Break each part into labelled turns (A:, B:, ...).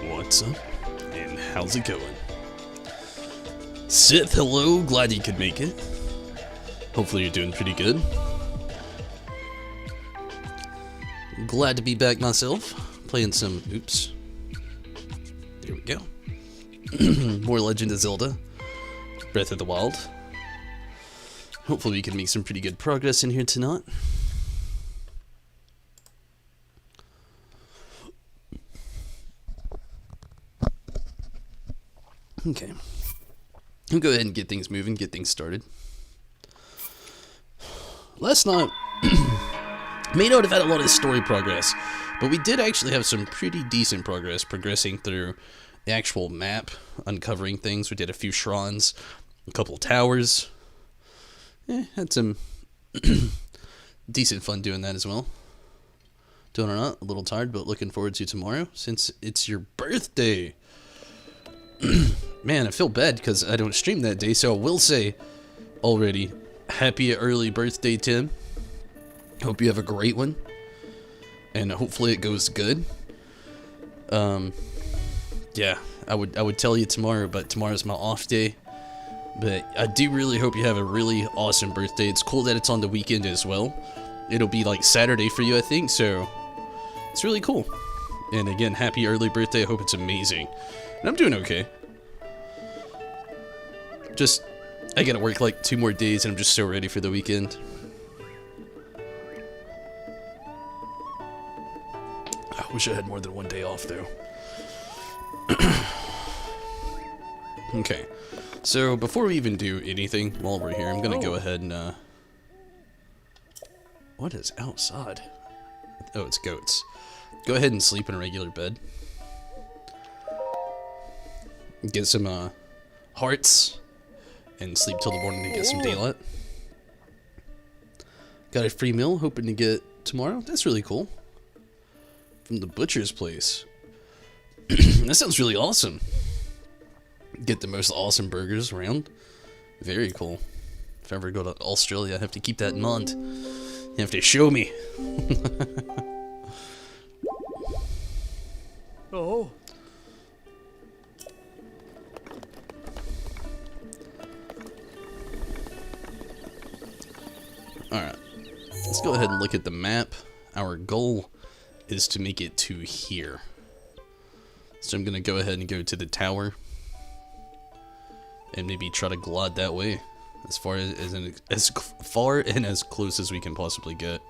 A: What's up? And how's it going? Sith, hello, glad you could make it. Hopefully you're doing pretty good. Glad to be back myself, playing some, oops. There we go. More Legend of Zelda, Breath of the Wild. Hopefully we can make some pretty good progress in here tonight. Okay. We'll go ahead and get things moving, get things started. Last night, may not have had a lot of story progress, but we did actually have some pretty decent progress progressing through the actual map, uncovering things. We did a few shrines, a couple towers. Had some decent fun doing that as well. Doing or not, a little tired, but looking forward to tomorrow since it's your birthday. Man, I feel bad because I don't stream that day, so I will say already, happy early birthday, Tim. Hope you have a great one, and hopefully it goes good. Yeah, I would tell you tomorrow, but tomorrow's my off day. But I do really hope you have a really awesome birthday. It's cool that it's on the weekend as well. It'll be like Saturday for you, I think, so it's really cool. And again, happy early birthday. I hope it's amazing. And I'm doing okay. Just, I gotta work like 2 more days and I'm just so ready for the weekend. I wish I had more than 1 day off though. Okay, so before we even do anything while we're here, I'm gonna go ahead and, what is outside? Oh, it's goats. Go ahead and sleep in a regular bed. Get some, hearts. And sleep till the morning to get some daylight. Got a free meal, hoping to get tomorrow. That's really cool. From the butcher's place. That sounds really awesome. Get the most awesome burgers around. Very cool. If I ever go to Australia, I have to keep that in mind. You have to show me.
B: Oh.
A: Alright, let's go ahead and look at the map. Our goal is to make it to here. So I'm going to go ahead and go to the tower. And maybe try to glide that way. As far and as close as we can possibly get.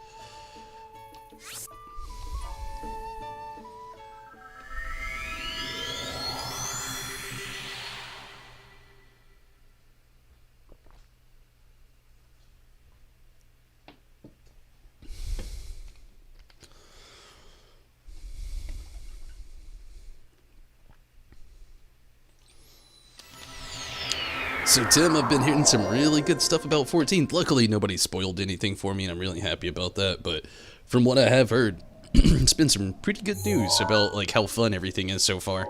A: So Tim, I've been hearing some really good stuff about 14th. Luckily, nobody spoiled anything for me, and I'm really happy about that. But from what I have heard, it's been some pretty good news about like how fun everything is so far.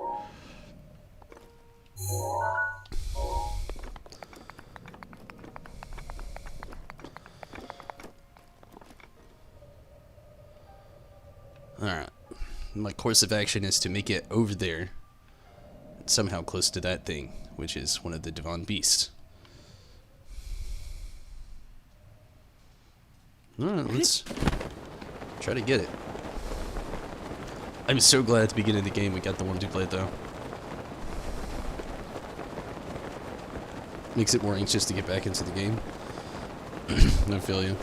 A: Alright. My course of action is to make it over there. Somehow close to that thing, which is one of the Divine Beasts. Alright, let's try to get it. I'm so glad at the beginning of the game we got the one duplicate though. Makes it more anxious to get back into the game. I feel you.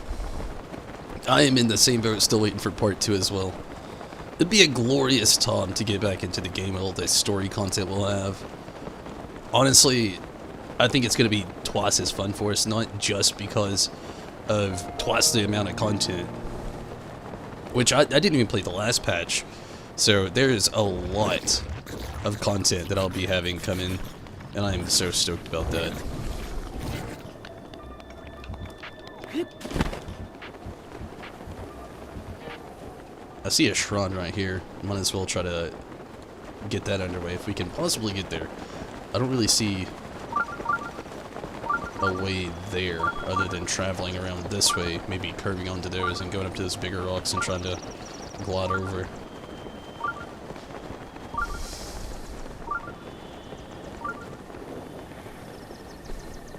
A: I am in the same boat, still waiting for part 2 as well. It'd be a glorious time to get back into the game with all the story content we'll have. Honestly, I think it's going to be twice as fun for us, not just because of twice the amount of content. Which I didn't even play the last patch, so there's a lot of content that I'll be having come in, and I'm so stoked about that. I see a shrine right here. Might as well try to get that underway if we can possibly get there. I don't really see a way there other than traveling around this way, maybe curving onto those and going up to those bigger rocks and trying to glide over.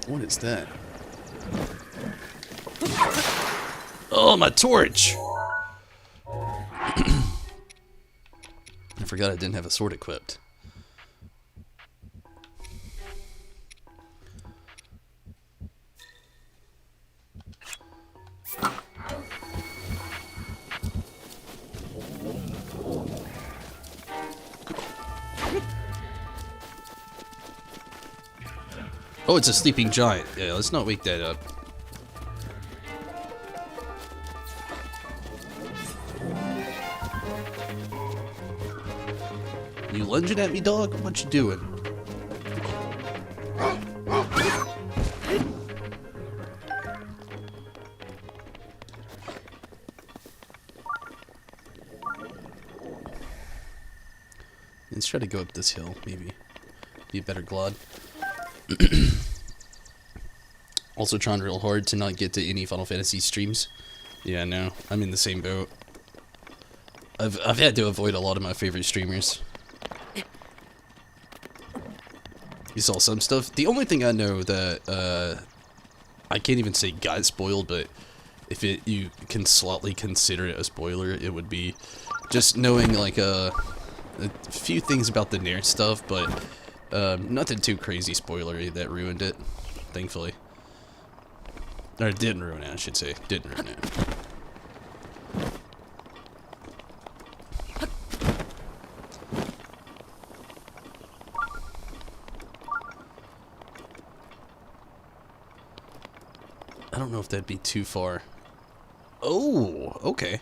A: What is that? Oh, my torch! I forgot I didn't have a sword equipped. Oh, it's a sleeping giant. Yeah, let's not wake that up. You lunging at me, dog? What you doing? Let's try to go up this hill, maybe. Be a better glod. Also trying real hard to not get to any Final Fantasy streams. Yeah, no, I'm in the same boat. I've had to avoid a lot of my favorite streamers. You saw some stuff. The only thing I know that I can't even say got spoiled, but if you can slightly consider it a spoiler, it would be just knowing like a few things about the Nair stuff, but nothing too crazy spoilery that ruined it, thankfully. Or didn't ruin it, I should say. Didn't ruin it. I don't know if that'd be too far. Oh, okay.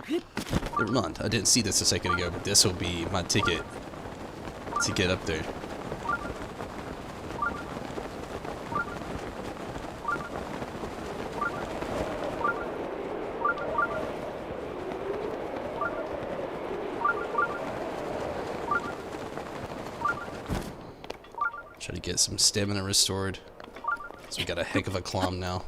A: Never mind. I didn't see this a second ago, but this will be my ticket to get up there. Try to get some stamina restored. So we got a heck of a climb now.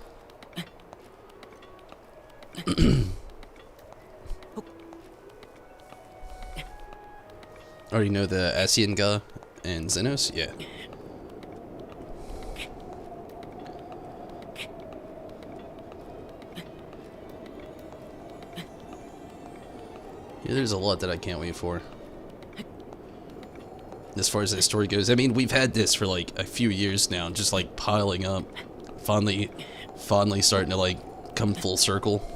A: Already know the Asian guy and Xenos? Yeah. Yeah, there's a lot that I can't wait for. As far as that story goes, I mean, we've had this for like a few years now, just like piling up. Finally starting to like come full circle.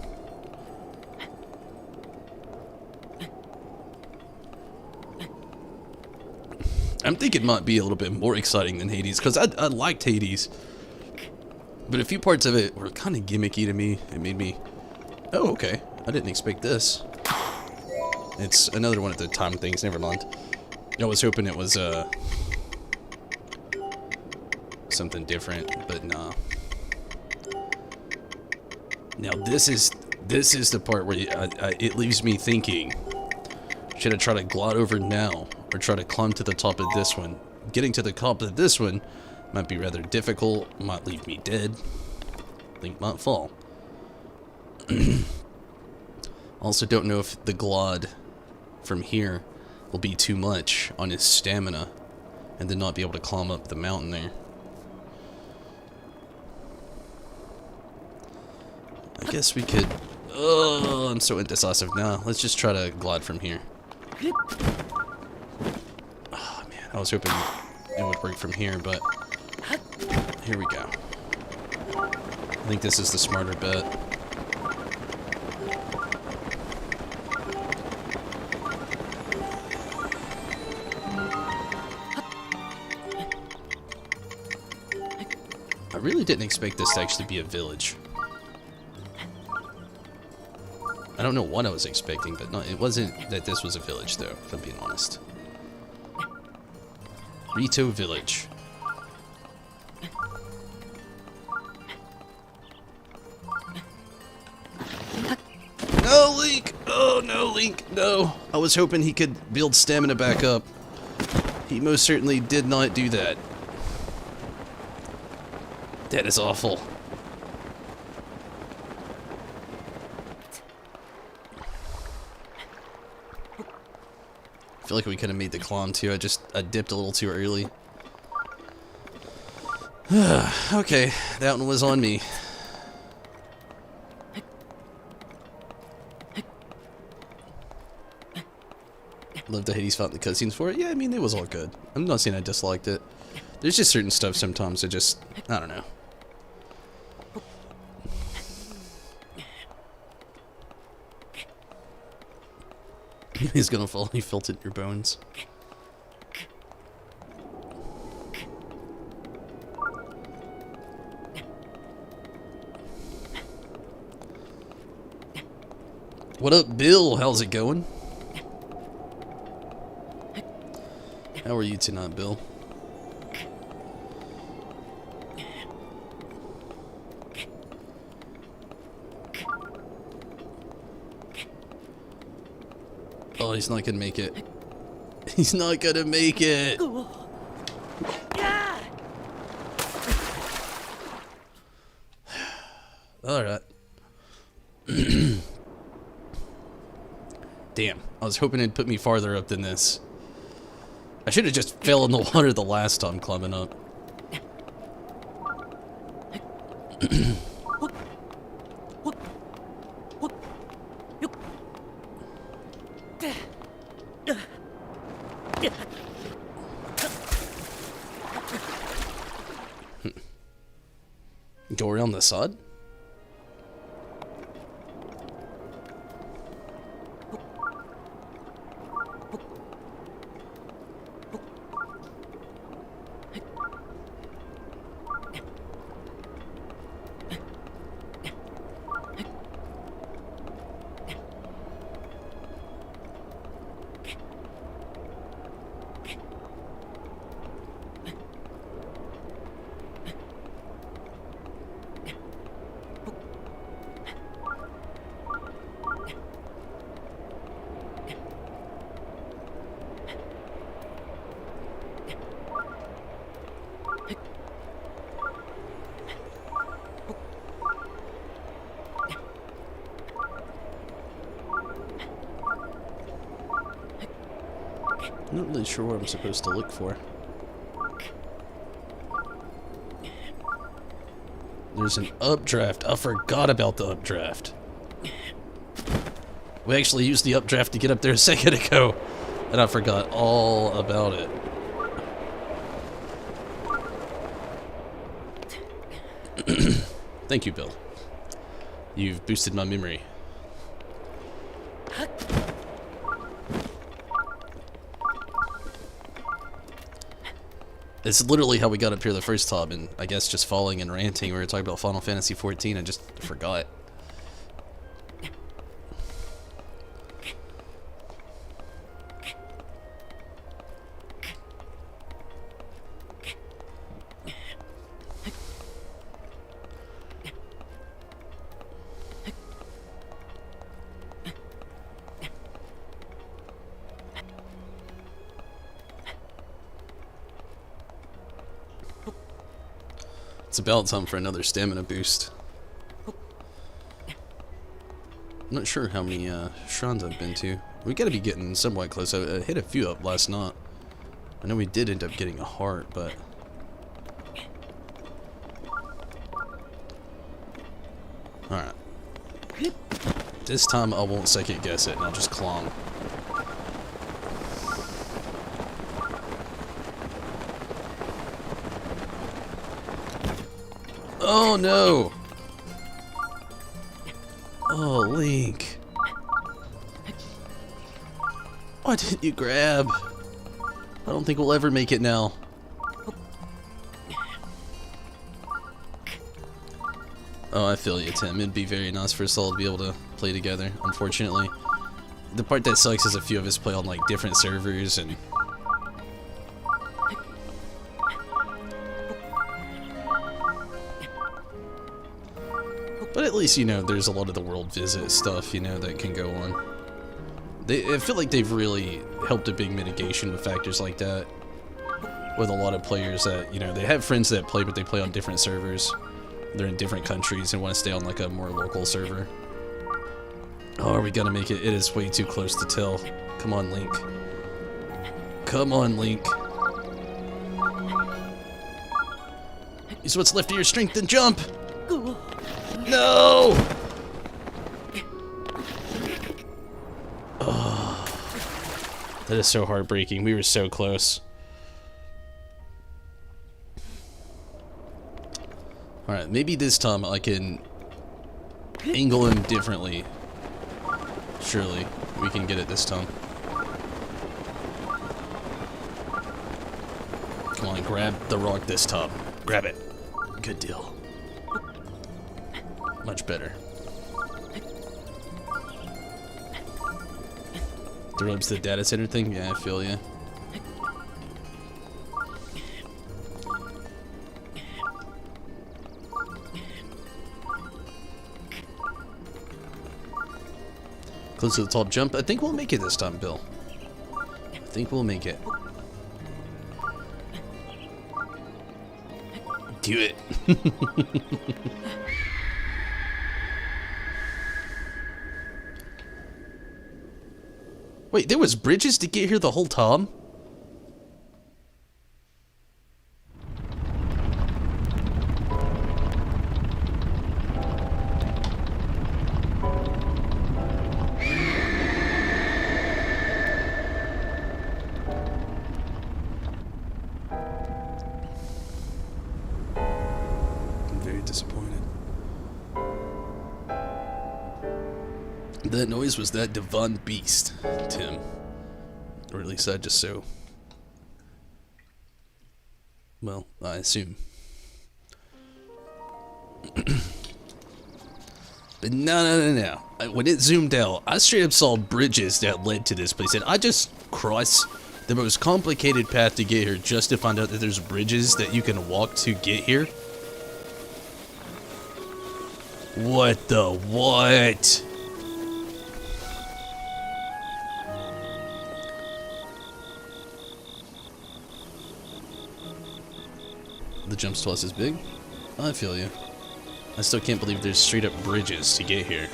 A: I'm thinking it might be a little bit more exciting than Hades, because I liked Hades. But a few parts of it were kind of gimmicky to me. It made me... Oh, okay. I didn't expect this. It's another one of the time things, never mind. I was hoping it was, something different, but nah. Now this is the part where it leaves me thinking, should I try to glide over now, or try to climb to the top of this one? Getting to the top of this one might be rather difficult, might leave me dead, I think might fall. Also don't know if the glide from here will be too much on his stamina, and then not be able to climb up the mountain there. I guess we could... Oh, I'm so indecisive now. Let's just try to glide from here. Oh, man. I was hoping it would work from here, but... Here we go. I think this is the smarter bet. I really didn't expect this to actually be a village. I don't know what I was expecting, but no, it wasn't that this was a village, though, if I'm being honest. Rito Village. No, Link! Oh, no, Link, no. I was hoping he could build stamina back up. He most certainly did not do that. That is awful. I feel like we could have made the climb too. I dipped a little too early. Okay, that one was on me. Loved the Hades Fountain, the cutscenes for it. Yeah, I mean, it was all good. I'm not saying I disliked it. There's just certain stuff sometimes that just, I don't know. He's gonna fall, he felt it in your bones. What up, Bill? How's it going? How are you tonight, Bill? Oh, he's not gonna make it. He's not gonna make it! Alright. Damn, I was hoping it'd put me farther up than this. I should have just fell in the water the last time climbing up. Go around the side? I'm not really sure what I'm supposed to look for. There's an updraft. I forgot about the updraft. We actually used the updraft to get up there a second ago, and I forgot all about it. Thank you, Bill. You've boosted my memory. It's literally how we got up here the first time, and I guess just falling and ranting. We were talking about Final Fantasy XIV and just forgot. It's about time for another stamina boost. I'm not sure how many shrines I've been to. We gotta be getting somewhat close. I hit a few up last night. I know we did end up getting a heart, but... Alright. This time I won't second guess it, and I'll just clomb. Oh no! Oh, Link. Why didn't you grab? I don't think we'll ever make it now. Oh, I feel you, Tim. It'd be very nice for us all to be able to play together. Unfortunately, the part that sucks is a few of us play on like different servers and... But at least, you know, there's a lot of the world visit stuff, you know, that can go on. I feel like they've really helped a big mitigation with factors like that. With a lot of players that, you know, they have friends that play, but they play on different servers. They're in different countries and want to stay on like a more local server. Oh, are we gonna make it? It is way too close to tell. Come on, Link. Come on, Link. Use what's left of your strength and jump! No! Oh, that is so heartbreaking. We were so close. Alright, maybe this time I can angle him differently. Surely we can get it this time. Come on, grab the rock this time. Grab it. Good deal. Much better. Interrupts the data center thing? Yeah, I feel ya. Close to the top jump. I think we'll make it this time, Bill. I think we'll make it. Do it. Wait, there was bridges to get here the whole time? Disappointed. That noise was that divine beast, Tim. Or at least I just so. Well, I assume. But no. When it zoomed out, I straight up saw bridges that led to this place, and I just crossed the most complicated path to get here just to find out that there's bridges that you can walk to get here. What the what? The jump's twice as big? I feel you. I still can't believe there's straight up bridges to get here.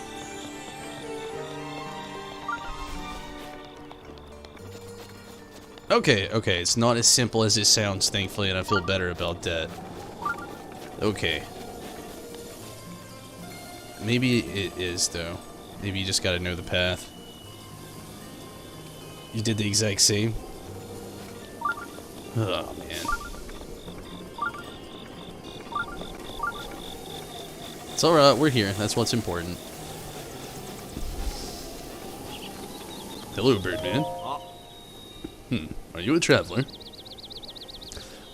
A: Okay, it's not as simple as it sounds, thankfully, and I feel better about that. Okay. Maybe it is, though. Maybe you just gotta know the path. You did the exact same? Oh, man. It's alright, we're here. That's what's important. Hello, Birdman. Are you a traveler?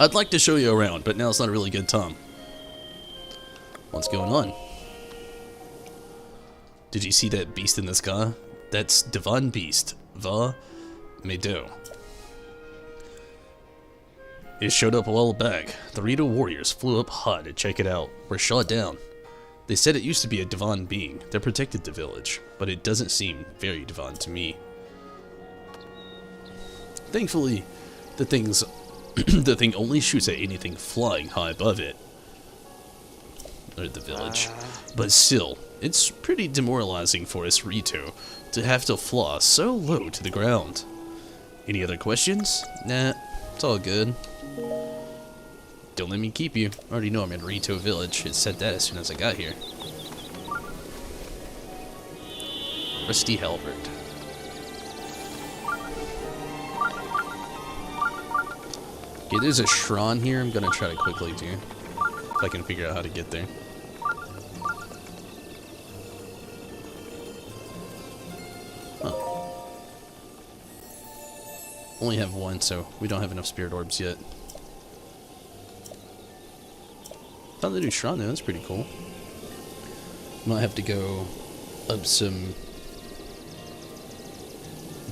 A: I'd like to show you around, but now it's not a really good time. What's going on? Did you see that beast in the sky? That's Divine Beast, Va Medo. It showed up a while back. The Rito warriors flew up high to check it out. Were shot down. They said it used to be a divine being that protected the village, but it doesn't seem very divine to me. Thankfully, the thing only shoots at anything flying high above it. Or the village. But still, it's pretty demoralizing for us Rito to have to fly so low to the ground. Any other questions? Nah, it's all good. Don't let me keep you. I already know I'm in Rito Village. It said that as soon as I got here. Rusty Halberd. Okay, there's a shrine here I'm gonna try to quickly do. If I can figure out how to get there. Huh. Only have one, so we don't have enough spirit orbs yet. Found the new shrine though, that's pretty cool. Might have to go up some...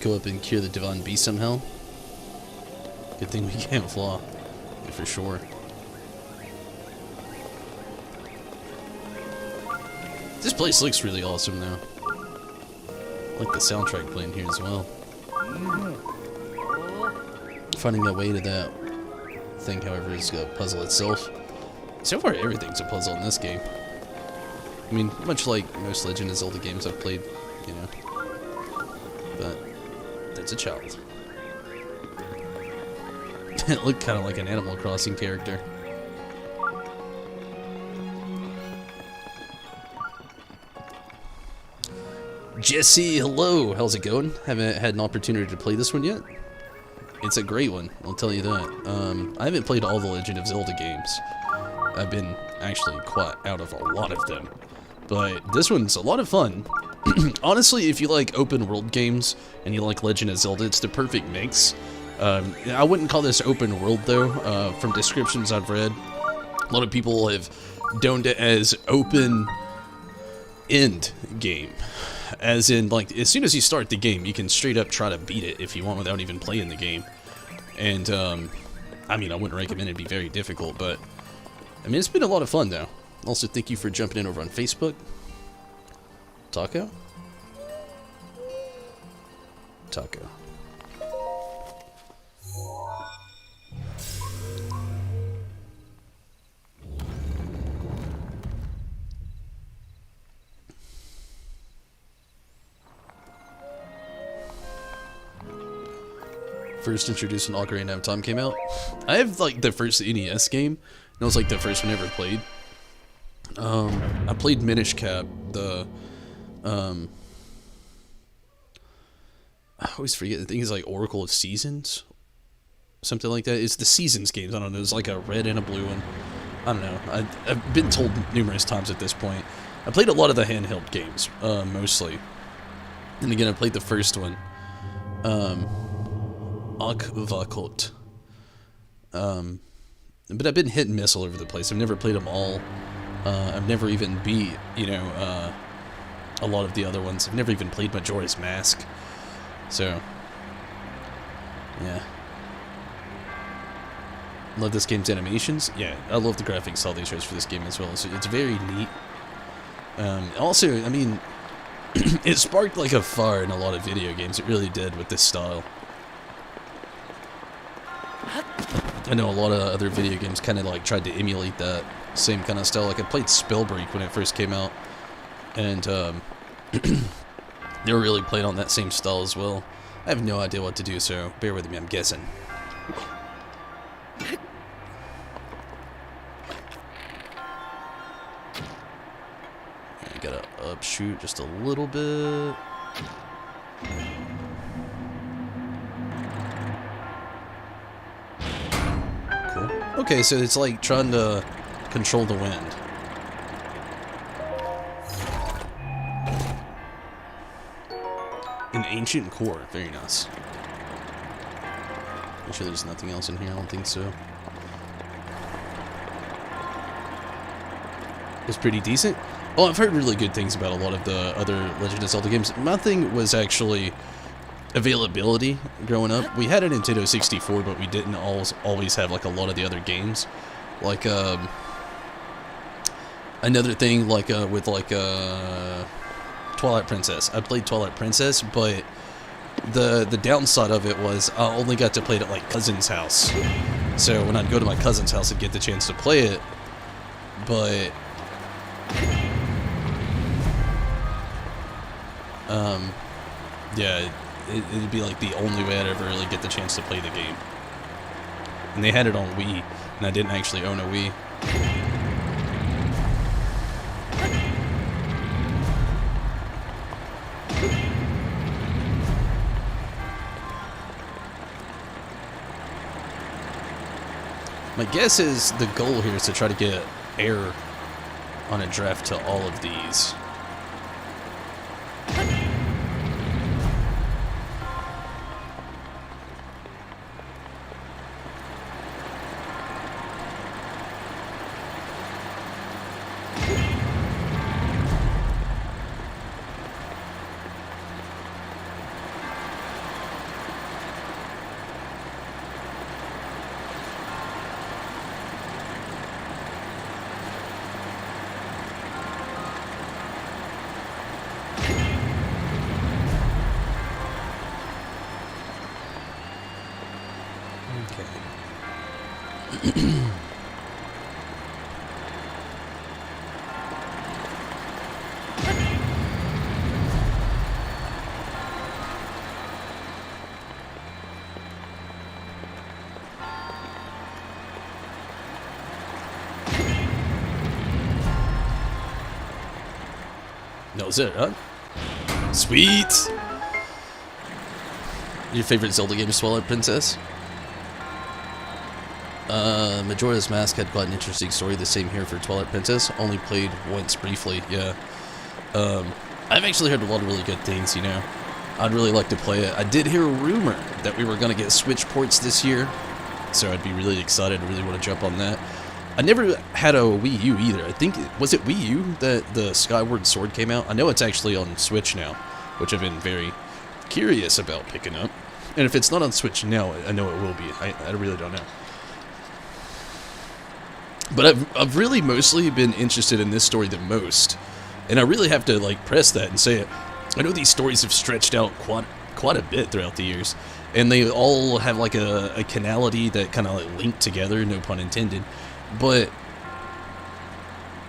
A: Go up and cure the Divine Beast somehow. Good thing we can't fly, for sure. This place looks really awesome though. I like the soundtrack playing here as well. Finding my way to that thing, however, is a puzzle itself. So far, everything's a puzzle in this game. I mean, much like most Legend of Zelda games I've played, you know. But that's a child. It looked kind of like an Animal Crossing character. Jesse, hello. How's it going? Haven't had an opportunity to play this one yet. It's a great one, I'll tell you that. I haven't played all the Legend of Zelda games. I've been actually quite out of a lot of them. But this one's a lot of fun. Honestly, if you like open world games and you like Legend of Zelda, it's the perfect mix. I wouldn't call this open world though. From descriptions I've read, a lot of people have domed it as open end game. As in, like, as soon as you start the game, you can straight up try to beat it if you want without even playing the game. And, I mean, I wouldn't recommend it be very difficult, but, I mean, it's been a lot of fun, though. Also, thank you for jumping in over on Facebook. Taco? Taco. First introduced when Ocarina of Time came out. I have like the first NES game, and it was like the first one I ever played. I played Minish Cap, I always forget, I think it's like Oracle of Seasons, something like that. It's the Seasons games, I don't know, there's like a red and a blue one. I don't know, I've been told numerous times at this point. I played a lot of the handheld games, mostly. And again, I played the first one. Akvakot. But I've been hit and miss all over the place. I've never played them all. I've never even beat, you know, a lot of the other ones. I've never even played Majora's Mask. So, yeah. Love this game's animations. Yeah, I love the graphics style they chose for this game as well. So it's very neat. Also, I mean, it sparked like a fire in a lot of video games. It really did with this style. I know a lot of other video games kind of like tried to emulate that same kind of style. Like I played Spellbreak when it first came out, and they were really playing on that same style as well. I have no idea what to do, so bear with me, I'm guessing. I gotta upshoot just a little bit. Okay, so it's like trying to control the wind. An ancient core, very nice. Make sure there's nothing else in here, I don't think so. It's pretty decent. Well, I've heard really good things about a lot of the other Legend of Zelda games. My thing was actually availability growing up. We had a Nintendo 64, but we didn't always have like a lot of the other games. Like another thing, like with like Twilight Princess. I played Twilight Princess, but the downside of it was I only got to play it at like cousin's house. So when I'd go to my cousin's house, I'd get the chance to play it, but yeah, it'd be like the only way I'd ever really get the chance to play the game. And they had it on Wii, and I didn't actually own a Wii. My guess is the goal here is to try to get air on a draft to all of these. No, is it, huh? Sweet! Your favorite Zelda game is Twilight Princess? Majora's Mask had quite an interesting story. The same here for Twilight Princess. Only played once briefly, yeah. I've actually heard a lot of really good things, you know. I'd really like to play it. I did hear a rumor that we were going to get Switch ports this year, so I'd be really excited. I really want to jump on that. I never had a Wii U either. I think, was it Wii U that the Skyward Sword came out? I know it's actually on Switch now, which I've been very curious about picking up. And if it's not on Switch now, I know it will be. I really don't know. But I've really mostly been interested in this story the most. And I really have to, like, press that and say it. I know these stories have stretched out quite a bit throughout the years. And they all have, like, a canality that kind of, like, link together, no pun intended. But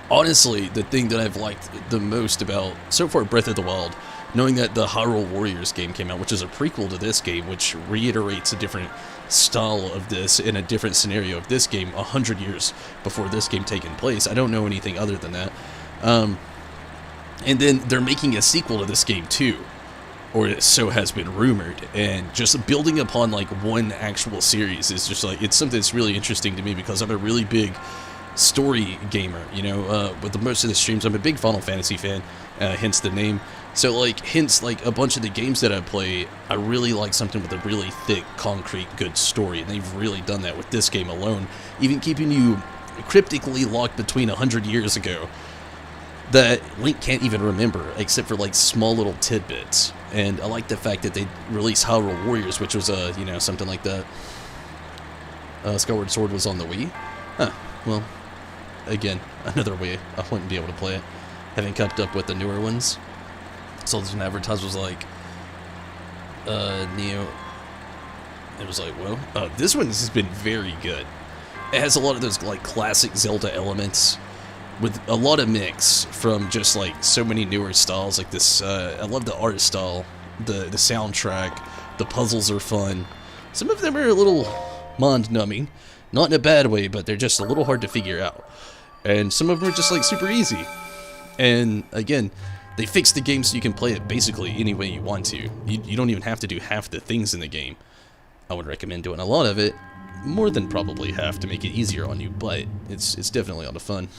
A: honestly, the thing that I've liked the most about, so far, Breath of the Wild, knowing that the Hyrule Warriors game came out, which is a prequel to this game, which reiterates a different style of this in a different scenario of this game 100 years before this game taking place. I don't know anything other than that. And then they're making a sequel to this game too, or so has been rumored, and just building upon like one actual series is just like, it's something that's really interesting to me because I'm a really big story gamer, you know. With most of the streams, I'm a big Final Fantasy fan, hence the name. So like, hence like a bunch of the games that I play, I really like something with a really thick, concrete, good story, and they've really done that with this game alone, even keeping you cryptically locked between 100 years ago that Link can't even remember, except for like small little tidbits. And I like the fact that they released Hyrule Warriors, which was you know, something like that. Skyward Sword was on the Wii. Huh, well, again, another way I wouldn't be able to play it. Haven't kept up with the newer ones. So there's an advertisement was like, Neo. It was like, well, this one has been very good. It has a lot of those like classic Zelda elements, with a lot of mix from just like so many newer styles like this. I love the art style, the soundtrack, the puzzles are fun. Some of them are a little mind-numbing, not in a bad way, but they're just a little hard to figure out. And some of them are just like super easy. And again, they fixed the game so you can play it basically any way you want to. You don't even have to do half the things in the game. I would recommend doing a lot of it, more than probably half, to make it easier on you, but it's definitely a lot of fun.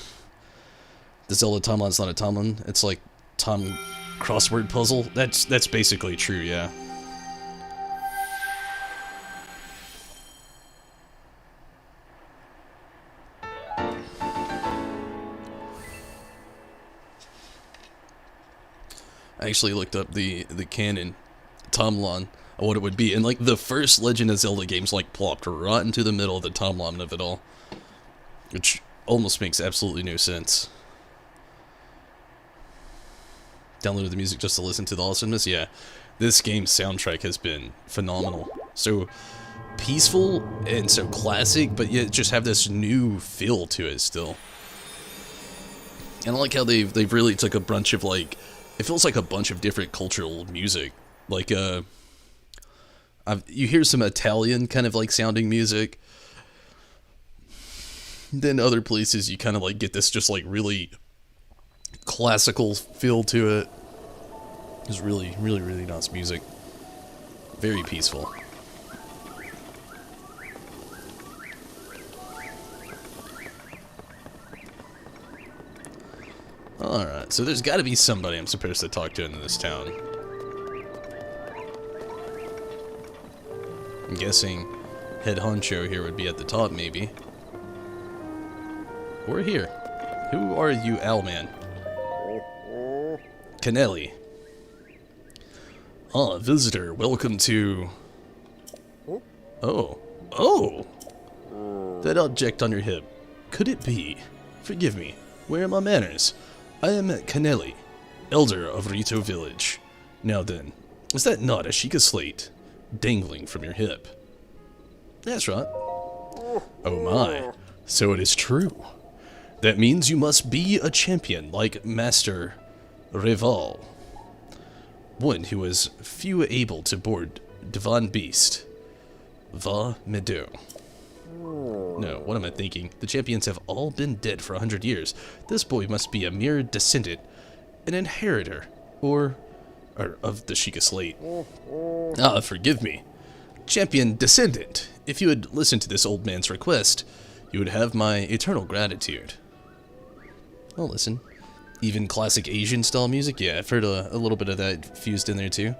A: The Zelda timeline's not a timeline, it's like time crossword puzzle. That's basically true, yeah. I actually looked up the canon timeline of what it would be, and like the first Legend of Zelda games like plopped right into the middle of the timeline of it all, which almost makes absolutely no sense. Downloaded the music just to listen to the awesomeness. Yeah, this game's soundtrack has been phenomenal. So peaceful and so classic, but yet just have this new feel to it still. And I like how they've really took a bunch of like, it feels like a bunch of different cultural music. Like you hear some Italian kind of like sounding music. Then other places you kind of like get this just like really classical feel to it. It's really, really, really nice music. Very peaceful. Alright, so there's gotta be somebody I'm supposed to talk to in this town. I'm guessing head honcho here would be at the top, maybe. Or here. Who are you, Owlman? Kennelly. Ah, visitor, welcome to... Oh. Oh! That object on your hip. Could it be? Forgive me. Where are my manners? I am Kennelly, elder of Rito Village. Now then, is that not a Sheikah slate dangling from your hip? That's right. Oh my, so it is true. That means you must be a champion like Master Rival. One who is few able to board Divan Beast. Va Medo. No, what am I thinking? The champions have all been dead for 100 years. This boy must be a mere descendant, an inheritor, or or of the Sheikah Slate. Ah, forgive me. Champion Descendant, if you had listened to this old man's request, you would have my eternal gratitude. I'll listen. Even classic Asian style music? Yeah, I've heard a little bit of that fused in there too.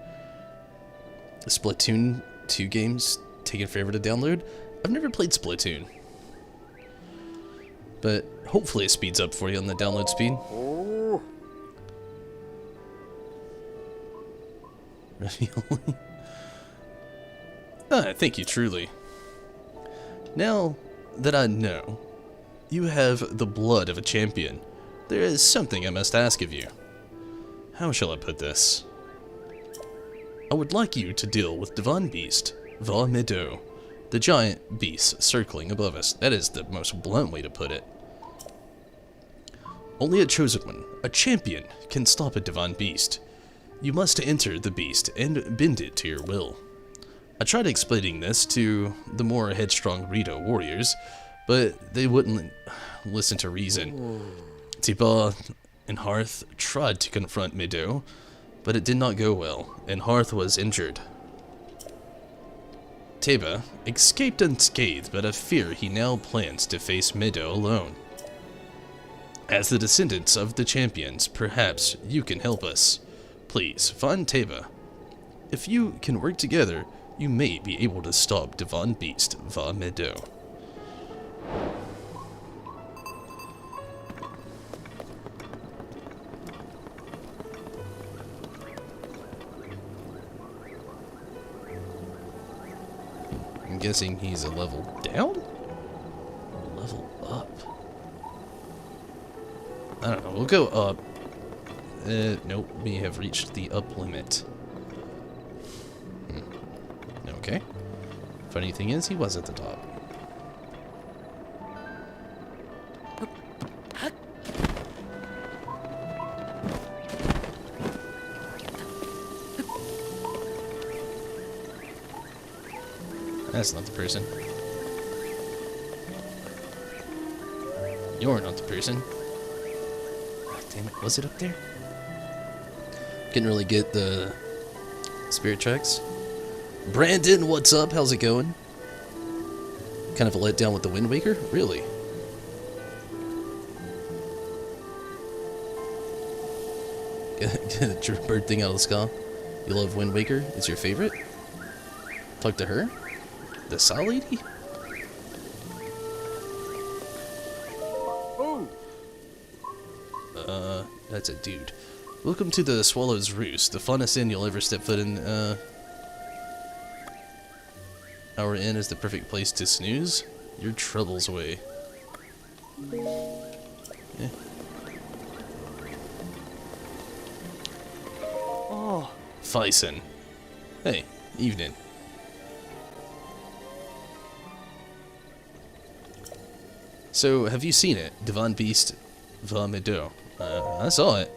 A: The Splatoon 2 games taking forever to download. I've never played Splatoon. But hopefully it speeds up for you on the download speed. Ravioli. Ah, thank you, truly. Now that I know you have the blood of a champion, there is something I must ask of you. How shall I put this? I would like you to deal with Divine Beast, Va Meadow, the giant beast circling above us. That is the most blunt way to put it. Only a chosen one, a champion, can stop a Divine Beast. You must enter the beast and bend it to your will. I tried explaining this to the more headstrong Rito warriors, but they wouldn't listen to reason. Tiba and Hearth tried to confront Meadow, but it did not go well, and Hearth was injured. Teba escaped unscathed, but I fear he now plans to face Meadow alone. As the descendants of the champions, perhaps you can help us. Please, find Teba. If you can work together, you may be able to stop Divine Beast Va Meadow. I'm guessing he's a level down? Or a level up? I don't know, we'll go up. Nope, we have reached the up limit. Okay. Funny thing is, he was at the top. That's not the person. You're not the person. Oh, damn it, was it up there? Couldn't really get the spirit tracks. Brandon, what's up? How's it going? Kind of a letdown with the Wind Waker? Really? Get a bird thing out of the sky. You love Wind Waker? It's your favorite? Talk to her? The Saw Lady? That's a dude. Welcome to the Swallow's Roost, the funnest inn you'll ever step foot in. Our inn is the perfect place to snooze your troubles away. Yeah. Oh, Fison. Hey, evening. So, have you seen it? Divine Beast Va Meadow. I saw it.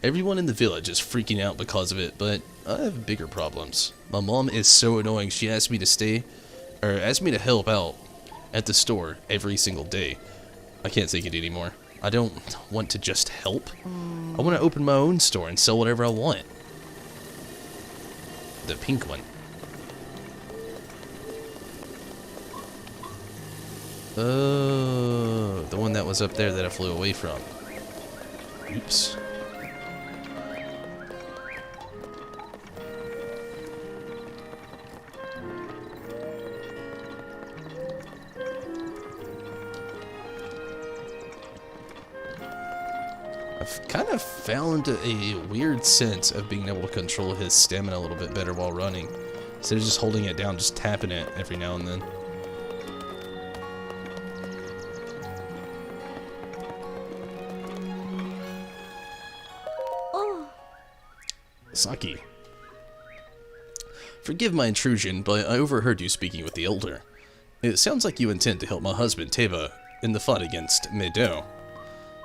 A: Everyone in the village is freaking out because of it, but I have bigger problems. My mom is so annoying, she asked me to help out at the store every single day. I can't take it anymore. I don't want to just help. I want to open my own store and sell whatever I want. The pink one. Oh, the one that was up there that I flew away from. Oops. I've kind of found a weird sense of being able to control his stamina a little bit better while running. Instead of just holding it down, just tapping it every now and then. Saki. Forgive my intrusion, but I overheard you speaking with the elder. It sounds like you intend to help my husband, Teba, in the fight against Meadow.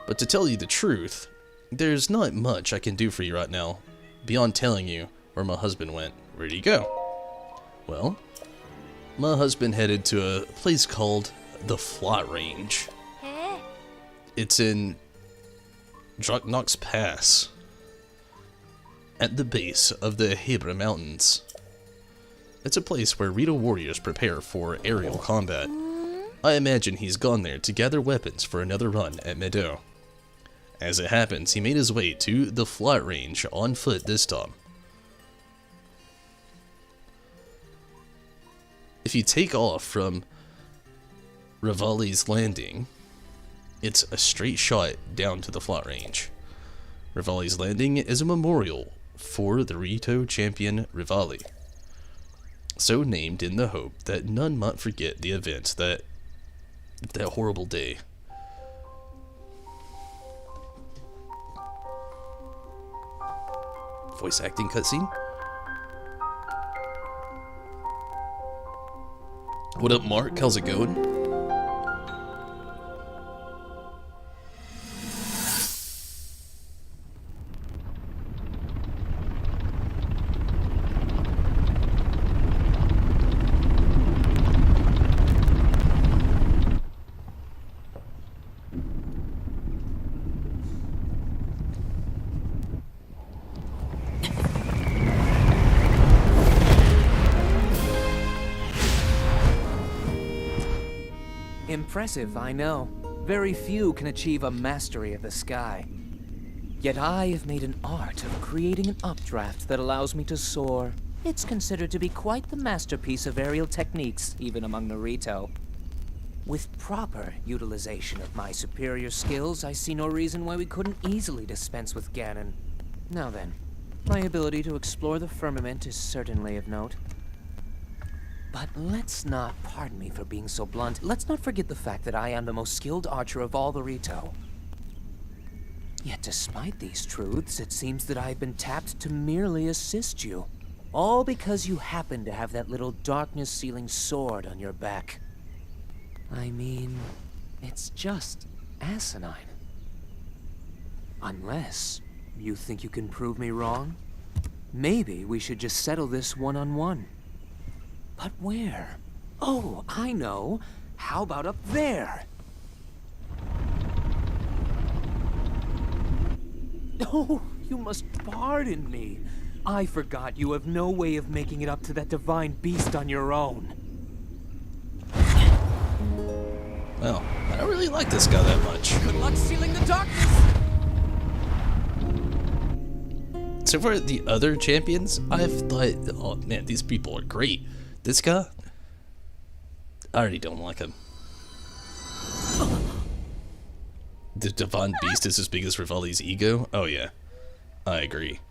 A: But to tell you the truth, there's not much I can do for you right now, beyond telling you where my husband went. Where'd he go? Well, my husband headed to a place called the Flat Range. It's in Draknox Pass. at the base of the Hebra Mountains. It's a place where Rito warriors prepare for aerial combat. I imagine he's gone there to gather weapons for another run at Meadow. As it happens, he made his way to the flat range on foot this time. If you take off from Rivali's Landing, it's a straight shot down to the flat range. Rivali's Landing is a memorial for the Rito champion Rivali, so named in the hope that none might forget the event that horrible day. Voice acting cutscene? What up, Mark? How's it going?
B: Impressive, I know. Very few can achieve a mastery of the sky. Yet I have made an art of creating an updraft that allows me to soar. It's considered to be quite the masterpiece of aerial techniques, even among the Rito. With proper utilization of my superior skills, I see no reason why we couldn't easily dispense with Ganon. Now then, my ability to explore the firmament is certainly of note. But let's not, pardon me for being so blunt, let's not forget the fact that I am the most skilled archer of all the Rito. Yet despite these truths, it seems that I've been tapped to merely assist you. All because you happen to have that little darkness-sealing sword on your back. I mean, it's just asinine. Unless you think you can prove me wrong, maybe we should just settle this one-on-one. But where? Oh, I know. How about up there? Oh, you must pardon me. I forgot you have no way of making it up to that divine beast on your own.
A: Well, I don't really like this guy that much.
B: Good luck sealing the darkness!
A: So for the other champions, I've thought, oh man, these people are great. This guy, I already don't like him. The Divine Beast is as big as Rivali's ego? Oh yeah, I agree.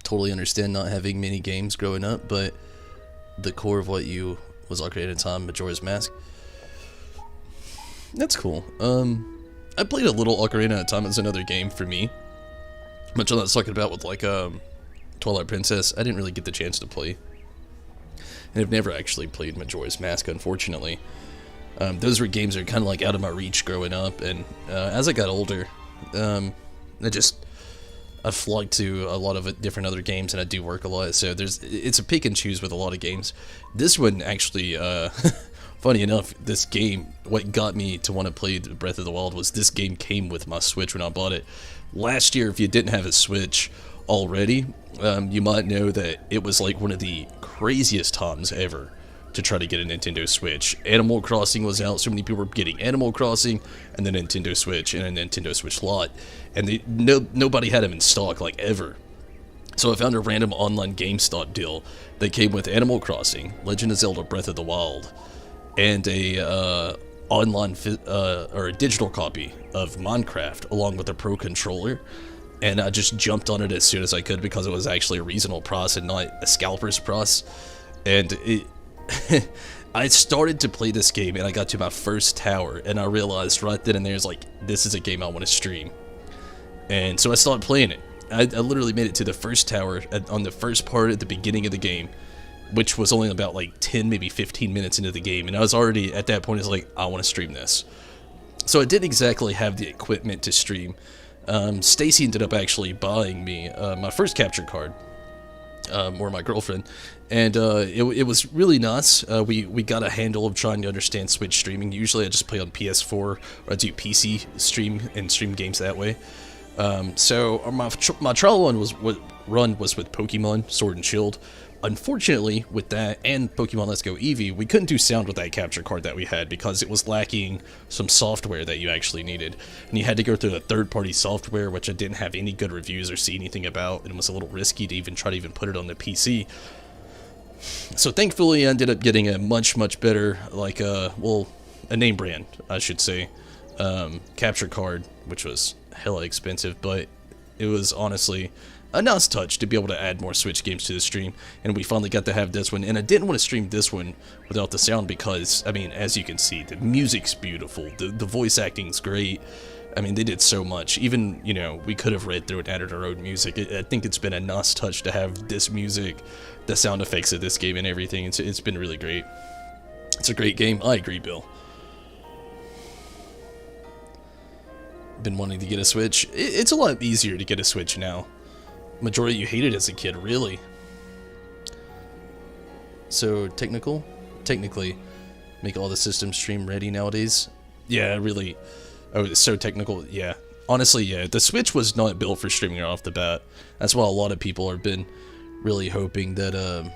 A: Totally understand not having many games growing up, but the core of what you was Ocarina of Time, Majora's Mask. That's cool. I played a little Ocarina of Time as another game for me. Much of that's talking about with like Twilight Princess, I didn't really get the chance to play. And I've never actually played Majora's Mask, unfortunately. Those were games that were kind of like out of my reach growing up, and as I got older, I flocked to a lot of different other games, and I do work a lot, so it's a pick and choose with a lot of games. This one actually, funny enough, this game, what got me to want to play Breath of the Wild was this game came with my Switch when I bought it. Last year, if you didn't have a Switch already, you might know that it was like one of the craziest times ever to try to get a Nintendo Switch. Animal Crossing was out, so many people were getting Animal Crossing, and the Nintendo Switch, and a Nintendo Switch Lite, and nobody had them in stock, like, ever. So I found a random online GameStop deal that came with Animal Crossing, Legend of Zelda Breath of the Wild, and a online or a digital copy of Minecraft along with a Pro controller, and I just jumped on it as soon as I could because it was actually a reasonable price and not a scalper's price. And I started to play this game and I got to my first tower and I realized right then and there, like, this is a game I want to stream. And so I started playing it. I literally made it to the first tower on the first part at the beginning of the game, which was only about like 10, maybe 15 minutes into the game, and I was already, at that point, I was like, I want to stream this. So I didn't exactly have the equipment to stream. Stacy ended up actually buying me my first capture card, or my girlfriend, and it was really nice. We got a handle of trying to understand Switch streaming. Usually I just play on PS4, or I do PC stream and stream games that way. So my trial run was with Pokemon Sword and Shield. Unfortunately, with that and Pokemon Let's Go Eevee, we couldn't do sound with that capture card that we had because it was lacking some software that you actually needed. And you had to go through the third-party software, which I didn't have any good reviews or see anything about, and it was a little risky to even try to put it on the PC. So thankfully, I ended up getting a much better, like, a name brand, I should say, capture card, which was hella expensive, but it was honestly a nice touch to be able to add more Switch games to the stream, and we finally got to have this one. And I didn't want to stream this one without the sound because, I mean, as you can see, the music's beautiful, the voice acting's great. I mean, they did so much. Even, you know, we could have read through and added our own music. I think it's been a nice touch to have this music, the sound effects of this game and everything. It's been really great. It's a great game. I agree, Bill. Been wanting to get a Switch. It's a lot easier to get a Switch now. Majority you hated as a kid, really. So technically, make all the systems stream ready nowadays. Yeah, really. Oh, it's so technical. Yeah, honestly, yeah. The Switch was not built for streaming right off the bat. That's why a lot of people have been really hoping that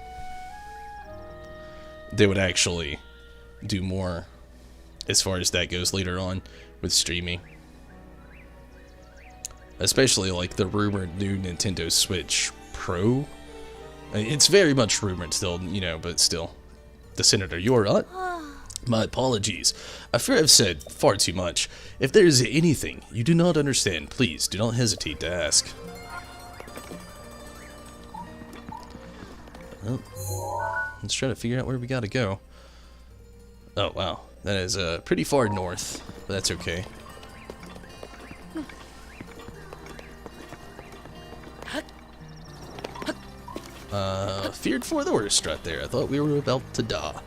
A: they would actually do more as far as that goes later on with streaming. Especially like the rumored new Nintendo Switch Pro. It's very much rumored still, you know, but still. The Senator, you're up. My apologies. I fear I've said far too much. If there is anything you do not understand, please do not hesitate to ask. Well, let's try to figure out where we gotta go. Oh, wow. That is pretty far north, but that's okay. Feared for the worst right there. I thought we were about to die.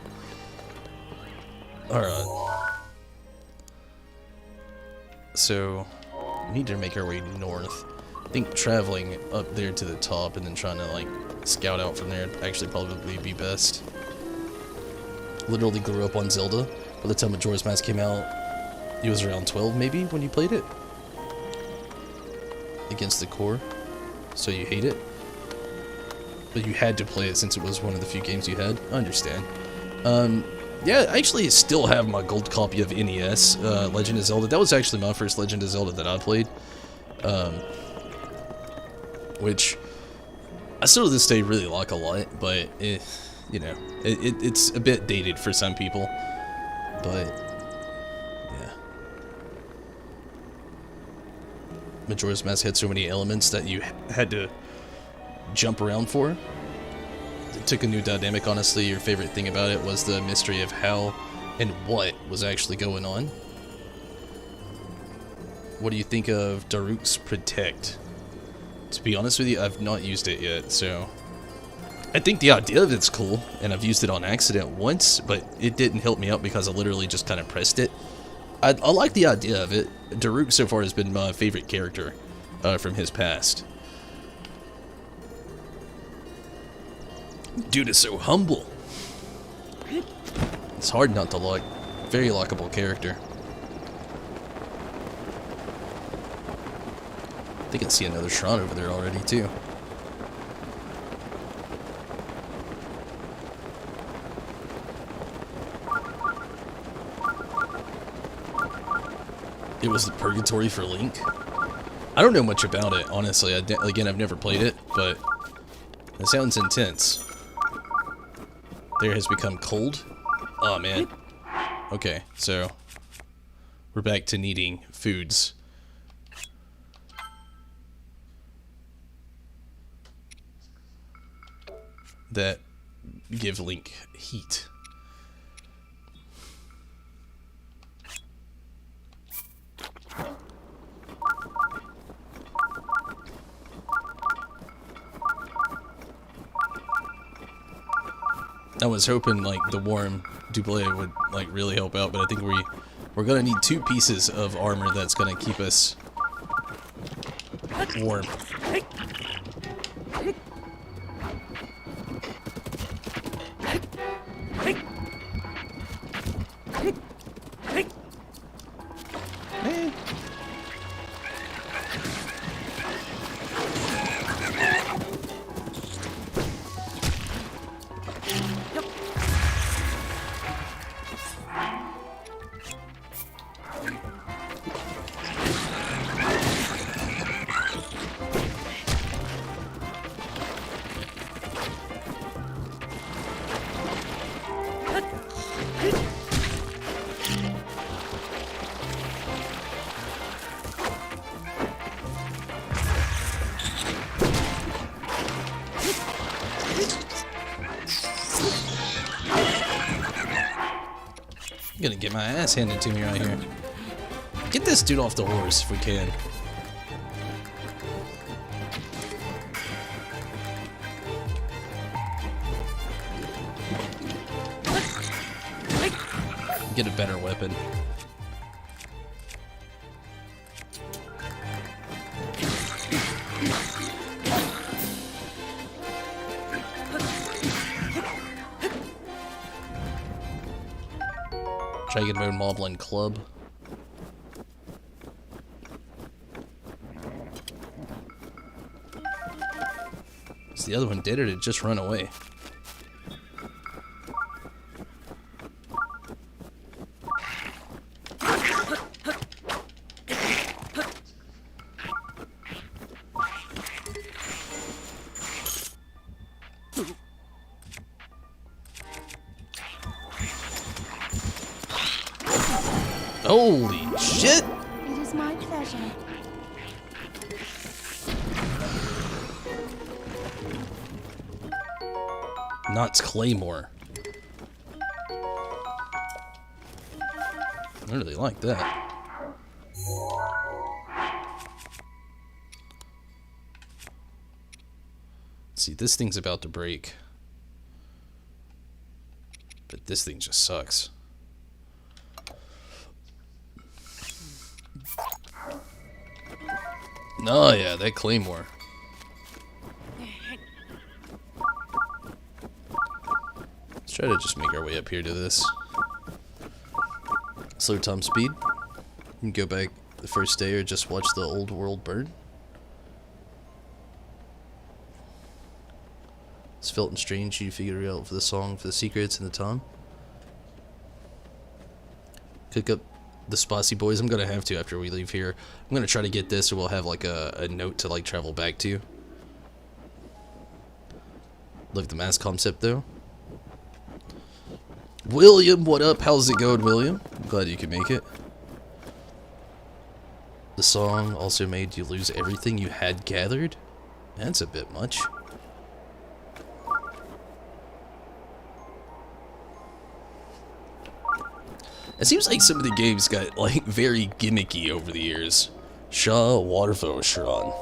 A: Alright. So, we need to make our way north. I think traveling up there to the top and then trying to, like, scout out from there would actually probably be best. Literally grew up on Zelda. By the time Majora's Mask came out, it was around 12 maybe when you played it. Against the core. So you hate it? But you had to play it since it was one of the few games you had. I understand. Yeah, I actually still have my gold copy of NES, Legend of Zelda. That was actually my first Legend of Zelda that I played. Which I still to this day really like a lot, but you know, it's a bit dated for some people. But yeah, Majora's Mask had so many elements that you had to jump around for. It took a new dynamic, honestly. Your favorite thing about it was the mystery of how and what was actually going on. What do you think of Daruk's Protect? To be honest with you, I've not used it yet, so I think the idea of it's cool, and I've used it on accident once, but it didn't help me out because I literally just kind of pressed it. I like the idea of it. Daruk so far has been my favorite character from his past. Dude is so humble. It's hard not to like. Very likable character. I think I see another shrine over there already too. It was the purgatory for Link. I don't know much about it, honestly. Again, I've never played it, but it sounds intense. There has become cold. Oh man. Okay, so we're back to needing foods. That give Link heat. I was hoping like the warm double would like really help out, but I think we're gonna need 2 pieces of armor that's gonna keep us warm. gonna get my ass handed to me right here. Get this dude off the horse if we can. Get a better weapon. Dragon Bone Moblin Club. Is the other one dead or did it just run away? Holy shit!
C: It is my pleasure.
A: Knott's Claymore. I really like that. Let's see, this thing's about to break. But this thing just sucks. Oh yeah, that Claymore. Let's try to just make our way up here to this. Slow time speed. You can go back the first day or just watch the old world burn. It's felt and strange you figure out for the song, for the secrets and the time. Cook up the Spossy Boys. I'm gonna have to after we leave here. I'm gonna try to get this, or we'll have like a note to like travel back to. Love the mass concept though. William, what up? How's it going, William? I'm glad you could make it. The song also made you lose everything you had gathered? That's a bit much. It seems like some of the games got like very gimmicky over the years. Shaw Waterfall Shron.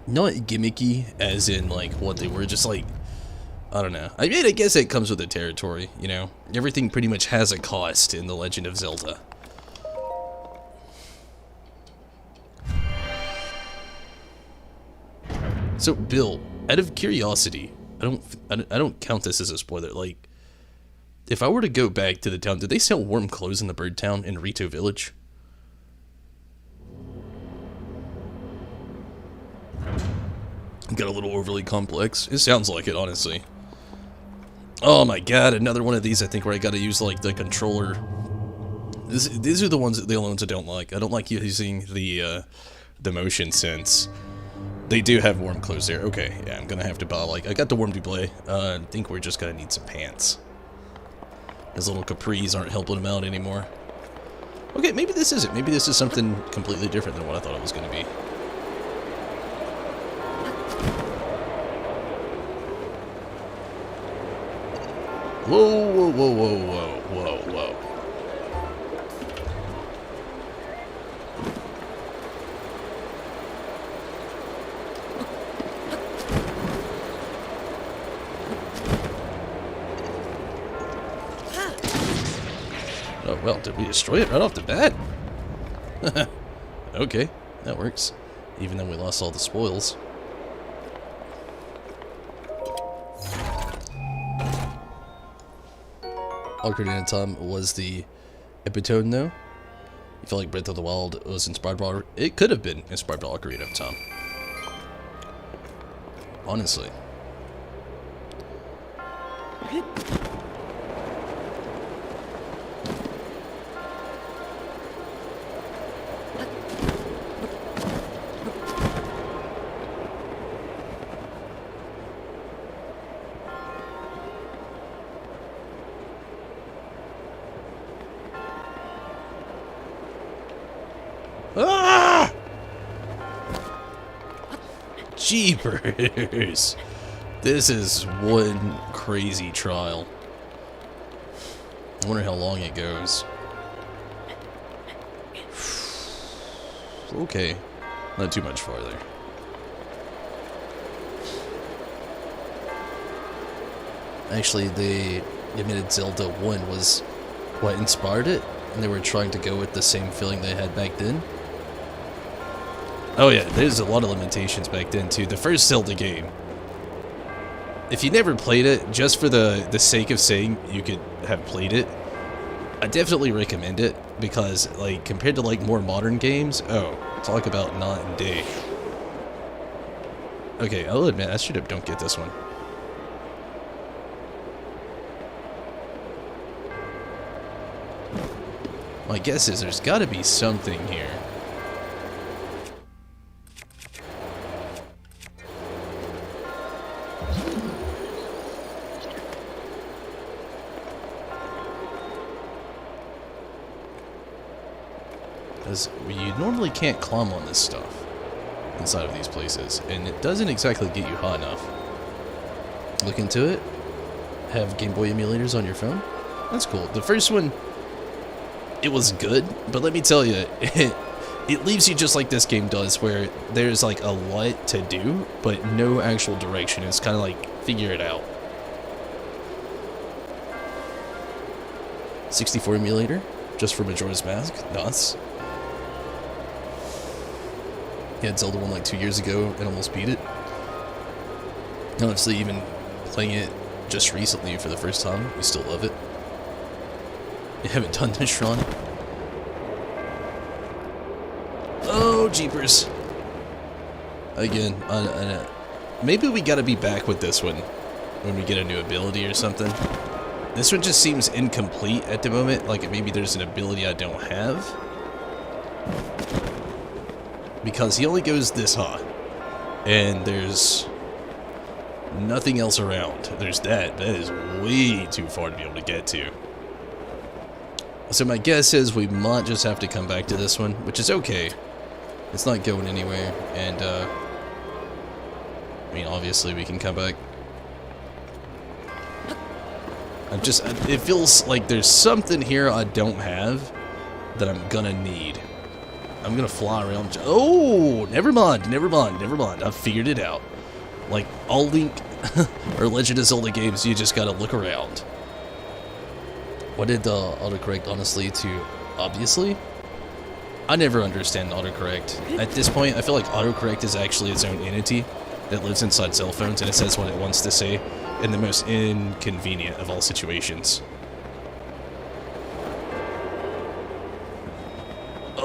A: Not gimmicky as in like what they were, just like, I don't know. I mean, I guess it comes with the territory, you know? Everything pretty much has a cost in The Legend of Zelda. So, Bill, out of curiosity, I don't count this as a spoiler. Like, if I were to go back to the town, did they sell warm clothes in the bird town in Rito Village? Got a little overly complex. It sounds like it, honestly. Oh my god, another one of these, I think, where I gotta use, like, the controller. These are the ones, the only ones I don't like. I don't like using the motion sense. They do have warm clothes there. Okay, yeah, I'm gonna have to buy, like, I got the warm display. I think we're just gonna need some pants. His little capris aren't helping him out anymore. Okay, maybe this is it. Maybe this is something completely different than what I thought it was gonna be. Whoa, whoa, whoa, whoa, whoa, whoa, whoa. Oh, well, did we destroy it right off the bat? Okay, that works. Even though we lost all the spoils. Ocarina of Time was the epitome, though. You feel like Breath of the Wild was inspired by... It could have been inspired by Ocarina of Time. Honestly. Ah! Jeepers! This is one crazy trial. I wonder how long it goes. Okay, not too much farther. Actually, they admitted Zelda 1 was what inspired it, and they were trying to go with the same feeling they had back then. Oh yeah, there's a lot of limitations back then too. The first Zelda game, if you never played it, just for the sake of saying you could have played it, I definitely recommend it, because like compared to like more modern games, oh, talk about night and day. Okay, I'll admit I should have don't get this one. My guess is there's got to be something here. Because you normally can't climb on this stuff inside of these places, and it doesn't exactly get you high enough. Look into it. Have Game Boy emulators on your phone. That's cool. The first one, it was good, but let me tell you, it leaves you just like this game does, where there's like a lot to do, but no actual direction. It's kind of like, figure it out. 64 emulator, just for Majora's Mask. Nuts. He had Zelda 1 like 2 years ago and almost beat it. Honestly, even playing it just recently for the first time, we still love it. You haven't done this, Sean? Oh, jeepers. Again, maybe we gotta be back with this one when we get a new ability or something. This one just seems incomplete at the moment, like maybe there's an ability I don't have. Because he only goes this high, and there's nothing else around. There's that. That is way too far to be able to get to. So my guess is we might just have to come back to this one, which is okay. It's not going anywhere, and I mean, obviously we can come back. It feels like there's something here I don't have that I'm gonna need. I'm gonna fly around. Oh, never mind. I figured it out. Like all Link or Legend of Zelda games, you just gotta look around. What did autocorrect honestly to obviously? I never understand autocorrect. At this point, I feel like autocorrect is actually its own entity that lives inside cell phones, and it says what it wants to say in the most inconvenient of all situations.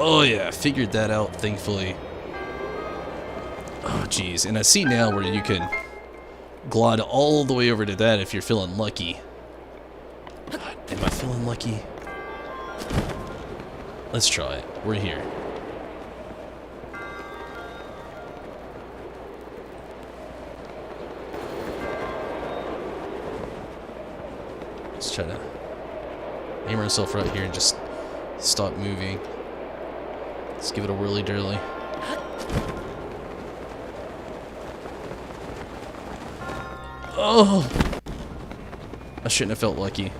A: Oh yeah, figured that out, thankfully. Oh jeez, and I see now where you can glide all the way over to that if you're feeling lucky. God, am I feeling lucky? Let's try it. We're here. Let's try to aim ourselves right here and just stop moving. Let's give it a whirly-dirly. Oh! I shouldn't have felt lucky.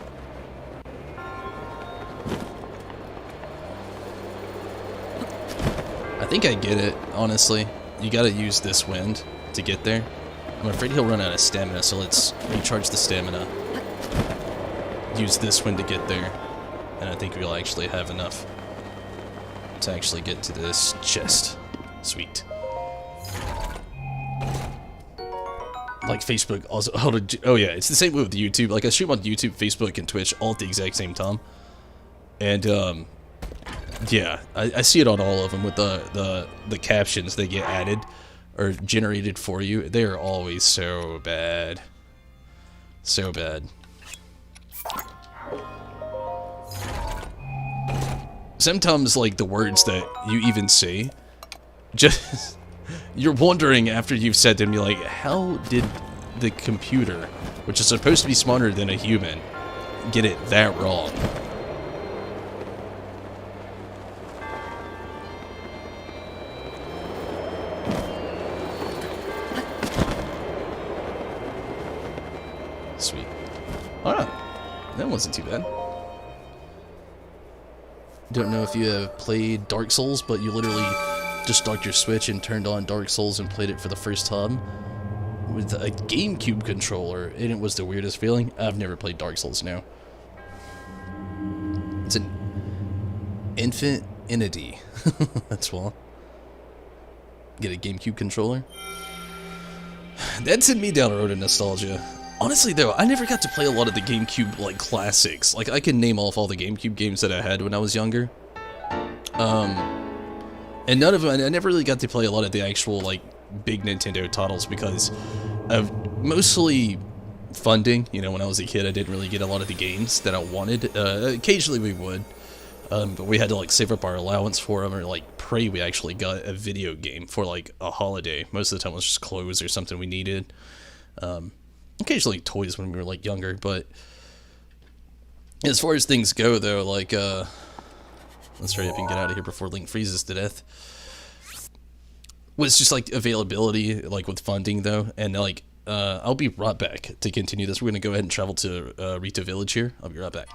A: I think I get it, honestly. You gotta use this wind to get there. I'm afraid he'll run out of stamina, so let's recharge the stamina. Use this wind to get there. And I think we'll actually have enough to actually get to this chest. Sweet. Like Facebook also, oh yeah, it's the same way with YouTube. Like I stream on YouTube, Facebook, and Twitch all at the exact same time. And yeah, I see it on all of them with the captions that get added or generated for you. They are always so bad. So bad. Sometimes, like, the words that you even say, just, you're wondering after you've said them, you're like, how did the computer, which is supposed to be smarter than a human, get it that wrong? Sweet. Alright. That wasn't too bad. Don't know if you have played Dark Souls, but you literally just docked your Switch and turned on Dark Souls and played it for the first time with a GameCube controller, and it was the weirdest feeling. I've never played Dark Souls now. It's an infant entity. That's why. Get a GameCube controller. That sent me down a road of nostalgia. Honestly though, I never got to play a lot of the GameCube like classics. Like I can name off all the GameCube games that I had when I was younger. And none of them, I never really got to play a lot of the actual like big Nintendo titles because of mostly funding. You know, when I was a kid I didn't really get a lot of the games that I wanted. Occasionally we would. But we had to like save up our allowance for them, or like pray we actually got a video game for like a holiday. Most of the time it was just clothes or something we needed. Occasionally toys when we were like younger, but as far as things go though, like let's hurry up and get out of here before Link freezes to death. Was just like availability, like with funding though, and like I'll be right back to continue this. We're gonna go ahead and travel to Rita Village here. I'll be right back.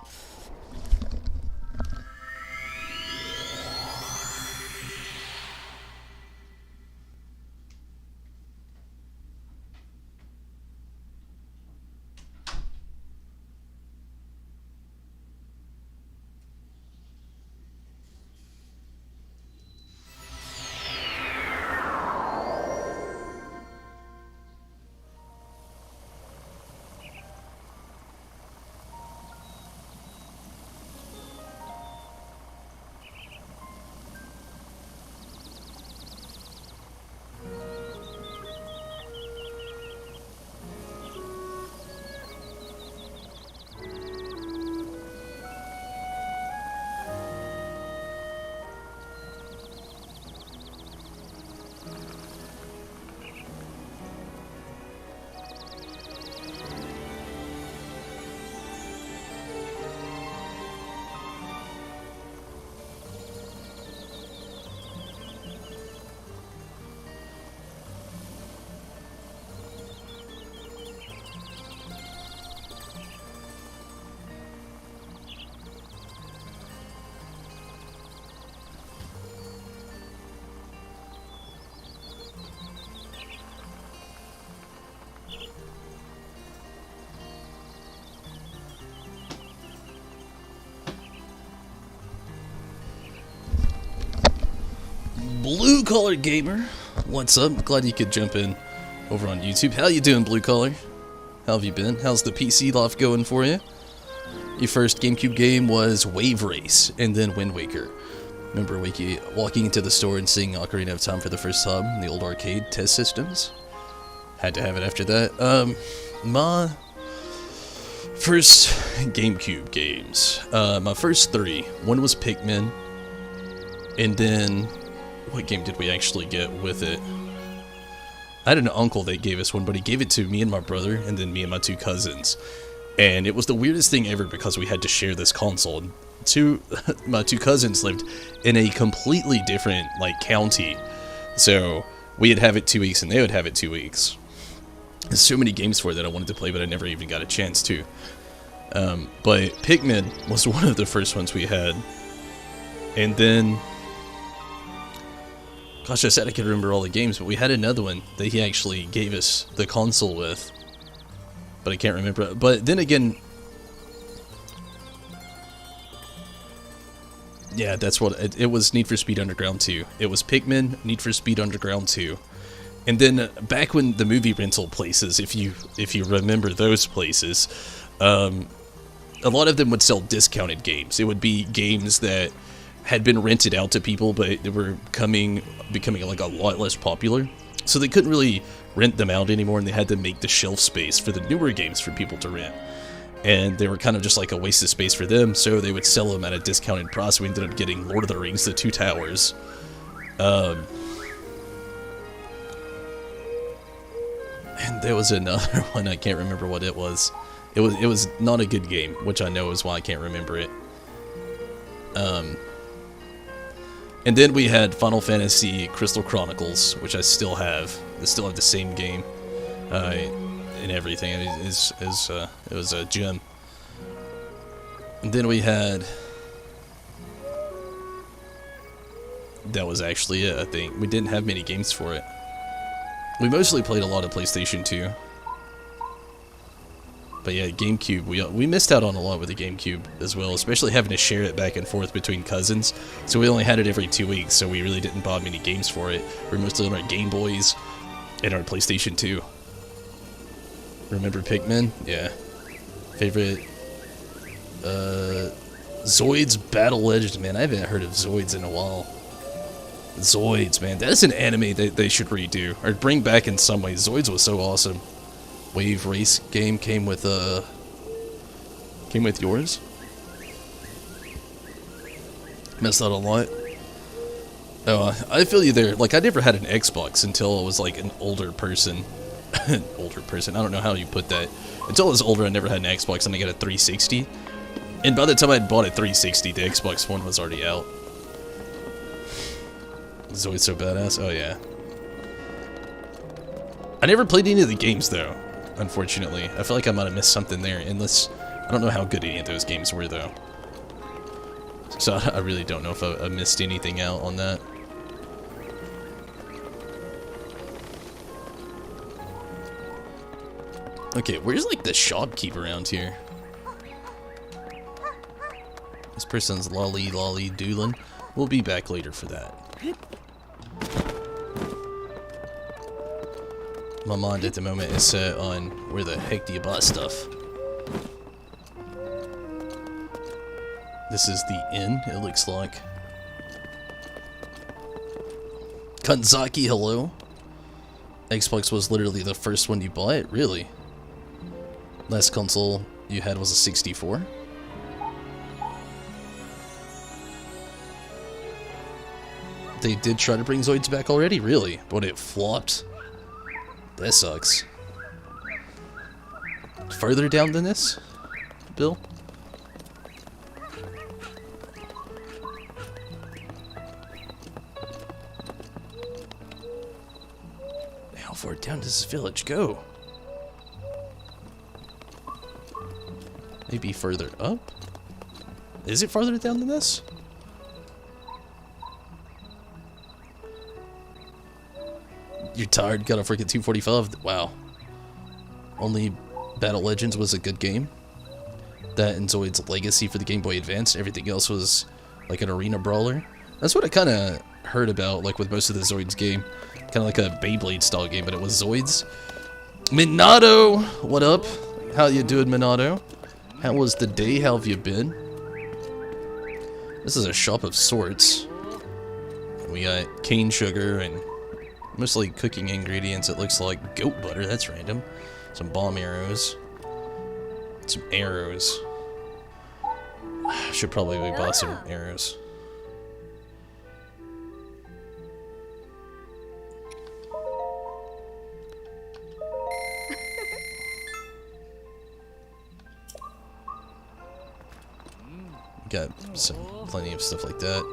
A: Blue Collar Gamer, what's up? Glad you could jump in over on YouTube. How you doing, Blue Collar? How have you been? How's the PC life going for you? Your first GameCube game was Wave Race, and then Wind Waker. Remember walking into the store and seeing Ocarina of Time for the first time in the old arcade test systems? Had to have it after that. My first GameCube games. My first three. One was Pikmin, and then what game did we actually get with it? I had an uncle that gave us one, but he gave it to me and my brother, and then me and my two cousins. And it was the weirdest thing ever because we had to share this console. And my two cousins lived in a completely different, like, county. So we'd have it 2 weeks and they would have it 2 weeks. There's so many games for it that I wanted to play, but I never even got a chance to. But Pikmin was one of the first ones we had. And then, gosh, I said I could remember all the games, but we had another one that he actually gave us the console with. But I can't remember. But then again, yeah, that's what it was. Need for Speed Underground 2. It was Pikmin, Need for Speed Underground 2. And then back when the movie rental places, if you remember those places, a lot of them would sell discounted games. It would be games that had been rented out to people, but they were becoming like a lot less popular. So they couldn't really rent them out anymore, and they had to make the shelf space for the newer games for people to rent. And they were kind of just like a waste of space for them, so they would sell them at a discounted price. We ended up getting Lord of the Rings: The Two Towers. And there was another one, I can't remember what it was. It was not a good game, which I know is why I can't remember it. And then we had Final Fantasy Crystal Chronicles, which I still have. I still have the same game. and everything. It was a gem. And then we had... That was actually it, I think. We didn't have many games for it. We mostly played a lot of PlayStation 2. But yeah, GameCube, we missed out on a lot with the GameCube as well, especially having to share it back and forth between cousins. So we only had it every 2 weeks, so we really didn't buy many games for it. We were mostly on our Game Boys and our PlayStation 2. Remember Pikmin? Yeah. Favorite... Zoids Battle Legends, man. I haven't heard of Zoids in a while. Zoids, man. That's an anime that they should redo. Or bring back in some ways. Zoids was so awesome. Wave Race game came with yours? Missed out a lot. Oh, I feel you there. Like, I never had an Xbox until I was, like, an older person. Older person. I don't know how you put that. Until I was older, I never had an Xbox, and I got a 360. And by the time I had bought a 360, the Xbox One was already out. Zoid's so badass. Oh, yeah. I never played any of the games, though, unfortunately. I feel like I might have missed something there, unless... I don't know how good any of those games were, though. So I really don't know if I missed anything out on that. Okay, where's, like, the shopkeep around here? This person's lolly doolin'. We'll be back later for that. My mind at the moment is set on where the heck do you buy stuff. This is the inn, it looks like. Kanzaki, hello. Xbox was literally the first one you bought? Really? Last console you had was a 64? They did try to bring Zoids back already? Really? But it flopped. That sucks. Further down than this, Bill? How far down does this village go? Maybe further up? Is it farther down than this? You're tired? Got a freaking 245? Wow. Only Battle Legends was a good game. That and Zoid's Legacy for the Game Boy Advance. Everything else was like an arena brawler. That's what I kind of heard about, like with most of the Zoids game. Kind of like a Beyblade style game, but it was Zoids. Minato! What up? How you doing, Minato? How was the day? How have you been? This is a shop of sorts. We got cane sugar and mostly cooking ingredients. It looks like goat butter. That's random. Some bomb arrows. Some arrows. Should probably buy some arrows. Got plenty of stuff like that.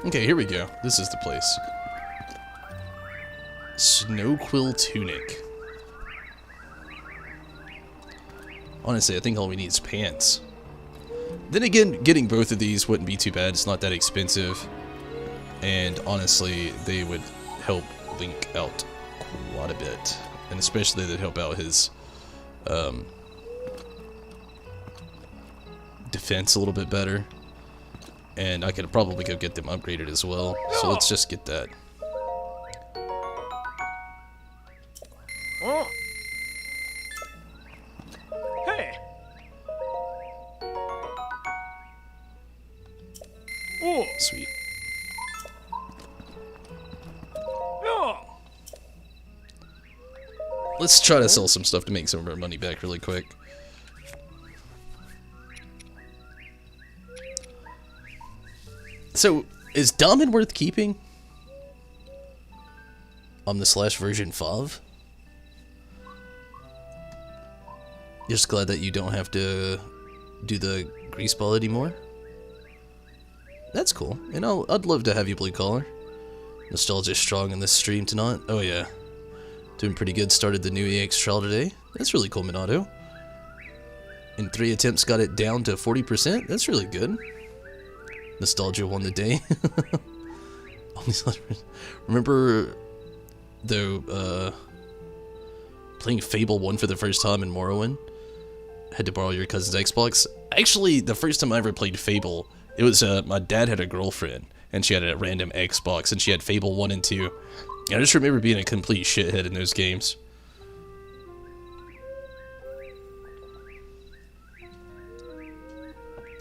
A: Okay, here we go. This is the place. Snowquill Tunic. Honestly, I think all we need is pants. Then again, getting both of these wouldn't be too bad. It's not that expensive. And honestly, they would help Link out quite a bit. And especially they'd help out his defense a little bit better. And I could probably go get them upgraded as well. So let's just get that.
C: Hey.
A: Sweet. Let's try to sell some stuff to make some of our money back really quick. So, is Damen worth keeping? On the slash version 5? Just glad that you don't have to do the grease ball anymore. That's cool. And I'd love to have you blue collar. Nostalgia strong in this stream tonight. Oh yeah. Doing pretty good. Started the new EX trial today. That's really cool, Minato. In 3 attempts got it down to 40%. That's really good. Nostalgia won the day. Remember, though, playing Fable 1 for the first time in Morrowind? Had to borrow your cousin's Xbox. Actually, the first time I ever played Fable, it was, my dad had a girlfriend, and she had a random Xbox, and she had Fable 1 and 2. And I just remember being a complete shithead in those games.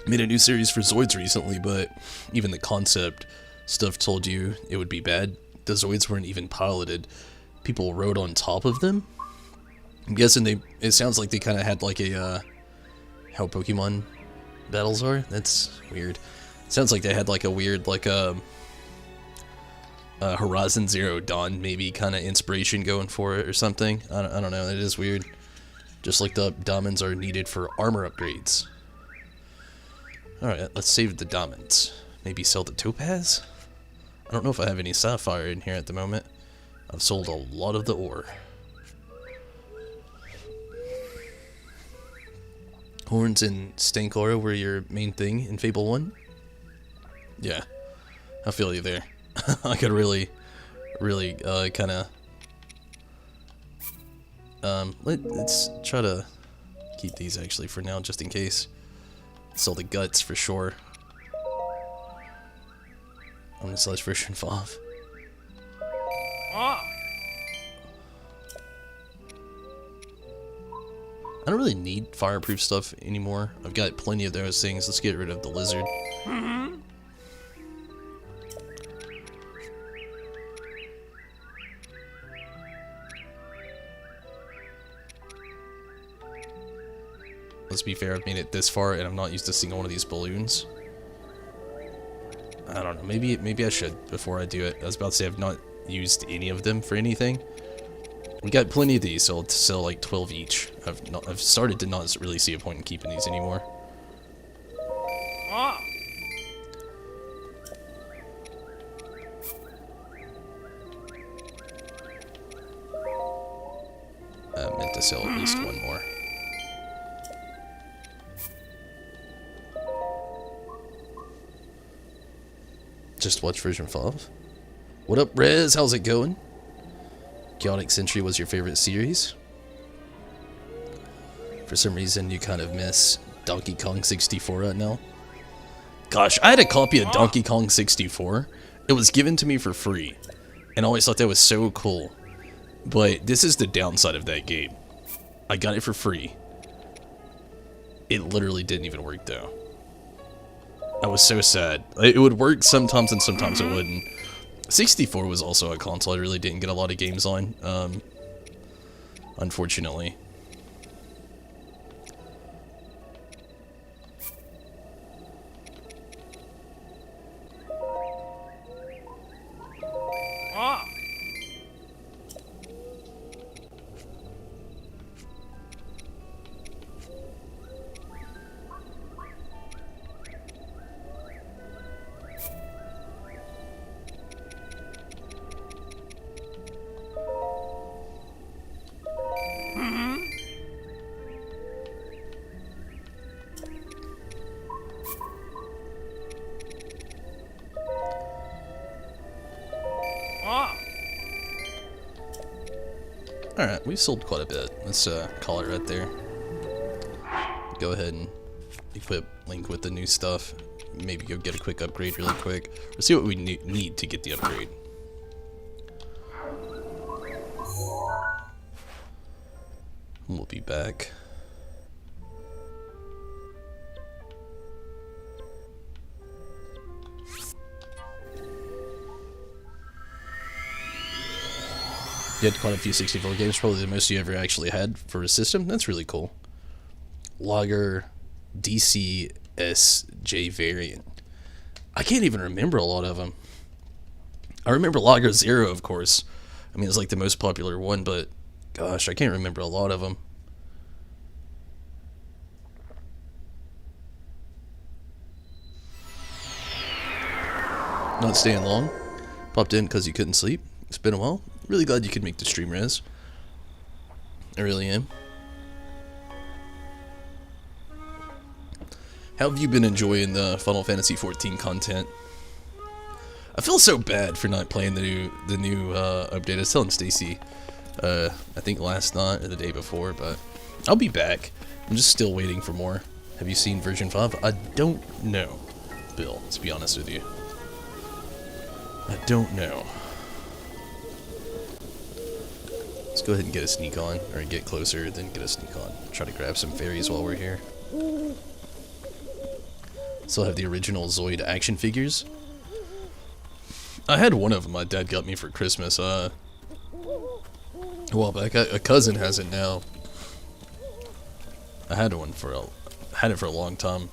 A: Made a new series for Zoids recently, but even the concept stuff told you it would be bad. The Zoids weren't even piloted. People rode on top of them. I'm guessing it sounds like they kind of had like a, how Pokemon battles are? That's weird. It sounds like they had like a weird, like Horizon Zero Dawn maybe kind of inspiration going for it or something. I don't know, it is weird. Just looked up, diamonds are needed for armor upgrades. Alright, let's save the diamonds. Maybe sell the topaz? I don't know if I have any sapphire in here at the moment. I've sold a lot of the ore. Horns and stank aura were your main thing in Fable 1? Yeah, I feel you there. I could really kind of... let's try to keep these actually for now, just in case. Sell the guts for sure. On the slash version 5. I don't really need fireproof stuff anymore. I've got plenty of those things. Let's get rid of the lizard. Let's be fair, I've made it this far and I'm not used to seeing one of these balloons. I don't know, maybe I should before I do it. I was about to say I've not used any of them for anything. We got plenty of these, so I'll sell like 12 each. I've started to not really see a point in keeping these anymore. I meant to sell at least one more. Just watch version 5. What up, Rez? How's it going? Chaotic Century was your favorite series? For some reason, you kind of miss Donkey Kong 64 right now. Gosh, I had a copy of Donkey Kong 64. It was given to me for free, and I always thought that was so cool. But this is the downside of that game. I got it for free. It literally didn't even work though. I was so sad. It would work sometimes and sometimes it wouldn't. 64 was also a console I really didn't get a lot of games on, unfortunately. Alright, we've sold quite a bit. Let's call it right there. Go ahead and equip Link with the new stuff. Maybe go get a quick upgrade really quick. Let's see what we need to get the upgrade. We'll be back. You had quite a few 64 games, probably the most you ever actually had for a system. That's really cool. Lager DCSJ variant. I can't even remember a lot of them. I remember Lager Zero, of course. I mean, it's like the most popular one, but gosh, I can't remember a lot of them. Not staying long. Popped in because you couldn't sleep. It's been a while. Really glad you could make the stream, Rez. I really am. How have you been enjoying the Final Fantasy XIV content? I feel so bad for not playing the new update. I was telling Stacy, I think last night or the day before, but I'll be back. I'm just still waiting for more. Have you seen version 5? I don't know, Bill, to be honest with you. I don't know. Let's go ahead and get a sneak on, or get closer, then get a sneak on. Try to grab some fairies while we're here. Still have the original Zoid action figures. I had one of them my dad got me for Christmas, a while back. A cousin has it now. I had one for a long time.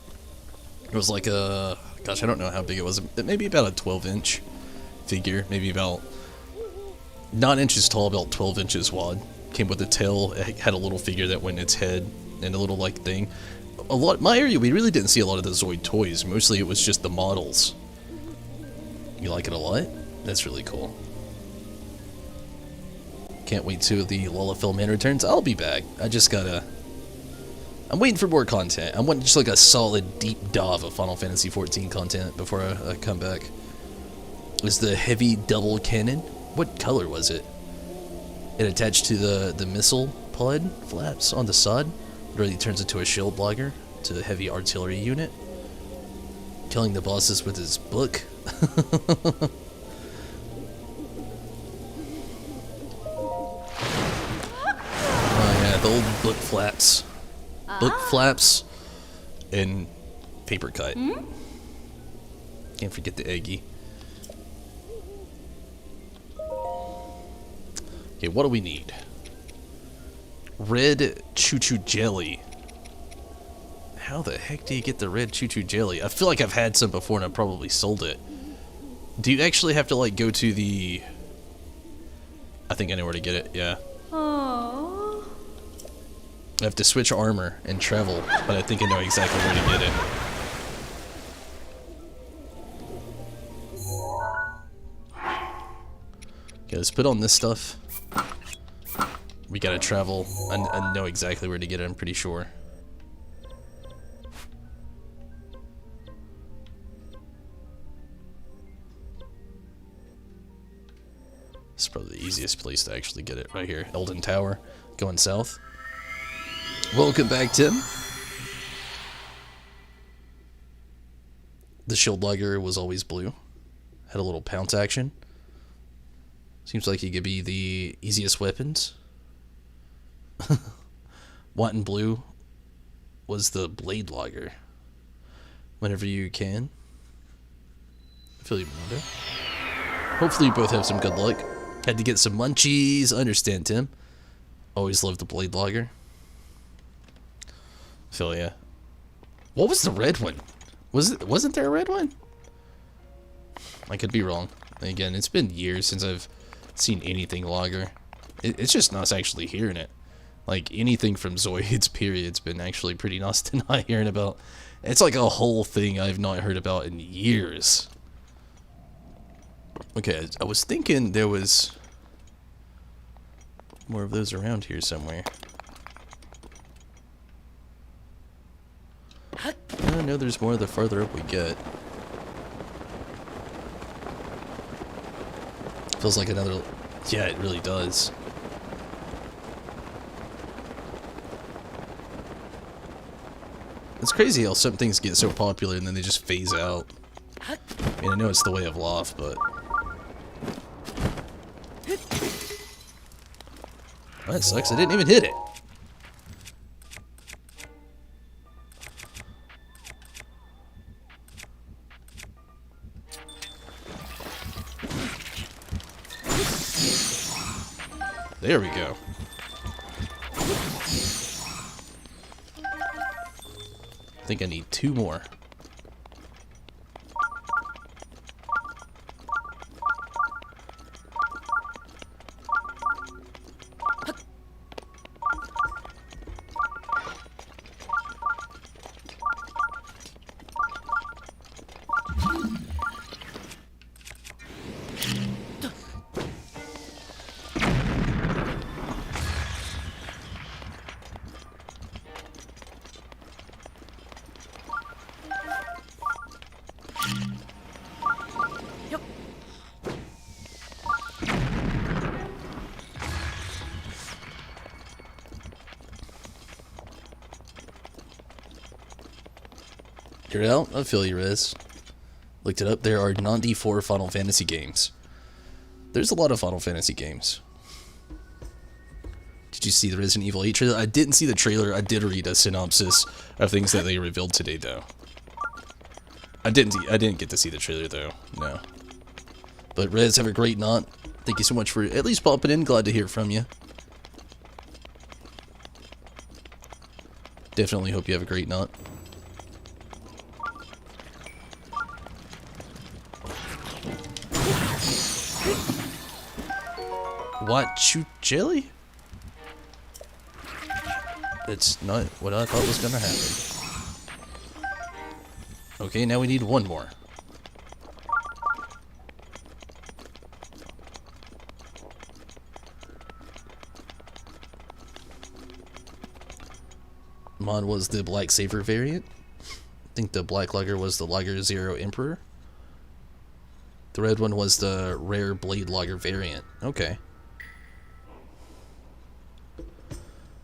A: It was like a, gosh, I don't know how big it was. Maybe about a 12-inch figure, maybe about 9 inches tall, about 12 inches wide. Came with a tail. It had a little figure that went in its head and a little like thing. My area, we really didn't see a lot of the Zoid toys. Mostly it was just the models. You like it a lot? That's really cool. Can't wait till the Lullafil Man returns. I'll be back. I just gotta... I'm waiting for more content. I want just like a solid deep dive of Final Fantasy XIV content before I come back. Is the heavy double cannon? What color was it? It attached to the missile pod flaps on the side. It really turns into a shield blocker to a heavy artillery unit. Killing the bosses with his book. Oh yeah, the old book flaps. Book flaps and paper kite. Can't forget the eggy. Okay, what do we need? Red choo-choo jelly. How the heck do you get the red choo-choo jelly? I feel like I've had some before and I've probably sold it. Do you actually have to like go to the... I think I know where to get it, yeah.
C: Aww.
A: I have to switch armor and travel, but I think I know exactly where to get it. Okay, let's put on this stuff. We gotta travel. I know exactly where to get it, I'm pretty sure. This is probably the easiest place to actually get it, right here. Elden Tower, going south. Welcome back, Tim. The shield logger was always blue. Had a little pounce action. Seems like he could be the easiest weapons. White and blue was the blade logger. Whenever you can. I feel you, Mondo. Hopefully you both have some good luck. Had to get some munchies. I understand, Tim. Always loved the blade logger. Feel ya. What was the red one? Wasn't there a red one? I could be wrong. Again, it's been years since I've seen anything logger. It's just nice actually hearing it. Like anything from Zoid's period's been actually pretty nice to not hearing about. It's like a whole thing I've not heard about in years. Okay, I was thinking there was more of those around here somewhere. I know there's more the farther up we get. Feels like another... Yeah, it really does. It's crazy how some things get so popular and then they just phase out. I mean, I know it's the way of life, but... Oh, that sucks. I didn't even hit it. There we go. I think I need 2 more. You're out? I feel you, Riz. Looked it up. There are 94 Final Fantasy games. There's a lot of Final Fantasy games. Did you see the Resident Evil 8 trailer? I didn't see the trailer. I did read a synopsis of things that they revealed today, though. I didn't get to see the trailer, though. No. But Rez, have a great night. Thank you so much for at least popping in. Glad to hear from you. Definitely hope you have a great night. What? Shoot jelly? That's not what I thought was gonna happen. Okay, now we need one more. Mod was the Black Saber variant. I think the Black Lager was the Lager Zero Emperor. The red one was the Rare Blade Lager variant. Okay.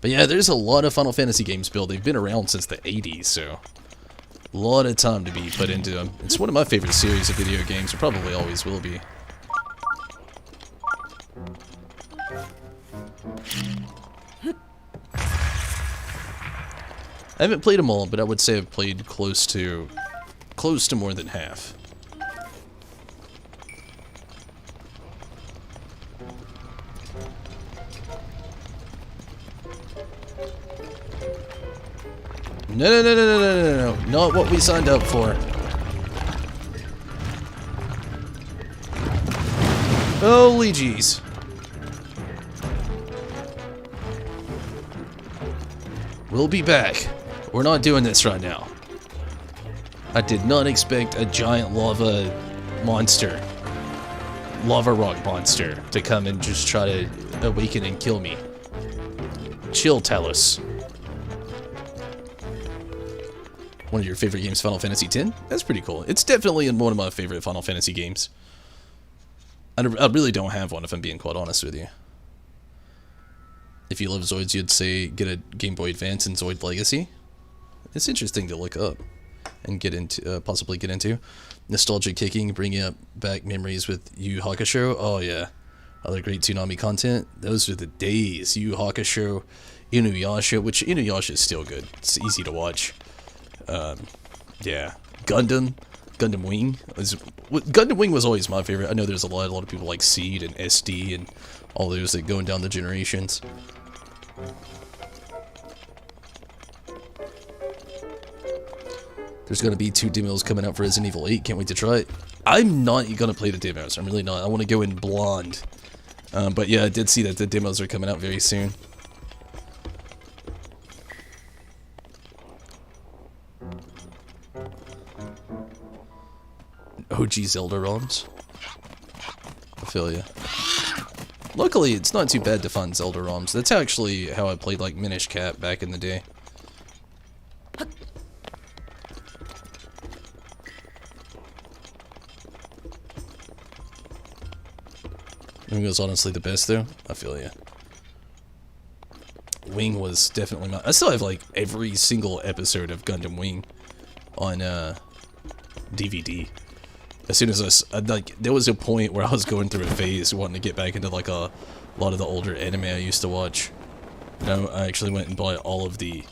A: But yeah, there's a lot of Final Fantasy games built. They've been around since the 80s, so a lot of time to be put into them. It's one of my favorite series of video games. It probably always will be. I haven't played them all, but I would say I've played close to more than half. No, not what we signed up for. Holy jeez. We'll be back. We're not doing this right now. I did not expect a giant lava monster, lava rock monster, to come and just try to awaken and kill me. Chill, Talos. One of your favorite games, Final Fantasy X? That's pretty cool. It's definitely one of my favorite Final Fantasy games. I really don't have one, if I'm being quite honest with you. If you love Zoids, you'd say get a Game Boy Advance and Zoid Legacy. It's interesting to look up and get into, possibly get into. Nostalgia kicking, bringing up back memories with Yu Hakusho. Oh yeah, other great Tsunami content. Those are the days. Yu Hakusho, Inuyasha, which Inuyasha is still good. It's easy to watch. Yeah, Gundam Wing. Gundam Wing was always my favorite. I know there's a lot of people like Seed and SD and all those that going down the generations. There's going to be 2 demos coming out for Resident Evil 8. Can't wait to try it. I'm not going to play the demos. I'm really not. I want to go in blonde. But yeah, I did see that the demos are coming out very soon. OG Zelda ROMs. I feel ya. Luckily, it's not too bad to find Zelda ROMs. That's actually how I played like Minish Cap back in the day. Wing was honestly the best though. I feel ya. Wing was definitely my... I still have like every single episode of Gundam Wing on DVD. As soon as like, there was a point where I was going through a phase wanting to get back into like a lot of the older anime I used to watch. No, I actually went and bought all of the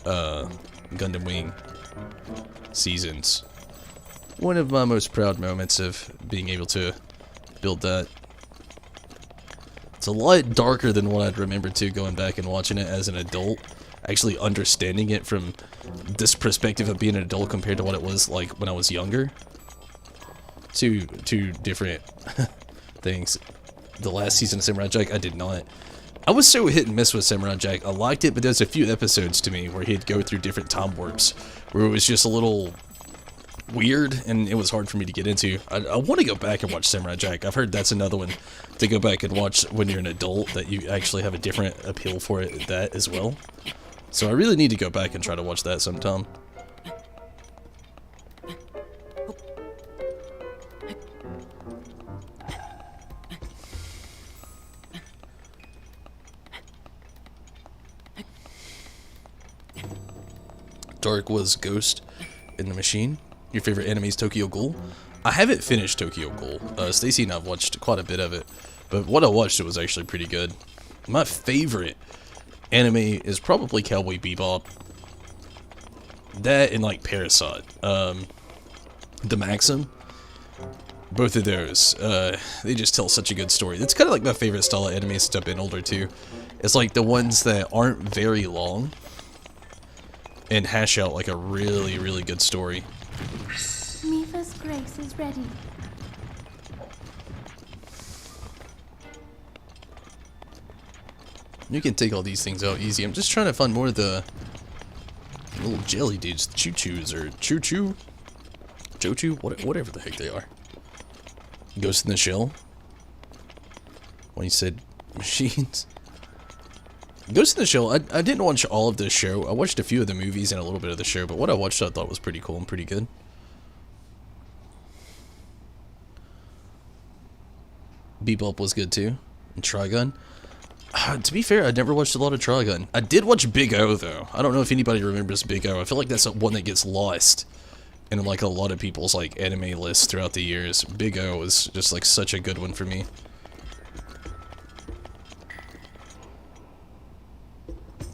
A: Gundam Wing seasons. One of my most proud moments of being able to build that. It's a lot darker than what I'd remember too, going back and watching it as an adult. Actually understanding it from this perspective of being an adult compared to what it was like when I was younger. Two different things. The last season of Samurai Jack, I did not. I was so hit and miss with Samurai Jack. I liked it, but there's a few episodes to me where he'd go through different time warps, where it was just a little weird, and it was hard for me to get into. I want to go back and watch Samurai Jack. I've heard that's another one to go back and watch when you're an adult, that you actually have a different appeal for it, that as well. So I really need to go back and try to watch that sometime. Dark was Ghost. in the machine. Your favorite anime is Tokyo Ghoul. I haven't finished Tokyo Ghoul. Stacy and I've watched quite a bit of it, but what I watched, it was actually pretty good. My favorite anime is probably Cowboy Bebop. That and like Parasite. The Maxim. Both of those, they just tell such a good story. It's kind of like my favorite style of anime since I've been older too. It's like the ones that aren't very long and hash out like a really, really good story.
C: Mifa's grace is ready.
A: You can take all these things out easy. I'm just trying to find more of the little jelly dudes, choo-choos or choo-choo, choo-choo, whatever the heck they are. Ghost in the Shell. When you said machines. Ghost in the Shell, I didn't watch all of the show. I watched a few of the movies and a little bit of the show, but what I watched I thought was pretty cool and pretty good. Bebop was good too. And Trigun. To be fair, I never watched a lot of Trigun. I did watch Big O though. I don't know if anybody remembers Big O. I feel like that's one that gets lost in like a lot of people's like anime lists throughout the years. Big O is just like such a good one for me.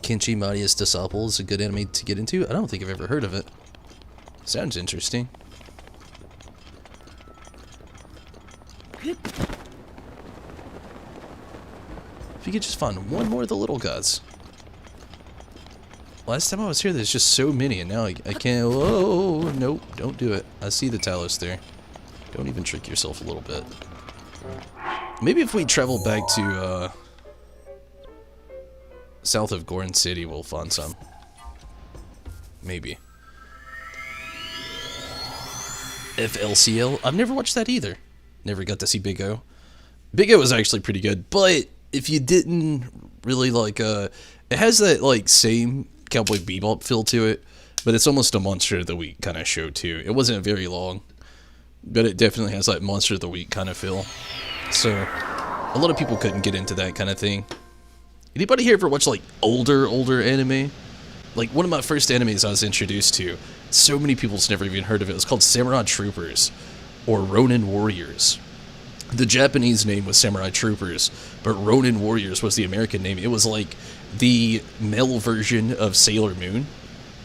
A: Kenshi Maria's Disciple is a good anime to get into. I don't think I've ever heard of it. Sounds interesting. If you could just find one more of the little guys. Last time I was here, there's just so many, and now I can't. Whoa, nope, don't do it. I see the Talos there. Don't even trick yourself a little bit. Maybe if we travel back to, south of Goron City, we'll find some. Maybe. FLCL? I've never watched that either. Never got to see Big O. Big O was actually pretty good, but if you didn't really like, it has that, like, same Cowboy Bebop feel to it, but it's almost a Monster of the Week kind of show, too. It wasn't very long, but it definitely has that Monster of the Week kind of feel. So, a lot of people couldn't get into that kind of thing. Anybody here ever watch, like, older anime? Like, one of my first animes I was introduced to, so many people's never even heard of it. It was called Samurai Troopers, or Ronin Warriors. The Japanese name was Samurai Troopers, but Ronin Warriors was the American name. It was like the male version of Sailor Moon.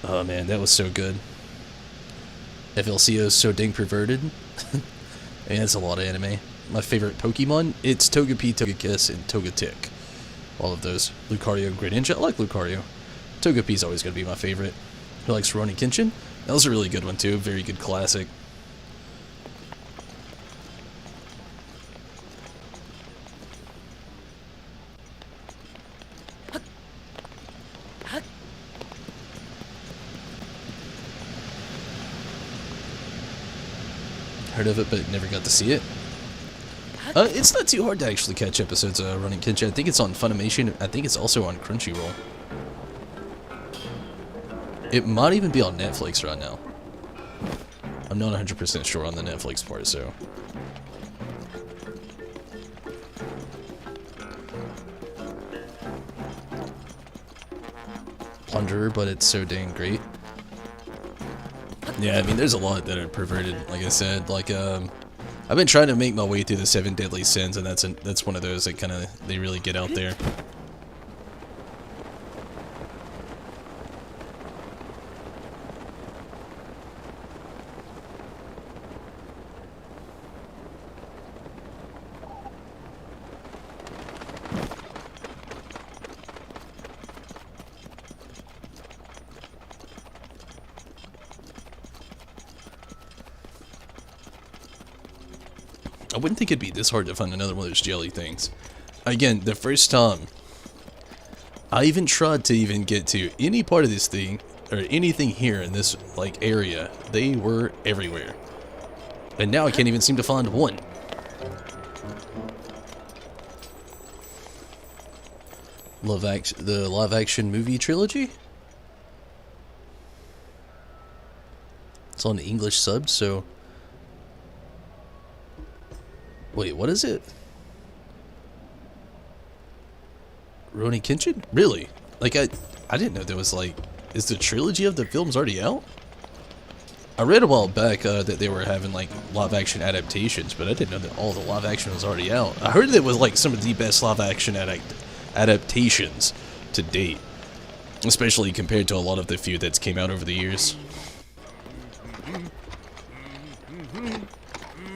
A: Oh man, that was so good. FLCO is so dang perverted. Man, that's a lot of anime. My favorite Pokemon, it's Togepi, Togekiss, and Togetic. All of those. Lucario, Greninja. I like Lucario. Togepi's always going to be my favorite. Who likes Rurouni Kenshin? That was a really good one too. Very good classic. Heard of it, but never got to see it. It's not too hard to actually catch episodes of Rurouni Kenshin. I think it's on Funimation. I think it's also on Crunchyroll. It might even be on Netflix right now. I'm not 100% sure on the Netflix part, so. Plunderer, but it's so dang great. Yeah, I mean, there's a lot that are perverted, like I said. Like, I've been trying to make my way through the 7 Deadly Sins, and that's one of those that kind of, they really get out there. I wouldn't think it'd be this hard to find another one of those jelly things. Again, the first time I even tried to even get to any part of this thing, or anything here in this, like, area, they were everywhere. And now I can't even seem to find one. The live-action movie trilogy? It's on English subs, so... Wait, what is it? Rurouni Kenshin? Really? Like, I didn't know there was, like... Is the trilogy of the films already out? I read a while back that they were having like live action adaptations, but I didn't know that all the live action was already out. I heard that it was like some of the best live action adaptations to date, especially compared to a lot of the few that's came out over the years.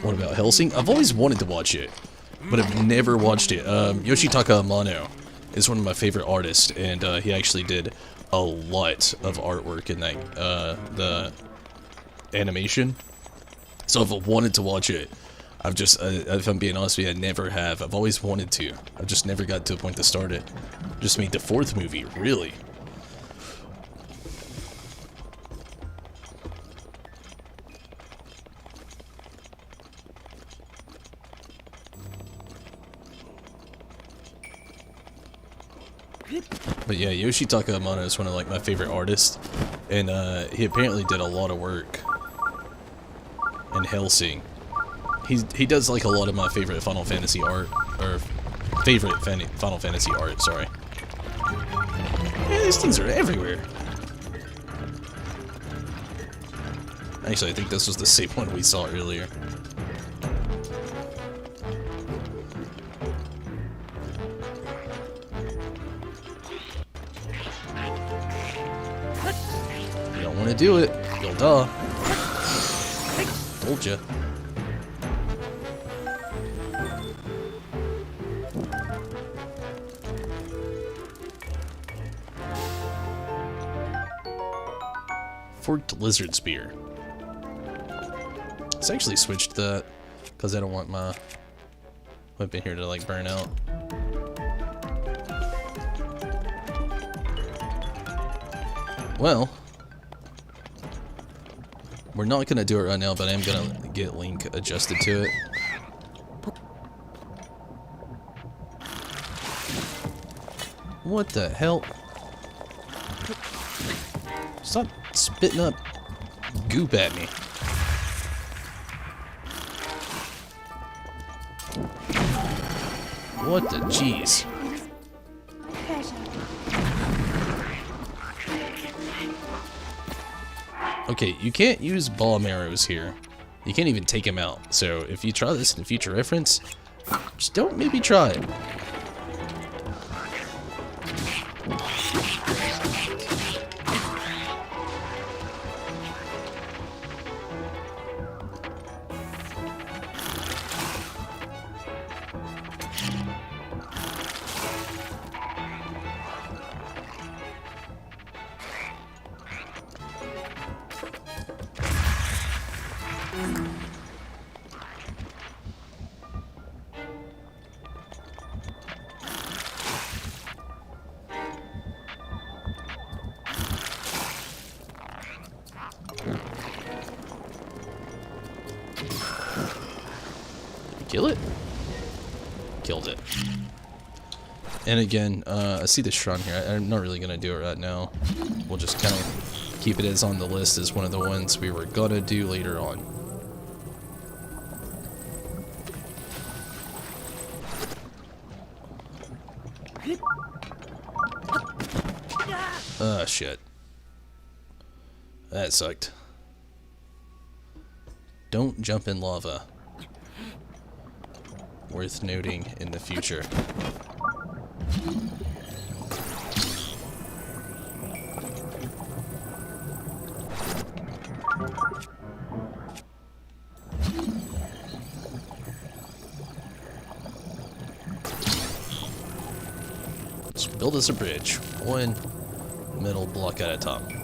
A: What about Hellsing? I've always wanted to watch it, but I've never watched it. Yoshitaka Amano is one of my favorite artists, and he actually did a lot of artwork in that the animation. So I've wanted to watch it. I've just, if I'm being honest with you, I never have. I've always wanted to. I've just never got to a point to start it. Just made the 4th movie, really. But yeah, Yoshitaka Amano is one of like my favorite artists, and he apparently did a lot of work in Hellsing. He does like a lot of my favorite Final Fantasy art, or favorite Final Fantasy art. Sorry. Yeah, these things are everywhere. Actually, I think this was the same one we saw earlier. You don't want to do it. You'll die. Told ya. Forked lizard spear. Let's actually switch to that, because I don't want my weapon here to like burn out. Well, we're not gonna do it right now, but I am gonna get Link adjusted to it. What the hell? Stop spitting up goop at me. What the jeez? Okay, you can't use bomb arrows here. You can't even take them out. So if you try this in future reference, just don't maybe try it. Kill it? Killed it. And again, I see the shrine here. I'm not really going to do it right now. We'll just kind of keep it as on the list as one of the ones we were going to do later on. Ah, shit. That sucked. Don't jump in lava. Worth noting in the future. Let's build us a bridge, one metal block at a time.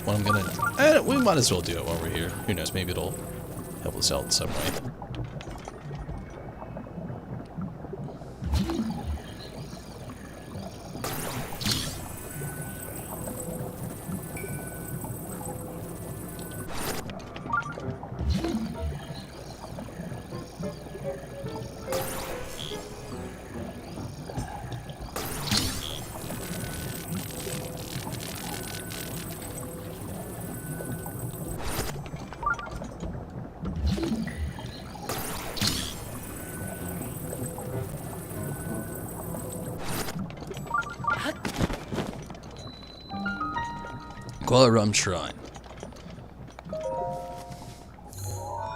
A: What I'm gonna, we might as well do it while we're here. Who knows? Maybe it'll help us out in some way. Aquarum Shrine.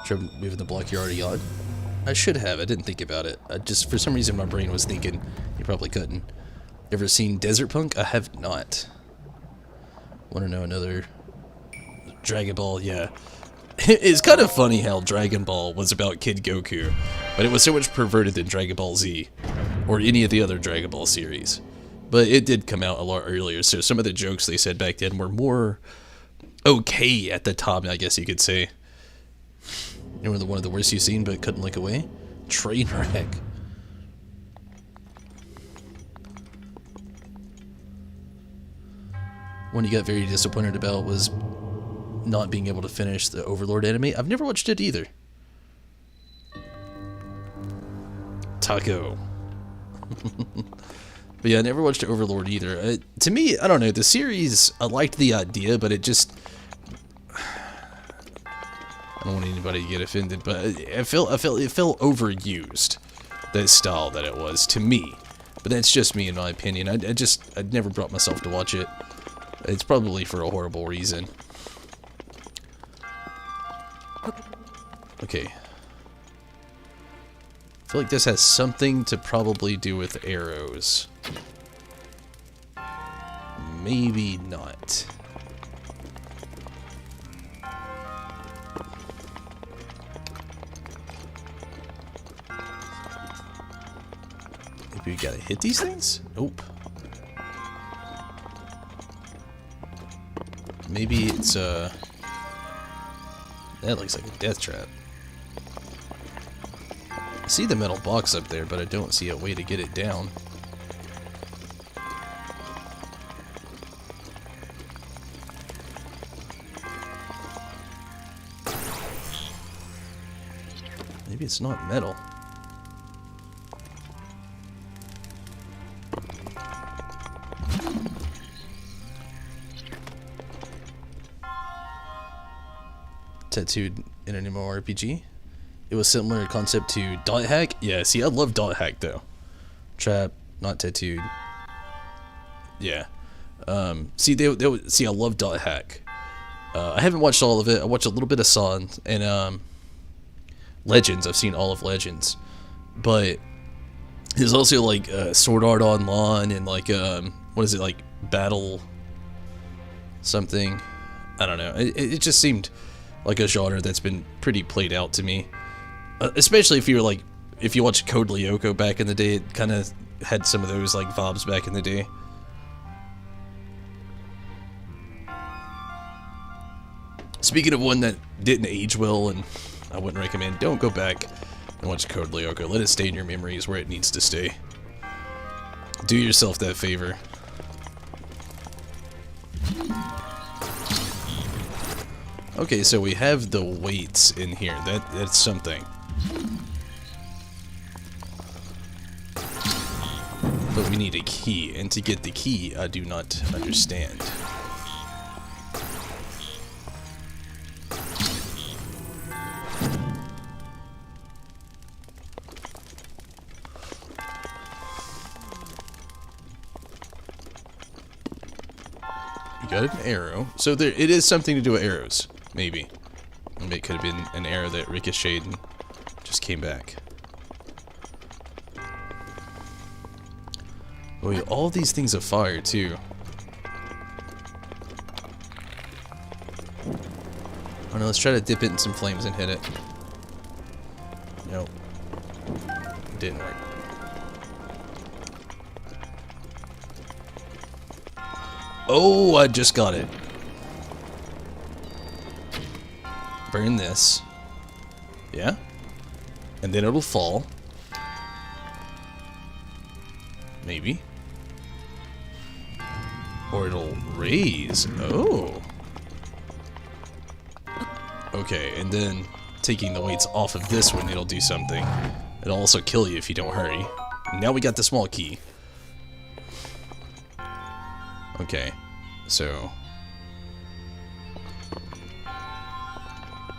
A: Should I move in the block you're already on? I should have. I didn't think about it. I just, for some reason, my brain was thinking you probably couldn't. Ever seen Desert Punk? I have not. Want to know another Dragon Ball? Yeah. It's kind of funny how Dragon Ball was about Kid Goku, but it was so much perverted than Dragon Ball Z, or any of the other Dragon Ball series. But it did come out a lot earlier, so some of the jokes they said back then were more okay at the time, I guess you could say. You know, one of the worst you've seen, but couldn't look away? Trainwreck. One you got very disappointed about was not being able to finish the Overlord anime. I've never watched it either. Taco. But yeah, I never watched Overlord either. To me, I don't know, the series, I liked the idea, but it just... I don't want anybody to get offended, but it felt overused, that style that it was, to me. But that's just me in my opinion. I'd never brought myself to watch it. It's probably for a horrible reason. Okay. I feel like this has something to probably do with arrows. Maybe not. Maybe we gotta hit these things? Nope. Maybe it's that looks like a death trap. I see the metal box up there, but I don't see a way to get it down. Maybe it's not metal. Tattooed in an MMORPG. It was similar concept to Dot Hack. Yeah, see, I love Dot Hack though. Trap, not tattooed. Yeah. See, see, I love Dot Hack. I haven't watched all of it. I watched a little bit of Son and Legends. I've seen all of Legends, but there's also like Sword Art Online and like what is it, like Battle something? I don't know. It just seemed like a genre that's been pretty played out to me. Especially if you were like, if you watched Code Lyoko back in the day, it kind of had some of those like vibes back in the day. Speaking of one that didn't age well, and I wouldn't recommend, don't go back and watch Code Lyoko. Let it stay in your memories where it needs to stay. Do yourself that favor. Okay, so we have the weights in here. That's something. But we need a key, and to get the key, I do not understand. You got an arrow. So there, it is something to do with arrows. Maybe. Maybe it could have been an arrow that ricocheted and just came back. Oh, yeah, all these things are fire, too. Oh no, let's try to dip it in some flames and hit it. Nope. Didn't work. Oh, I just got it. Burn this. Yeah? And then it'll fall. Maybe. Or it'll raise. Oh. Okay, and then taking the weights off of this one, it'll do something. It'll also kill you if you don't hurry. Now we got the small key. Okay, so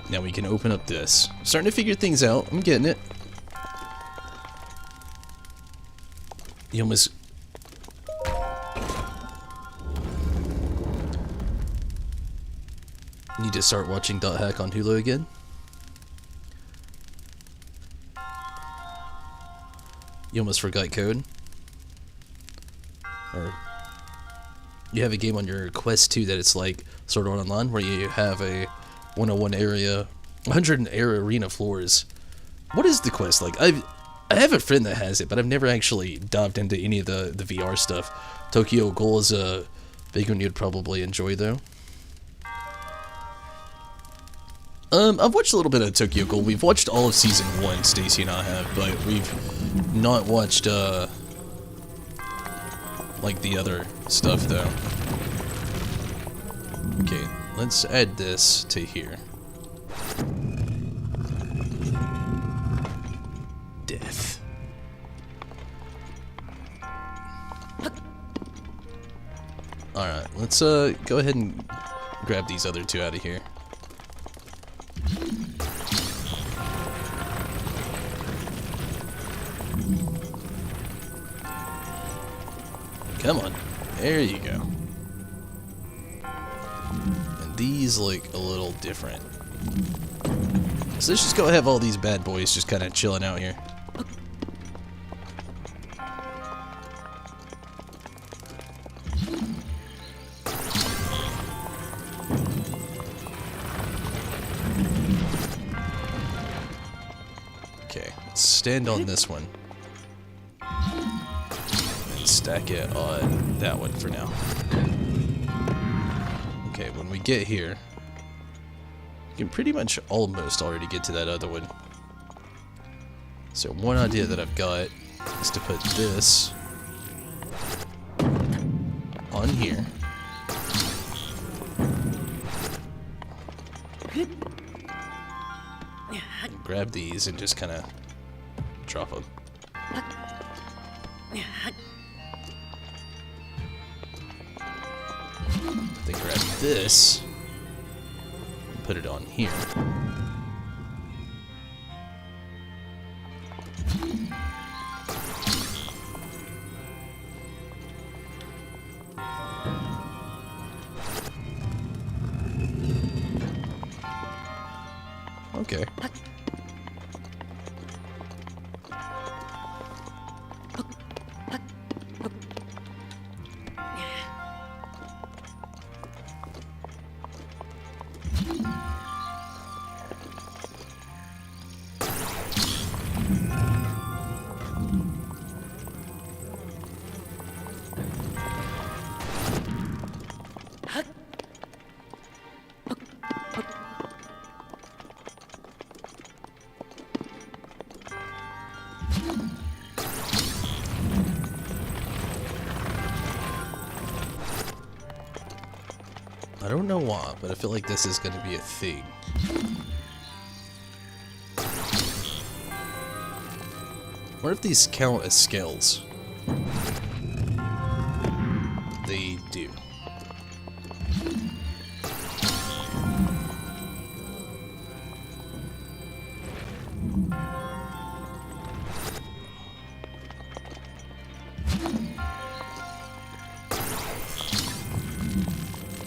A: now we can open up this. I'm starting to figure things out. I'm getting it. You almost... need to start watching Dot Hack on Hulu again. You almost forgot code. Or you have a game on your Quest 2 that it's like Sword Art Online where you have a 101 area, 100 arena floors. What is the quest like? I have a friend that has it, but I've never actually dived into any of the VR stuff. Tokyo Ghoul is a big one you'd probably enjoy though. I've watched a little bit of Tokyo Ghoul. We've watched all of season 1, Stacy and I have, but we've not watched like the other stuff though. Okay, let's add this to here. Death. Alright, let's go ahead and grab these other two out of here. Come on. There you go. And these look a little different. So let's just go have all these bad boys just kind of chilling out here. Okay, let's stand on this one. Stack it on that one for now. Okay, when we get here, we can pretty much almost already get to that other one. So one idea that I've got is to put this on here. And grab these and just kind of drop them. Then grab this and put it on here. Okay. I don't know why, but I feel like this is going to be a thing. What if these count as scales? They do.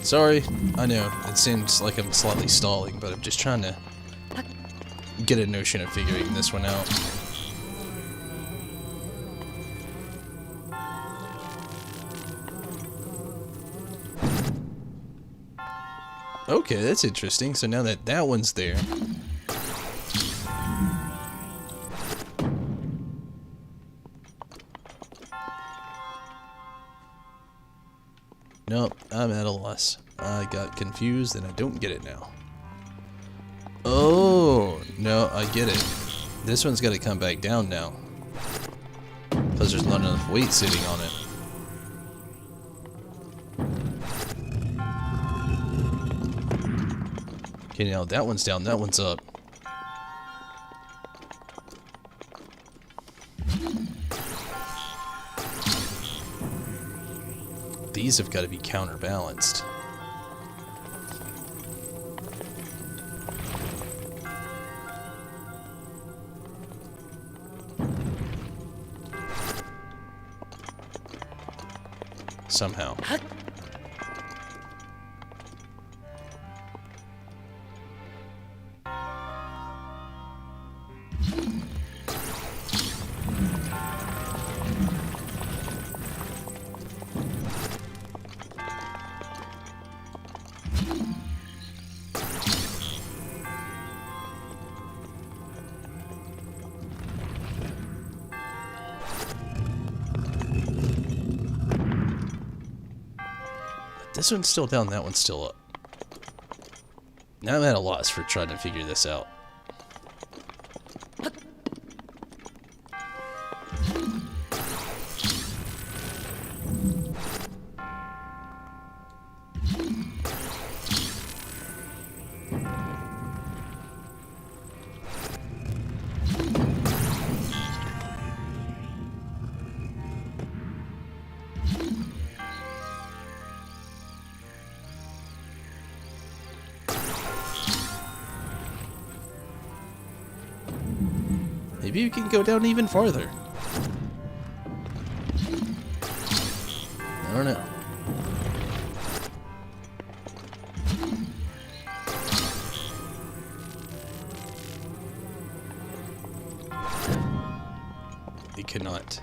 A: Sorry, I know, it seems like I'm slightly stalling, but I'm just trying to get a notion of figuring this one out. Okay, that's interesting. So now that that one's there... Nope, I'm at a loss. I got confused and I don't get it now. Oh, no, I get it. This one's got to come back down now. Because there's not enough weight sitting on it. Okay, now that one's down, that one's up. These have got to be counterbalanced. Somehow. This one's still down, that one's still up. Now I'm at a loss for trying to figure this out. Maybe you can go down even farther. I don't know. You cannot.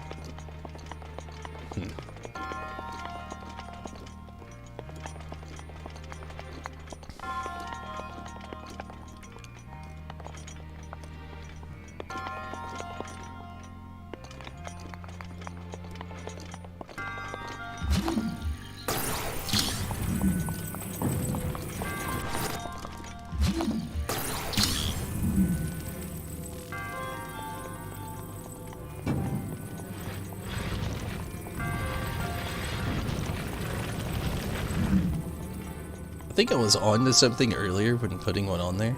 A: I think I was on to something earlier when putting one on there.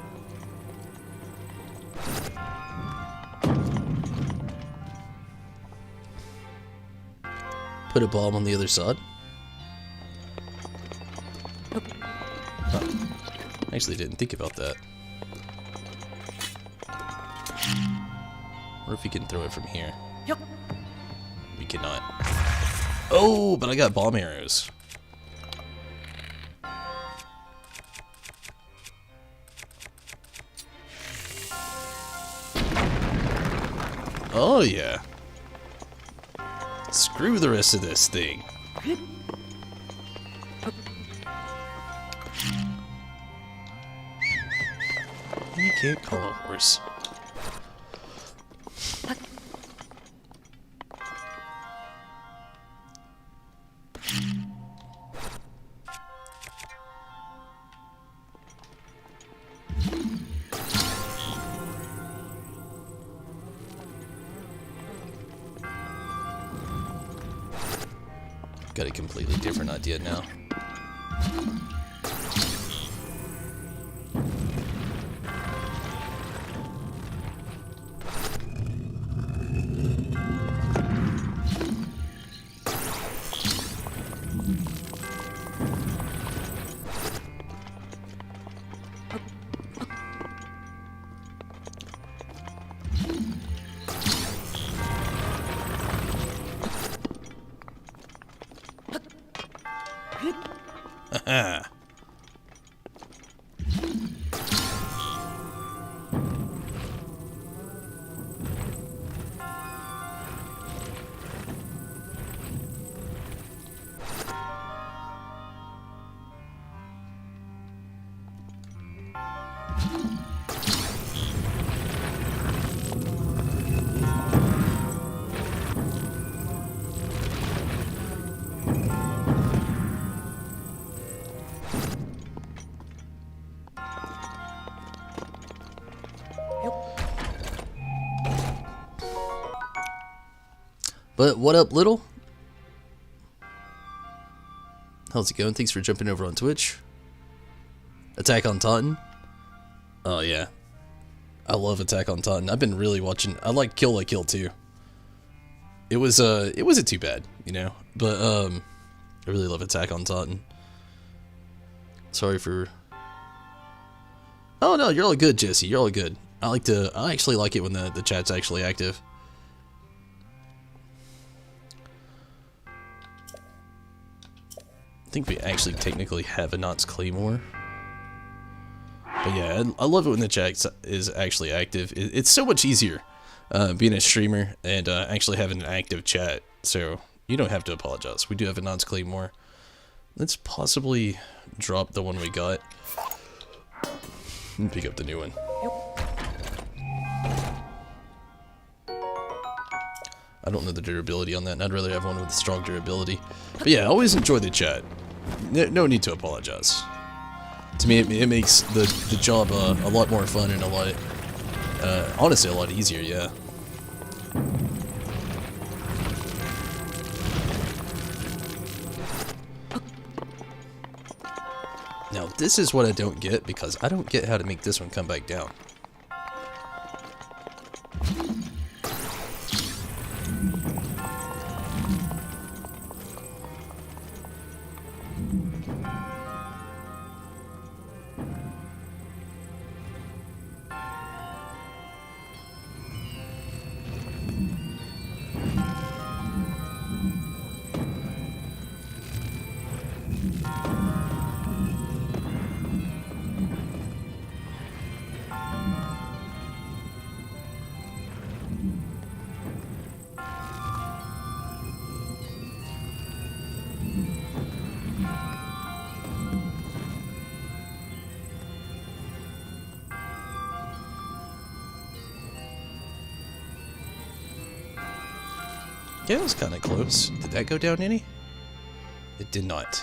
A: Put a bomb on the other side. Huh. I actually didn't think about that. What if we can throw it from here?
B: Yep.
A: We cannot. Oh, but I got bomb arrows. Oh yeah. Screw the rest of this thing. You can't call a horse. Got a completely different idea now. Haha. But what up, little? How's it going? Thanks for jumping over on Twitch. Attack on Titan. Oh yeah, I love Attack on Titan. I've been really watching. I like Kill la Kill too. It wasn't too bad, you know. But I really love Attack on Titan. Sorry for. Oh no, you're all good, Jesse. You're all good. I actually like it when the chat's actually active. I think we actually technically have a Knott's Claymore. But yeah, I love it when the chat is actually active. It's so much easier being a streamer and actually having an active chat. So you don't have to apologize. We do have a Knott's Claymore. Let's possibly drop the one we got and pick up the new one. I don't know the durability on that, and I'd rather have one with strong durability. But yeah, I always enjoy the chat. No need to apologize. To me, it makes the job a lot more fun and a lot, honestly, a lot easier, yeah. Now, this is what I don't get, because I don't get how to make this one come back down. Yeah, it was kind of close. Did that go down any? It did not.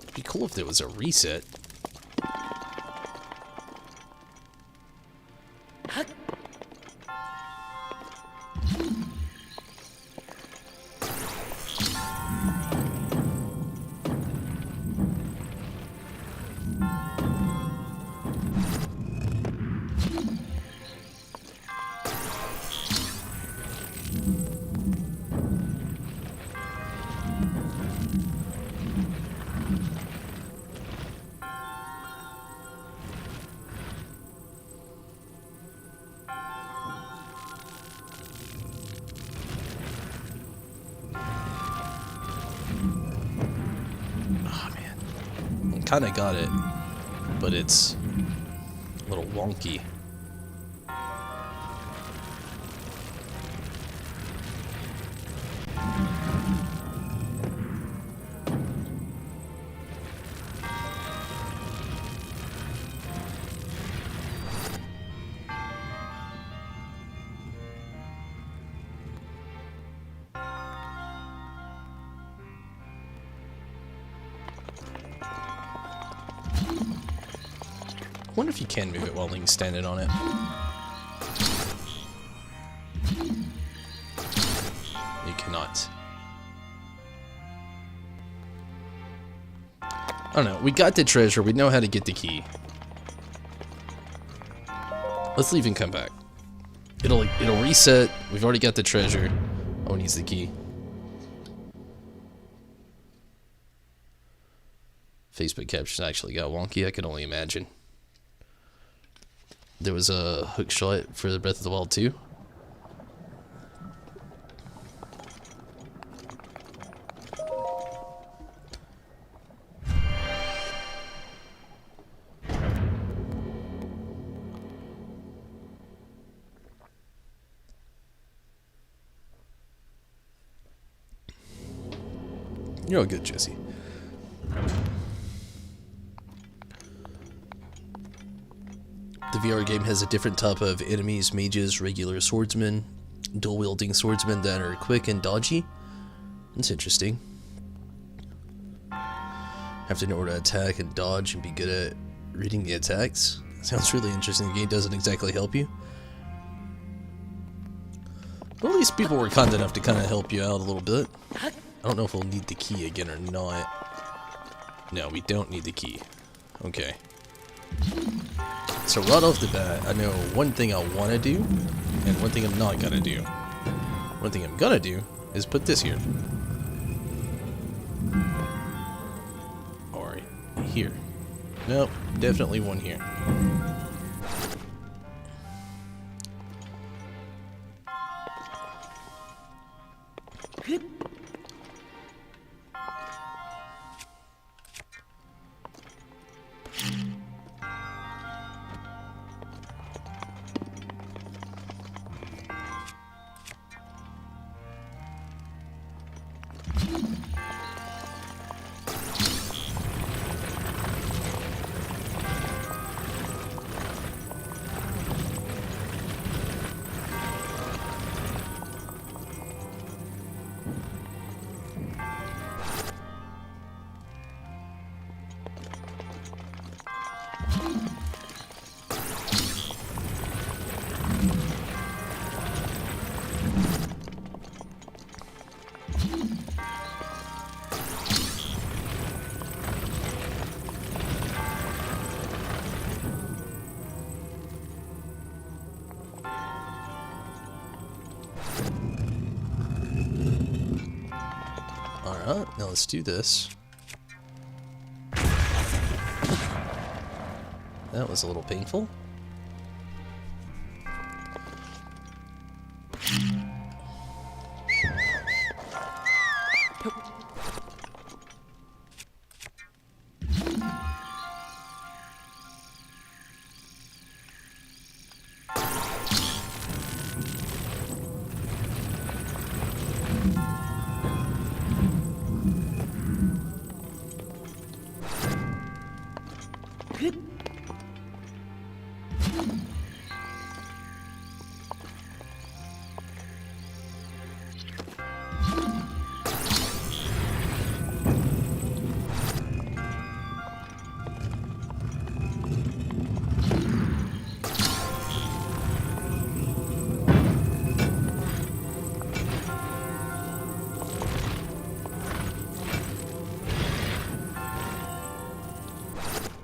A: It'd be cool if there was a reset. Kind of got it, but it's a little wonky. I wonder if you can move it while Link's standing on it. You cannot. I don't know. We got the treasure. We know how to get the key. Let's leave and come back. It'll reset. We've already got the treasure. Oh, it needs the key. Facebook captions actually got wonky. I can only imagine. There was a hook shot for the Breath of the Wild 2. You're all good, Jesse. The VR game has a different type of enemies, mages, regular swordsmen, dual-wielding swordsmen that are quick and dodgy. That's interesting. Have to know where to attack and dodge and be good at reading the attacks. Sounds really interesting. The game doesn't exactly help you. But at least people were kind enough to kind of help you out a little bit. I don't know if we'll need the key again or not. No, we don't need the key. Okay. So right off the bat, I know one thing I want to do, and one thing I'm not going to do. One thing I'm going to do is put this here. Or here. Nope, definitely one here. Alright, now let's do this. That was a little painful.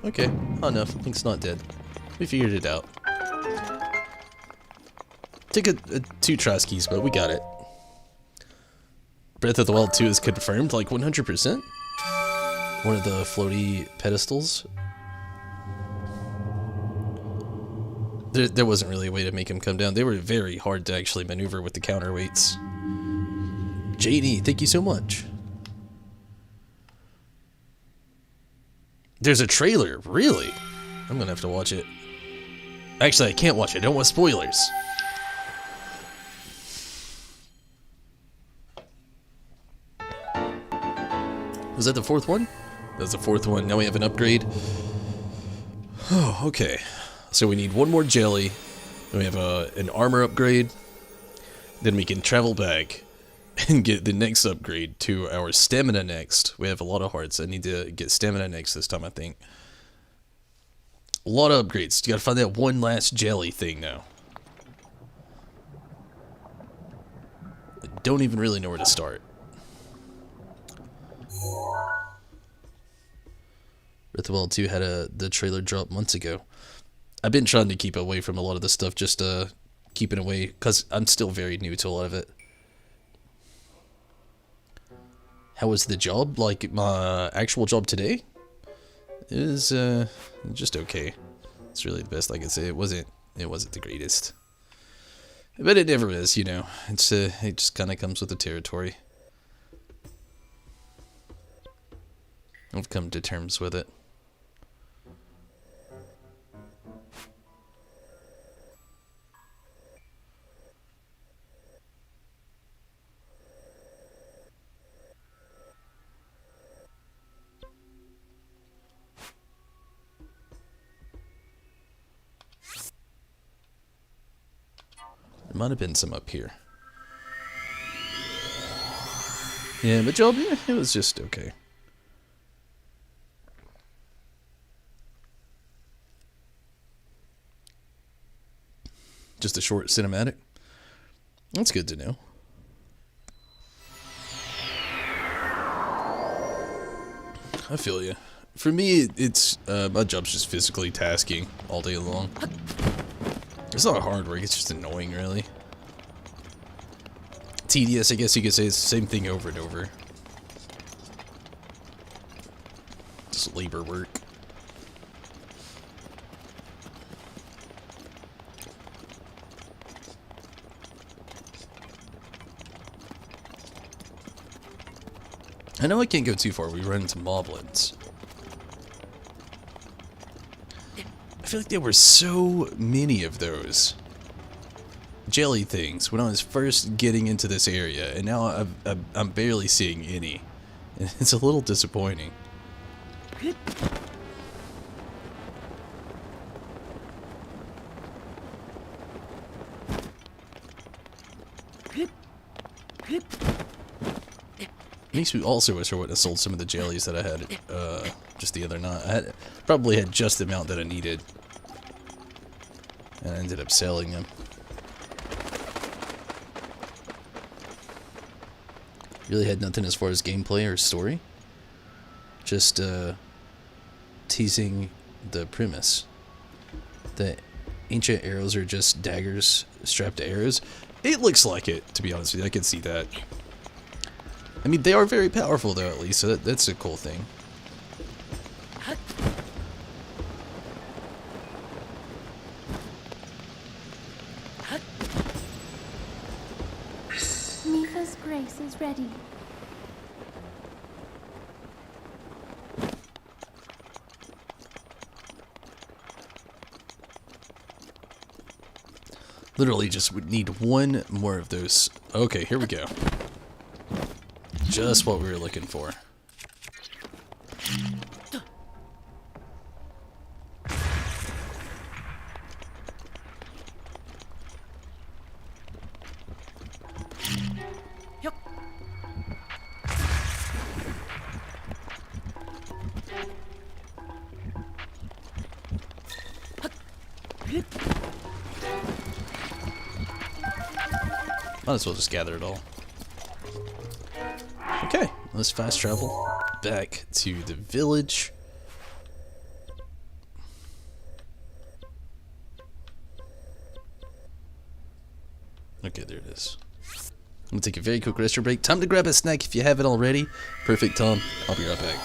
A: Okay, enough. Link's not dead. We figured it out. Took a 2 tries keys, but we got it. Breath of the Wild 2 is confirmed, like 100%. One of the floaty pedestals. There wasn't really a way to make him come down. They were very hard to actually maneuver with the counterweights. JD, thank you so much. There's a trailer, really? I'm gonna have to watch it. Actually, I can't watch it. I don't want spoilers. Was that the 4th one? That was the 4th one. Now we have an upgrade. Oh, okay. So we need 1 more jelly. Then we have an armor upgrade. Then we can travel back and get the next upgrade to our stamina next. We have a lot of hearts. I need to get stamina next this time, I think. A lot of upgrades. You gotta find that one last jelly thing now. I don't even really know where to start. Breath of the Wild 2 had the trailer drop months ago. I've been trying to keep away from a lot of this stuff, just keeping away, because I'm still very new to a lot of it. How was the job? Like, my actual job today? It was, just okay. It's really the best I can say. It wasn't the greatest. But it never is, you know. It's, it just kind of comes with the territory. I've come to terms with it. There might have been some up here. Yeah, but job, yeah, it was just okay. Just a short cinematic. That's good to know. I feel you. For me, it's my job's just physically tasking all day long. It's not hard work, it's just annoying, really. Tedious, I guess you could say. It's the same thing over and over. Just labor work. I know I can't go too far. We run into moblins. I feel like there were so many of those jelly things when I was first getting into this area, and now I'm barely seeing any. And it's a little disappointing. Makes me also wish I would have sold some of the jellies that I had just the other night. Probably had just the amount that I needed. And I ended up selling them. Really had nothing as far as gameplay or story. Just teasing the premise. The ancient arrows are just daggers strapped to arrows. It looks like it, to be honest with you. I can see that. I mean, they are very powerful, though, at least, so that's a cool thing.
C: Mifa's grace is ready.
A: Literally just would need one more of those. Okay, here we go. Just what we were looking for. Might as well just gather it all. Okay, let's fast travel back to the village. Okay, there it is. I'm gonna take a very quick restroom break. Time to grab a snack if you haven't already. Perfect, Tom. I'll be right back.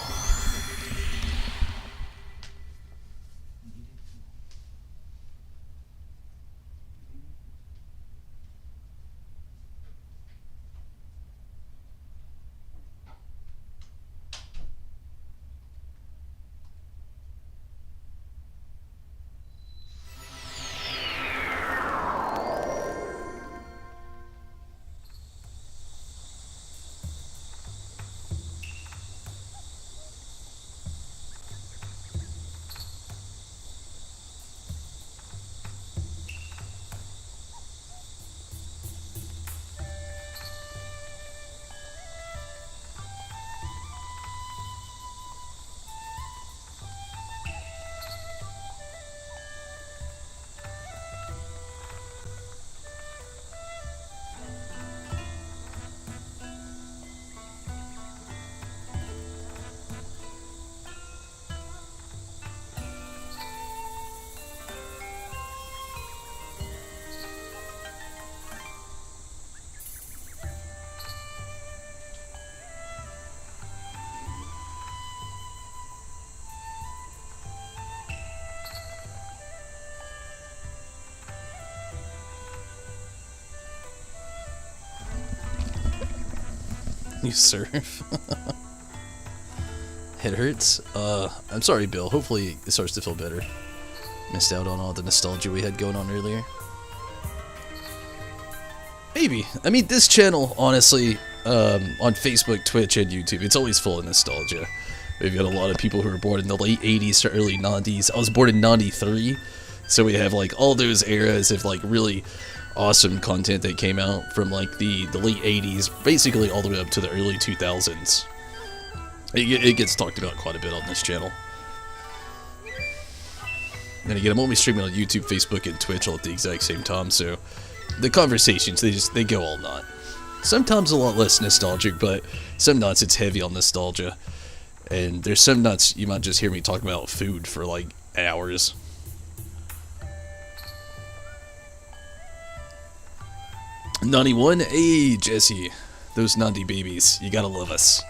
A: You surf. It hurts. I'm sorry, Bill. Hopefully it starts to feel better. Missed out on all the nostalgia we had going on earlier. Maybe. I mean, this channel, honestly, on Facebook, Twitch, and YouTube, it's always full of nostalgia. We've got a lot of people who were born in the late 80s to early 90s. I was born in 93, so we have, like, all those eras of, like, really awesome content that came out from, like, the late 80s, basically all the way up to the early 2000s. It gets talked about quite a bit on this channel. And again, I'm only streaming on YouTube, Facebook, and Twitch all at the exact same time, so the conversations, they go all nut. Sometimes a lot less nostalgic, but some nuts it's heavy on nostalgia. And there's some nuts you might just hear me talk about food for like hours. Nani one, hey Jesse, those Nandi babies, you gotta love us.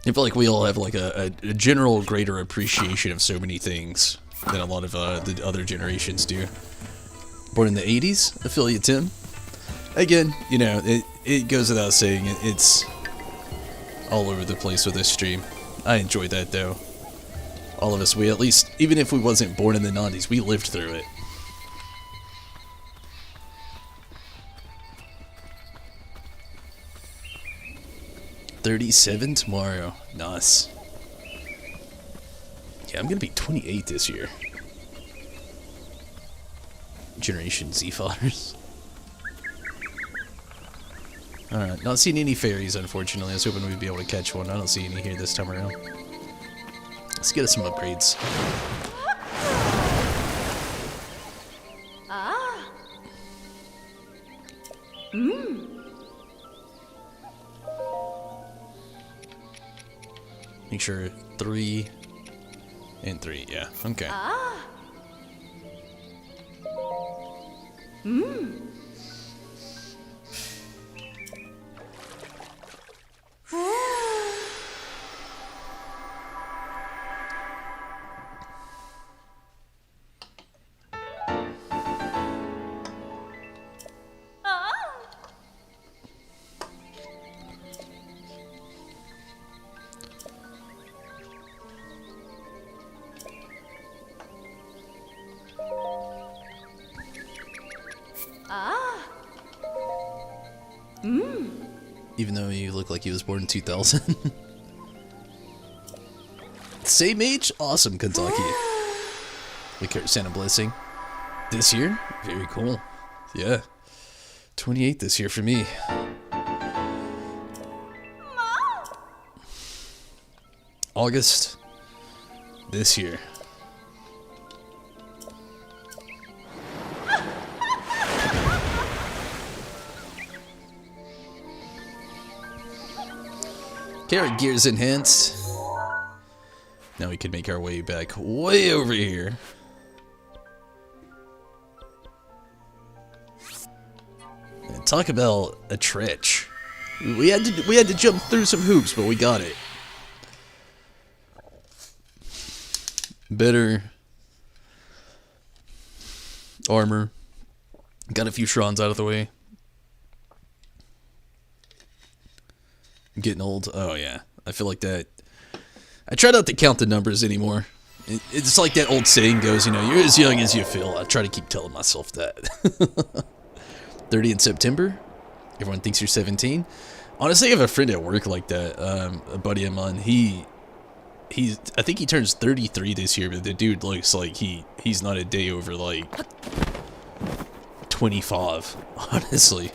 A: I feel like we all have like a general greater appreciation of so many things than a lot of the other generations do. Born in the 80s, I feel you, Tim. Again, you know, it goes without saying, it's all over the place with this stream. I enjoy that though. All of us, we at least, even if we wasn't born in the 90s, we lived through it. $37 tomorrow. Nice. Yeah, I'm gonna be 28 this year. Generation Z fathers. Alright, not seeing any fairies, unfortunately. I was hoping we'd be able to catch one. I don't see any here this time around. Let's get us some upgrades.
C: Ah.
A: Make sure 3 and 3, yeah, okay.
C: Ah.
A: Even though he looked like he was born in 2000. Same age? Awesome, Kentucky. We carry Santa Blessing. This year? Very cool. Yeah. 28 this year for me. August this year. Carrot gears enhanced. Now we can make our way back way over here. And talk about a trench. We had to jump through some hoops, but we got it. Better armor. Got a few shrons out of the way. I'm getting old. Oh yeah, I feel like that. I try not to count the numbers anymore. It's like that old saying goes, you know, you're as young as you feel. I try to keep telling myself that. 30 in September. Everyone thinks you're 17. Honestly, I have a friend at work like that. A buddy of mine. I think he turns 33 this year, but the dude looks like he's not a day over like 25. Honestly.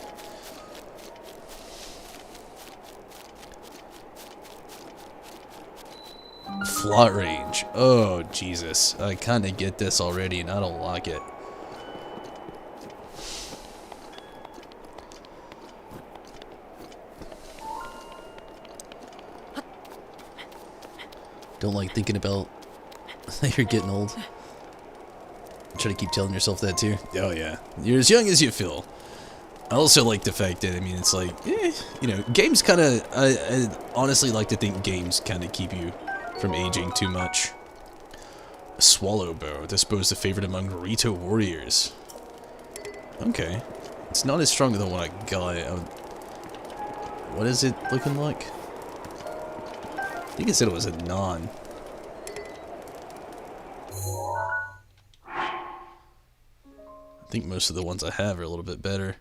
A: Flot range. Oh, Jesus. I kind of get this already, and I don't like it. Don't like thinking about you're getting old. Try to keep telling yourself that, too. Oh, yeah. You're as young as you feel. I also like the fact that, I mean, it's like, you know, games kind of... I honestly like to think games kind of keep you from aging too much. A swallow bow. This bow is the favorite among Rito warriors. Okay. It's not as strong as the one I got. What is it looking like? I think it said it was a non. I think most of the ones I have are a little bit better.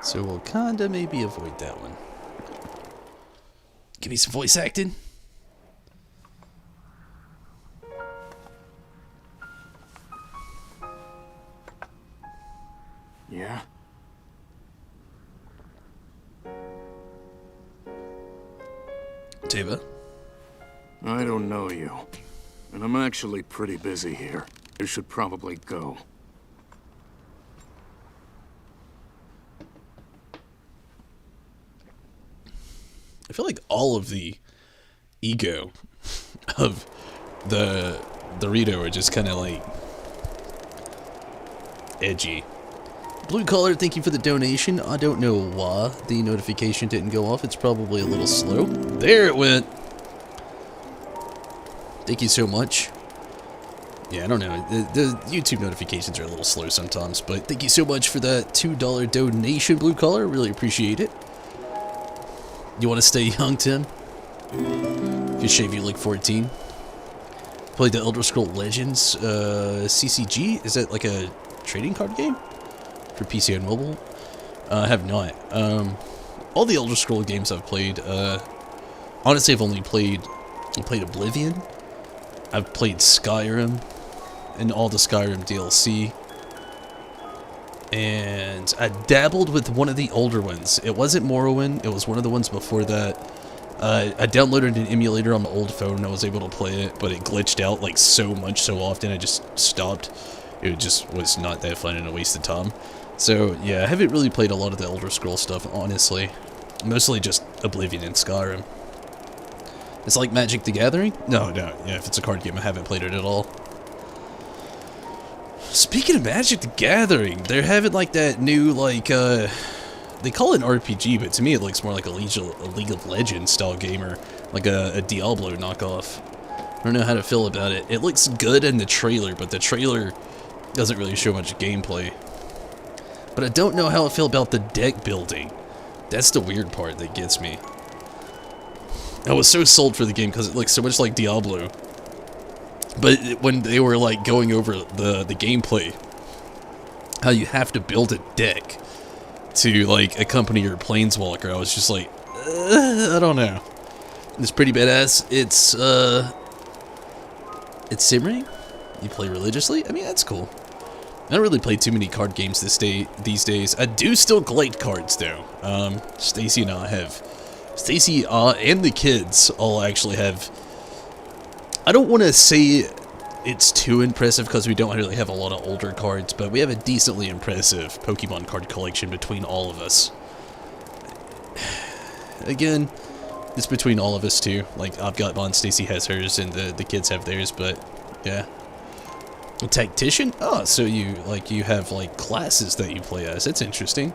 A: So we'll kinda maybe avoid that one. Give me some voice acting.
D: Yeah?
A: Teva?
D: I don't know you. And I'm actually pretty busy here. You should probably go.
A: I feel like all of the ego of the Rito are just kind of like edgy. Blue collar, thank you for the donation. I don't know why the notification didn't go off. It's probably a little slow. There it went. Thank you so much. Yeah, I don't know. The YouTube notifications are a little slow sometimes, but thank you so much for that $2 donation, Blue collar. Really appreciate it. You want to stay young, Tim? Could shave you like 14. Played the Elder Scrolls Legends CCG. Is that like a trading card game for PC and mobile? I have not. All the Elder Scrolls games I've played. Honestly, I've only played Oblivion. I've played Skyrim and all the Skyrim DLC. And I dabbled with one of the older ones. It wasn't Morrowind, it was one of the ones before that. I downloaded an emulator on the old phone and I was able to play it, but it glitched out like so often I just stopped. It just was not that fun and a waste of time. So yeah, I haven't really played a lot of the Elder Scrolls stuff, honestly. Mostly just Oblivion and Skyrim. It's like Magic the Gathering? No, yeah, if it's a card game, I haven't played it at all. Speaking of Magic the Gathering, they're having like that new, like, they call it an RPG, but to me it looks more like a League of Legends style game, or like a Diablo knockoff. I don't know how to feel about it. It looks good in the trailer, but the trailer doesn't really show much gameplay. But I don't know how I feel about the deck building. That's the weird part that gets me. I was so sold for the game because it looks so much like Diablo. But when they were like going over the gameplay, how you have to build a deck to like accompany your planeswalker, I was just like, I don't know. It's pretty badass. It's simmering. You play religiously. I mean, that's cool. I don't really play too many card games these days. I do still collect cards though. Stacy and I have. Stacy and the kids all actually have. I don't want to say it's too impressive because we don't really have a lot of older cards, but we have a decently impressive Pokemon card collection between all of us. Again, it's between all of us too. Like, I've got mine, Stacy has hers, and the kids have theirs, but yeah. A tactician? Oh, so you have like classes that you play as. That's interesting.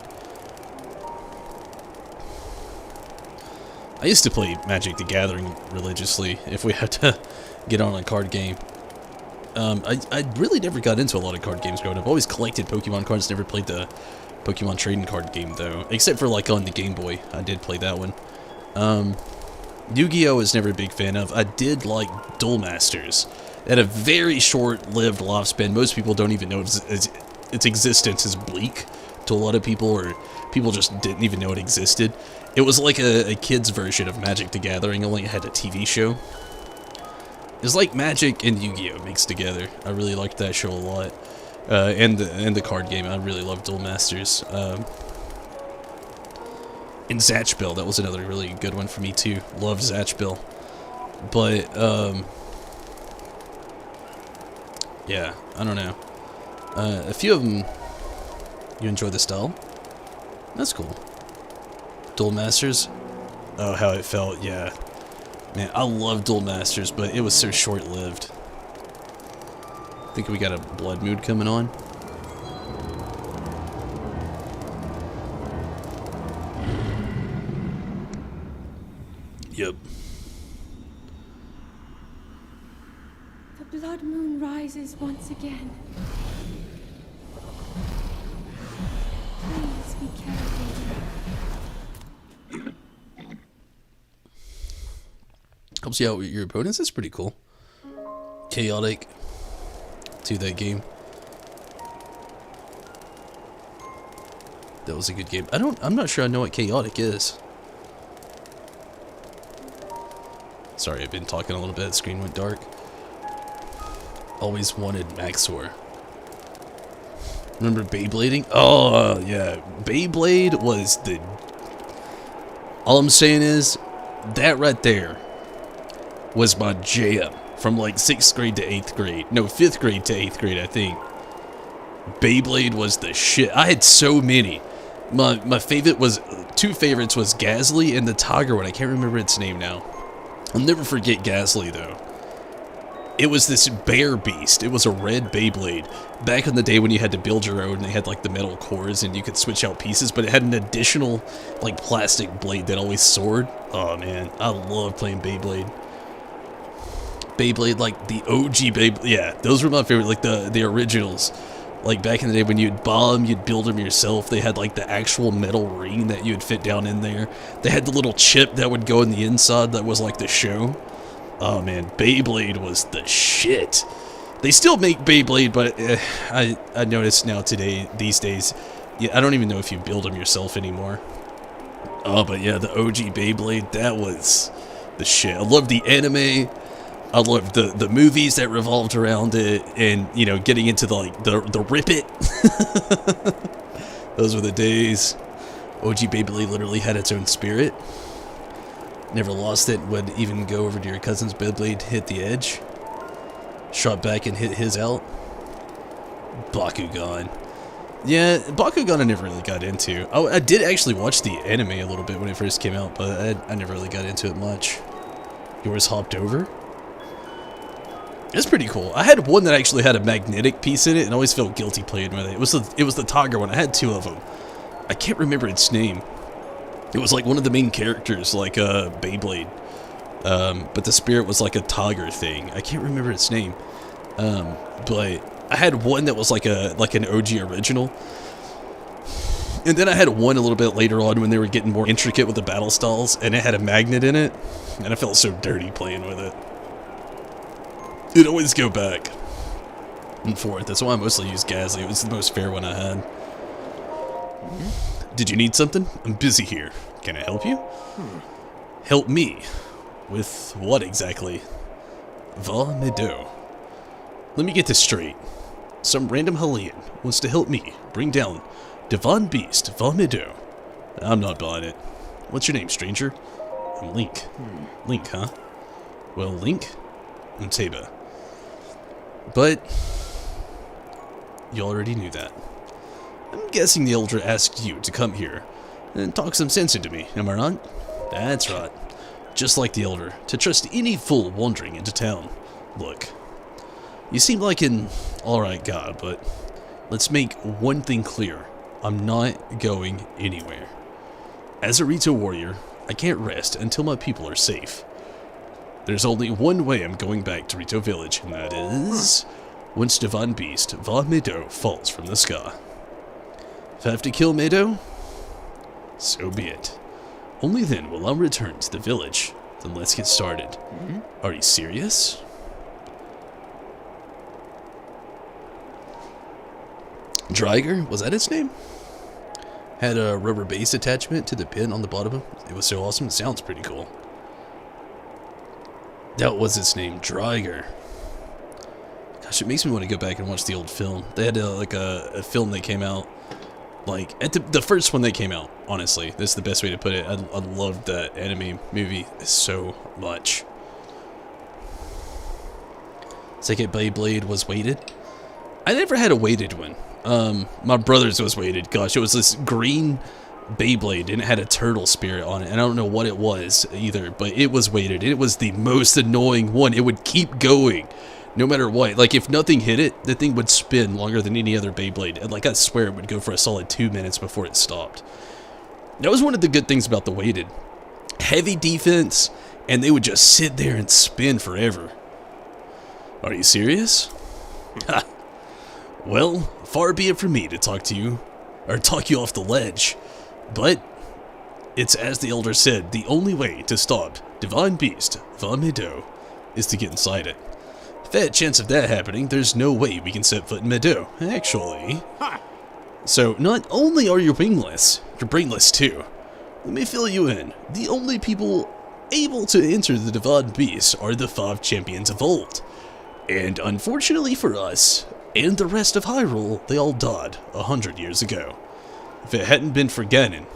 A: I used to play Magic the Gathering religiously if we had to get on a card game. I really never got into a lot of card games growing up. Always collected Pokemon cards, never played the Pokemon trading card game though. Except for like on the Game Boy. I did play that one. Yu-Gi-Oh! Was never a big fan of. I did like Duel Masters. It had a very short-lived lifespan. Most people don't even know its existence is bleak to a lot of people, or people just didn't even know it existed. It was like a kid's version of Magic the Gathering, only it had a TV show. It was like Magic and Yu-Gi-Oh! Mixed together. I really liked that show a lot. And the card game, I really loved Duel Masters. And Zatch Bell, that was another really good one for me too. Loved Zatch Bell. But, yeah, I don't know. A few of them, you enjoy the style? That's cool. Duel Masters? Oh, how it felt, yeah. Man, I love Duel Masters, but it was so short-lived. I think we got a Blood Mood coming on. Yep.
C: The blood moon rises once again. Please be careful.
A: Helps you out with your opponents. That's pretty cool. Chaotic to that game. That was a good game. I'm not sure I know what chaotic is. Sorry, I've been talking a little bit. The screen went dark. Always wanted Maxor. Remember Beyblading? Oh, yeah. Beyblade was the... All I'm saying is, that right there was my jam from like 6th grade to 8th grade. No, 5th grade to 8th grade, I think. Beyblade was the shit. I had so many. My favorite was... Two favorites was Gasly and the Tiger one. I can't remember its name now. I'll never forget Gasly, though. It was this bear beast. It was a red Beyblade. Back in the day when you had to build your own, they had like the metal cores and you could switch out pieces, but it had an additional like plastic blade that always soared. Oh man, I love playing Beyblade. Beyblade, like the OG Beyblade. Yeah, those were my favorite, like the originals. Like back in the day when you'd buy them, you'd build them yourself. They had like the actual metal ring that you'd fit down in there. They had the little chip that would go in the inside that was like the show. Oh man, Beyblade was the shit. They still make Beyblade, but I noticed now these days, yeah, I don't even know if you build them yourself anymore. Oh, but yeah, the OG Beyblade, that was the shit. I loved the anime. I loved the movies that revolved around it, and you know, getting into the Rip It. Those were the days. OG Beyblade literally had its own spirit. Never lost it, would even go over to your cousin's Beyblade, hit the edge. Shot back and hit his out. Bakugan. Yeah, Bakugan I never really got into. I did actually watch the anime a little bit when it first came out, but I never really got into it much. Yours hopped over? It's pretty cool. I had one that actually had a magnetic piece in it, and I always felt guilty playing with it. It was the Tiger one. I had two of them. I can't remember its name. It was like one of the main characters, like Beyblade. But the spirit was like a tiger thing. I can't remember its name. But I had one that was like an OG original. And then I had one a little bit later on when they were getting more intricate with the battle styles, and it had a magnet in it. And I felt so dirty playing with it. It'd always go back and forth. That's why I mostly used Gasly. It was the most fair one I had. Did you need something? I'm busy here. Can I help you? Help me? With what exactly? Va Meadow. Let me get this straight. Some random Hellion wants to help me bring down Divine Beast Va Meadow. I'm not buying it. What's your name, stranger? I'm Link. Link, huh? Well, Link, I'm Teba. But you already knew that. I'm guessing the Elder asked you to come here and talk some sense into me, am I right? That's right. Just like the Elder, to trust any fool wandering into town. Look, you seem like an alright guy, but let's make one thing clear. I'm not going anywhere. As a Rito warrior, I can't rest until my people are safe. There's only one way I'm going back to Rito Village, and that is once Divine Beast Va Meadow falls from the sky. If I have to kill Meadow, so be it. Only then will I return to the village. Then let's get started. Are you serious? Dreiger, was that its name? Had a rubber base attachment to the pin on the bottom. It was so awesome. It sounds pretty cool. That was its name, Dreiger. Gosh, it makes me want to go back and watch the old film. They had a film that came out, like, at the first one that came out, honestly. That's the best way to put it. I loved that anime movie so much. Second Beyblade was weighted. I never had a weighted one. My brother's was weighted. Gosh, it was this green Beyblade and it had a turtle spirit on it. And I don't know what it was either, but it was weighted. It was the most annoying one. It would keep going no matter what. Like, if nothing hit it, the thing would spin longer than any other Beyblade. And, like, I swear it would go for a solid 2 minutes before it stopped. That was one of the good things about the weighted. Heavy defense, and they would just sit there and spin forever. Are you serious? Ha! Well, far be it from me to talk to you, or talk you off the ledge, but it's as the Elder said, the only way to stop Divine Beast Va Meadow is to get inside it. Fat chance of that happening, there's no way we can set foot in Meadow, actually. So, not only are you wingless, you're brainless too. Let me fill you in. The only people able to enter the Divine Beast are the 5 champions of old. And unfortunately for us, and the rest of Hyrule, they all died 100 years ago. If it hadn't been for Ganon...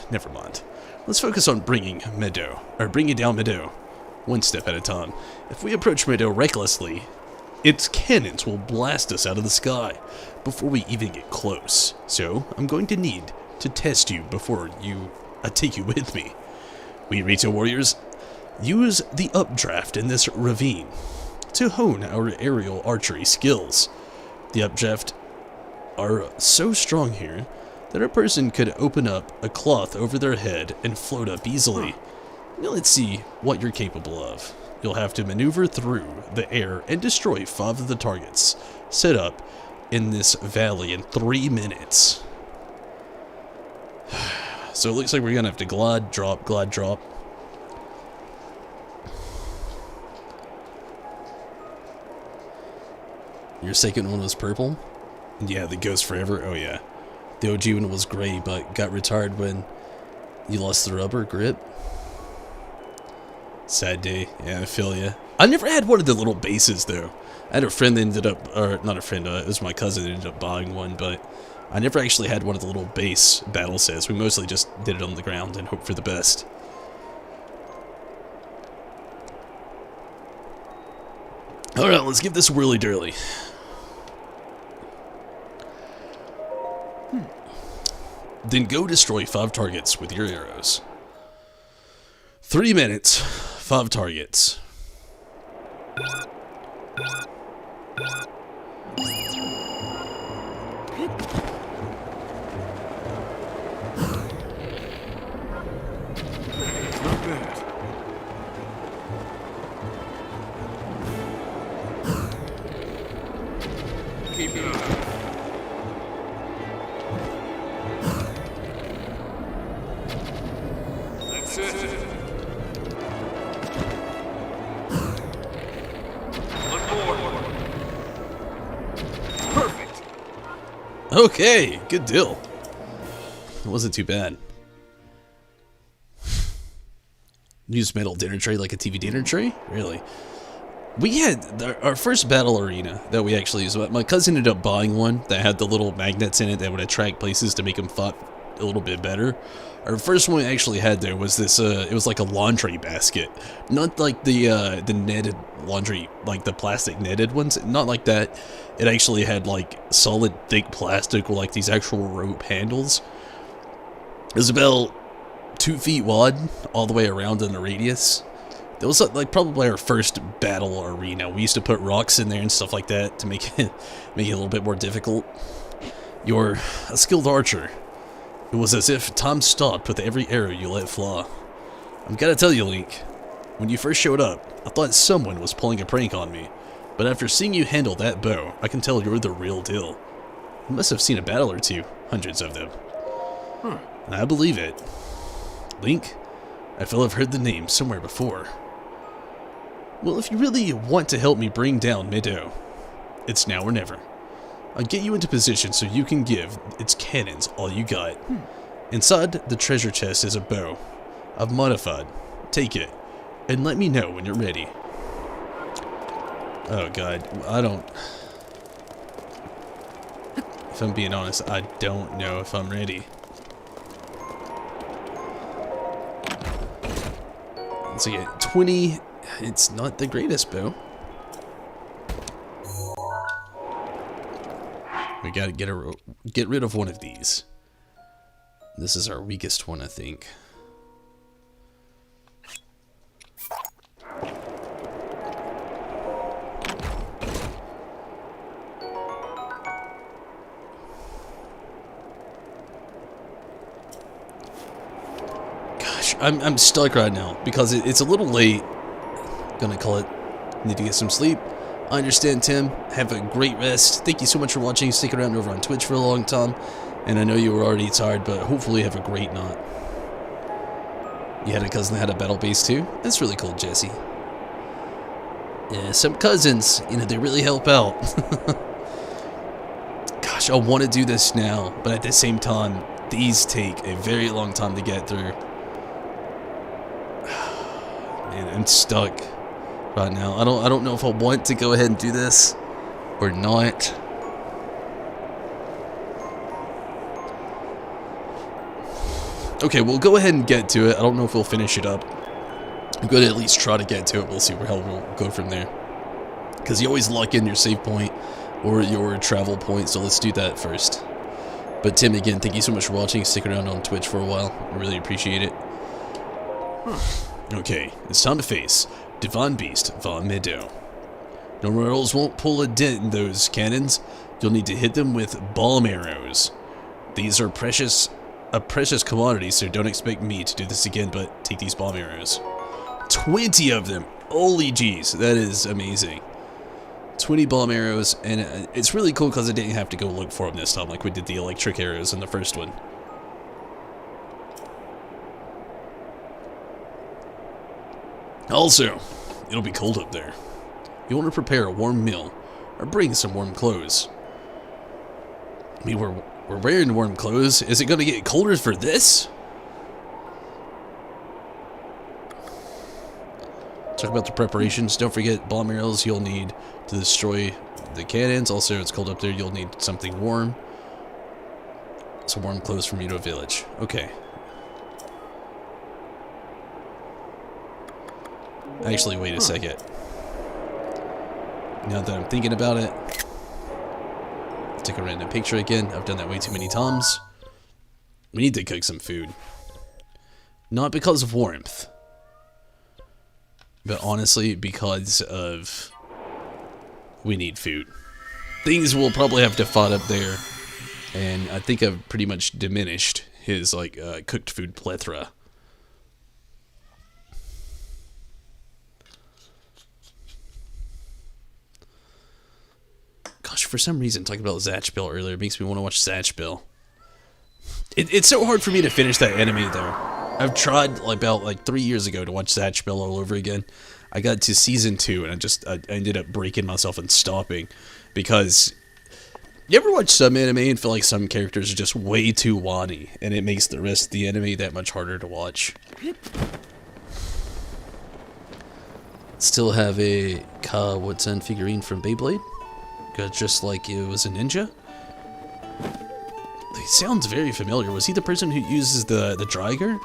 A: Never mind. Let's focus on bringing down Meadow, one step at a time. If we approach Meadow recklessly, its cannons will blast us out of the sky before we even get close. So, I'm going to need to test you before I take you with me. We Rito warriors use the updraft in this ravine to hone our aerial archery skills. The updraft are so strong here that a person could open up a cloth over their head and float up easily. Now let's see what you're capable of. You'll have to maneuver through the air and destroy 5 of the targets set up in this valley in 3 minutes. So it looks like we're gonna have to glide, drop, glide, drop. Your second one was purple? Yeah, that goes forever? Oh yeah. The OG one was gray, but got retired when you lost the rubber grip. Sad day. Yeah, I feel ya. I never had one of the little bases, though. I had a friend that ended up, or not a friend, it was my cousin that ended up buying one, but I never actually had one of the little base battle sets. We mostly just did it on the ground and hoped for the best. Alright, let's give this a whirly-durly. Then go destroy 5 targets with your arrows. 3 minutes, 5 targets.
D: Not bad. Keep it up. That's it.
A: Okay, good deal. It wasn't too bad. Use metal dinner tray like a TV dinner tray? Really? We had our first battle arena that we actually used. My cousin ended up buying one that had the little magnets in it that would attract places to make them fight a little bit better. Our first one we actually had there was this, it was like a laundry basket. Not like the netted laundry, like the plastic netted ones. Not like that. It actually had like solid thick plastic with like these actual rope handles. It was about 2 feet wide all the way around in the radius. It was like probably our first battle arena. We used to put rocks in there and stuff like that to make it a little bit more difficult. You're a skilled archer. It was as if time stopped with every arrow you let fly. I'm gotta tell you, Link, when you first showed up, I thought someone was pulling a prank on me. But after seeing you handle that bow, I can tell you're the real deal. You must have seen a battle or two, hundreds of them. And I believe it. Link, I feel I've heard the name somewhere before. Well, if you really want to help me bring down Meadow, it's now or never. I'll get you into position so you can give its cannons all you got. Inside the treasure chest is a bow. I've modified. Take it, and let me know when you're ready. Oh god, I don't... If I'm being honest, I don't know if I'm ready. Let's see, 20... It's not the greatest bow. We gotta get rid of one of these. This is our weakest one, I think. Gosh, I'm stuck right now because it's a little late. Gonna call it. Need to get some sleep. I understand, Tim. Have a great rest. Thank you so much for watching. Stick around over on Twitch for a long time. And I know you were already tired, but hopefully you have a great night. You had a cousin that had a battle base too? That's really cool, Jesse. Yeah, some cousins, you know, they really help out. Gosh, I want to do this now, but at the same time, these take a very long time to get through. Man, I'm stuck right now. I don't know if I want to go ahead and do this or not. Okay, we'll go ahead and get to it. I don't know if we'll finish it up. I'm going to at least try to get to it. We'll see how we'll go from there. Because you always lock in your save point or your travel point, so let's do that first. But Tim, again, thank you so much for watching. Stick around on Twitch for a while. I really appreciate it. Okay, it's time to face Divine Beast Von Meadow. No mortals won't pull a dent in those cannons. You'll need to hit them with bomb arrows. These are a precious commodity, so don't expect me to do this again, but take these bomb arrows. 20 of them! Holy jeez, that is amazing. 20 bomb arrows, and it's really cool because I didn't have to go look for them this time like we did the electric arrows in the first one. Also, it'll be cold up there. You want to prepare a warm meal, or bring some warm clothes. I mean, we're wearing warm clothes. Is it going to get colder for this? Talk about the preparations. Don't forget bomb arrows you'll need to destroy the cannons. Also, it's cold up there. You'll need something warm. Some warm clothes from Muto Village. Okay. Actually, wait a second. Now that I'm thinking about it, take a random picture again. I've done that way too many times. We need to cook some food. Not because of warmth, but honestly because of we need food. Things will probably have to fight up there, and I think I've pretty much diminished his like cooked food plethora. Gosh, for some reason, talking about Zatch Bill earlier makes me want to watch Zatch Bill. It's so hard for me to finish that anime, though. I've tried about 3 years ago to watch Zatch Bill all over again. I got to season 2, and I ended up breaking myself and stopping because You ever watch some anime and feel like some characters are just way too wani, and it makes the rest of the anime that much harder to watch? Still have a Ka-Watsun figurine from Beyblade. Got just like it was a ninja. He sounds very familiar. Was he the person who uses the Dreiger?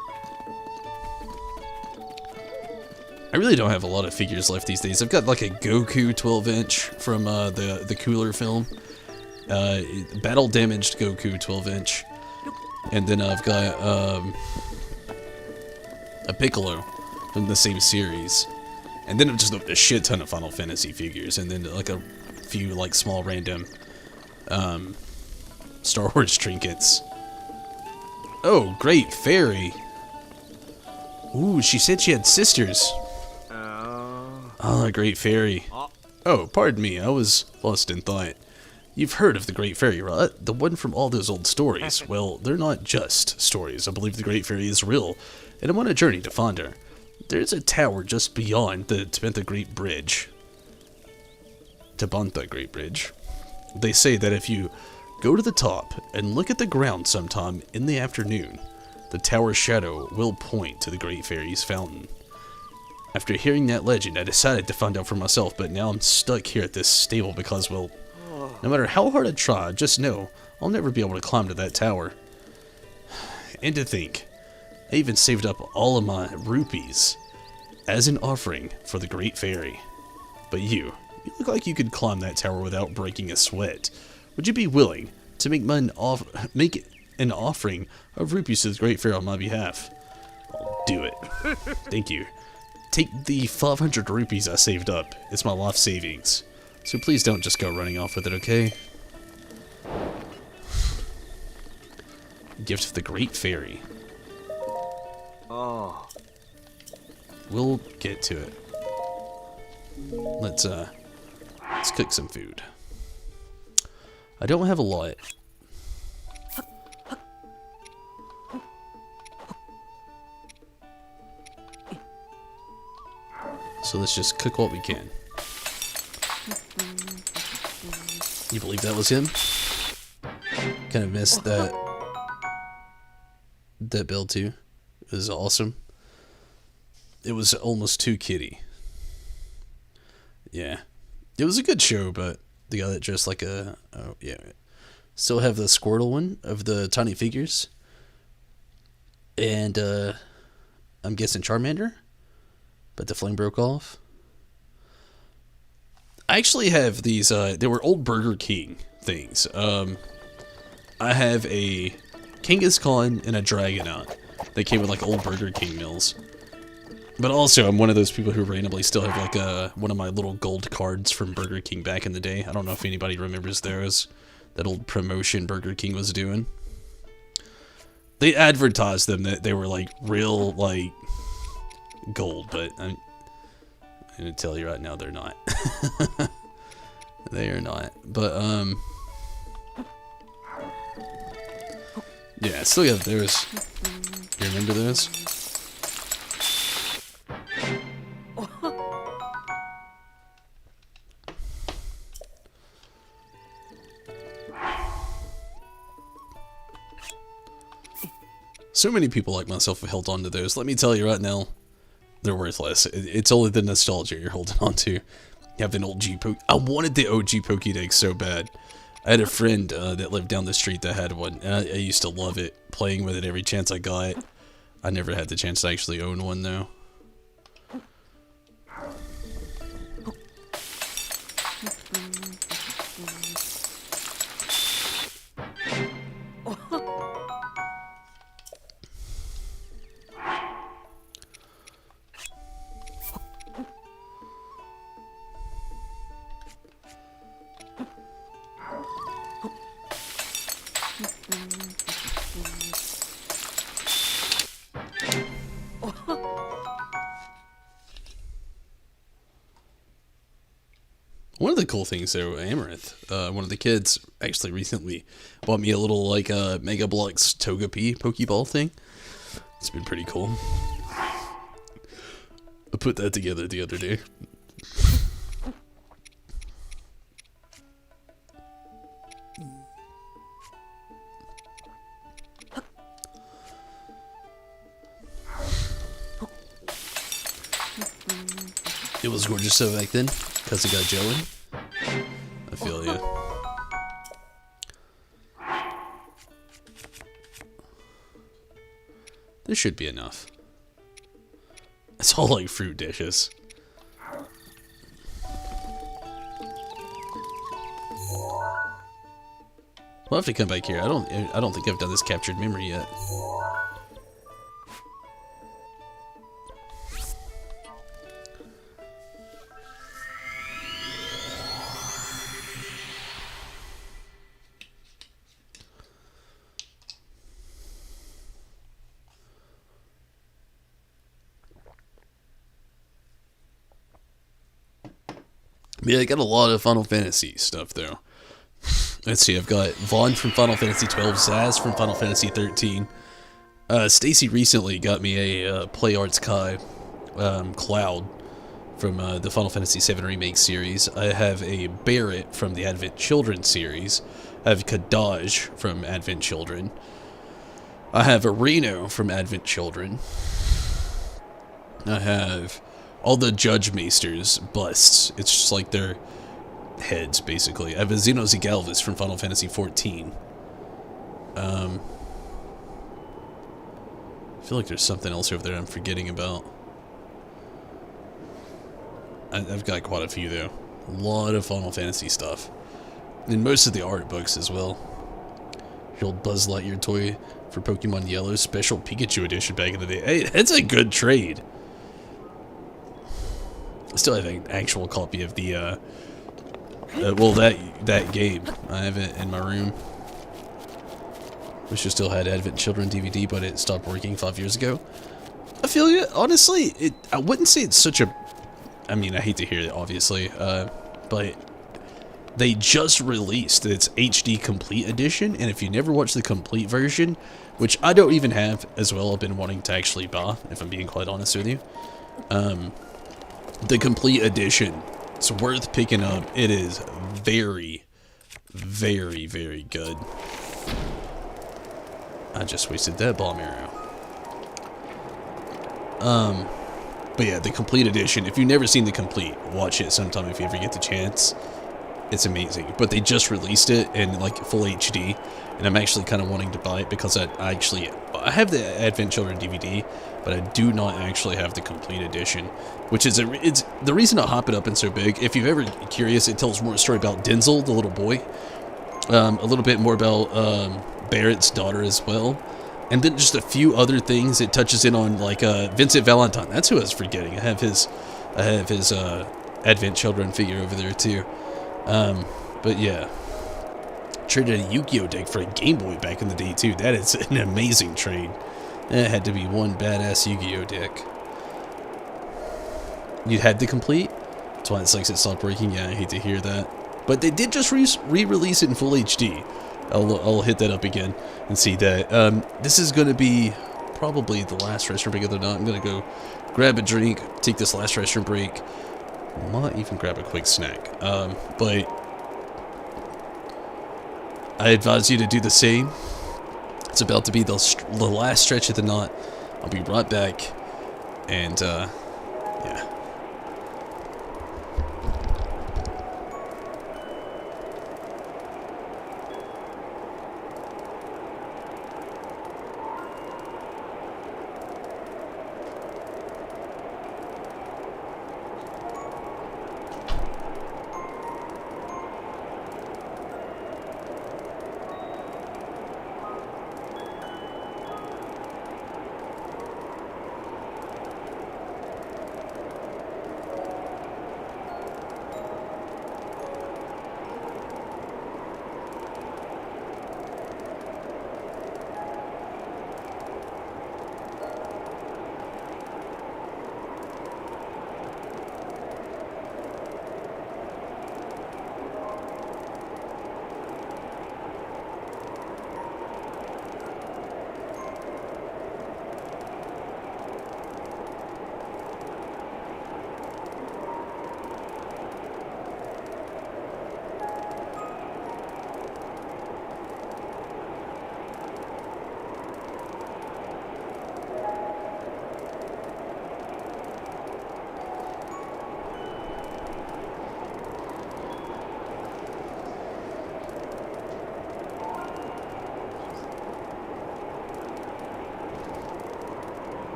A: I really don't have a lot of figures left these days. I've got like a Goku 12-inch from the Cooler film. Battle damaged Goku 12-inch. And then I've got a Piccolo from the same series. And then just a shit ton of Final Fantasy figures. And then like a few like small random Star Wars trinkets. Oh, great fairy. Ooh, she said she had sisters. Ah, great fairy. Oh, pardon me, I was lost in thought. You've heard of the Great Fairy, right? The one from all those old stories. Well, they're not just stories. I believe the Great Fairy is real, and I'm on a journey to find her. There's a tower just beyond the Tabantha Great Bridge. Tabantha Great Bridge. They say that if you go to the top and look at the ground sometime in the afternoon, the tower's shadow will point to the Great Fairy's fountain. After hearing that legend, I decided to find out for myself, but now I'm stuck here at this stable because, well, no matter how hard I try, just know I'll never be able to climb to that tower. And to think, I even saved up all of my rupees as an offering for the Great Fairy. But you look like you could climb that tower without breaking a sweat. Would you be willing to make an offering of rupees to the Great Fairy on my behalf? I'll do it. Thank you. Take the 500 rupees I saved up. It's my life savings. So please don't just go running off with it, okay? Gift of the Great Fairy.
E: Oh.
A: We'll get to it. Let's cook some food. I don't have a lot. So let's just cook what we can. You believe that was him? Kind of missed that build too. It was awesome. It was almost too kiddie. Yeah. It was a good show, but the guy that dressed like a... Oh, yeah. Still have the Squirtle one of the tiny figures. And, I'm guessing Charmander? But the flame broke off. I actually have these, they were old Burger King things. I have a Genghis Khan and a Dragonite. They came with like old Burger King meals. But also, I'm one of those people who randomly still have like one of my little gold cards from Burger King back in the day. I don't know if anybody remembers those. That old promotion Burger King was doing. They advertised them that they were like real, like, gold, but I'm gonna tell you right now they're not. They are not. But yeah, I still got those. You remember those? So many people like myself have held on to those. Let me tell you right now, they're worthless. It's only the nostalgia you're holding on to. You have an old I wanted the OG Pokédex so bad. I had a friend that lived down the street that had one, and I used to love it, playing with it every chance I got. I never had the chance to actually own one, though. One of the cool things though, Amaranth, one of the kids actually recently bought me a little like Mega Bloks Togepi Pokeball thing. It's been pretty cool. I put that together the other day. It was gorgeous so back then, because it got gelling. I feel you. There should be enough. It's all like fruit dishes. We'll have to come back here. I don't think I've done this captured memory yet. Yeah, I got a lot of Final Fantasy stuff though. Let's see, I've got Vaughn from Final Fantasy 12, Zaz from Final Fantasy 13. Stacy recently got me a Play Arts Kai Cloud from the Final Fantasy 7 Remake series. I have a Barret from the Advent Children series. I have Kadaj from Advent Children. I have a Reno from Advent Children. I have all the Judge Maesters busts. It's just like their heads, basically. I have a Xenozigalvis from Final Fantasy 14. I feel like there's something else over there I'm forgetting about. I've got quite a few, though. A lot of Final Fantasy stuff. And most of the art books as well. Your old Buzz Lightyear toy for Pokemon Yellow, special Pikachu edition back in the day. Hey, that's a good trade. I still have an actual copy of the, well, that game. I have it in my room. Wish I still had Advent Children DVD, but it stopped working 5 years ago. I feel you. Honestly, I wouldn't say it's such a... I mean, I hate to hear it, obviously, but they just released its HD Complete Edition, and if you never watched the complete version, which I don't even have as well, I've been wanting to actually buy, if I'm being quite honest with you, the Complete Edition, it's worth picking up. It is very, very, very good. I just wasted that bomb arrow. But yeah, the Complete Edition, if you've never seen the Complete, watch it sometime if you ever get the chance. It's amazing. But they just released it in like full HD, and I'm actually kind of wanting to buy it because I have the Advent Children DVD, but I do not actually have the Complete Edition, which is it's the reason I hop it up and so big. If you're ever curious, it tells more a story about Denzel, the little boy, a little bit more about Barrett's daughter as well. And then just a few other things. It touches in on like Vincent Valentine. That's who I was forgetting. I have his Advent Children figure over there too. But yeah, traded a Yu-Gi-Oh deck for a Game Boy back in the day too. That is an amazing trade. It had to be one badass Yu-Gi-Oh deck. You had the Complete? That's why it sucks it stopped working. Yeah, I hate to hear that. But they did just re-release it in full HD. I'll hit that up again and see that. This is going to be probably the last restroom break of the night. I'm going to go grab a drink, take this last restroom break. Might even grab a quick snack. But I advise you to do the same. It's about to be the last stretch of the night. I'll be right back. And, yeah.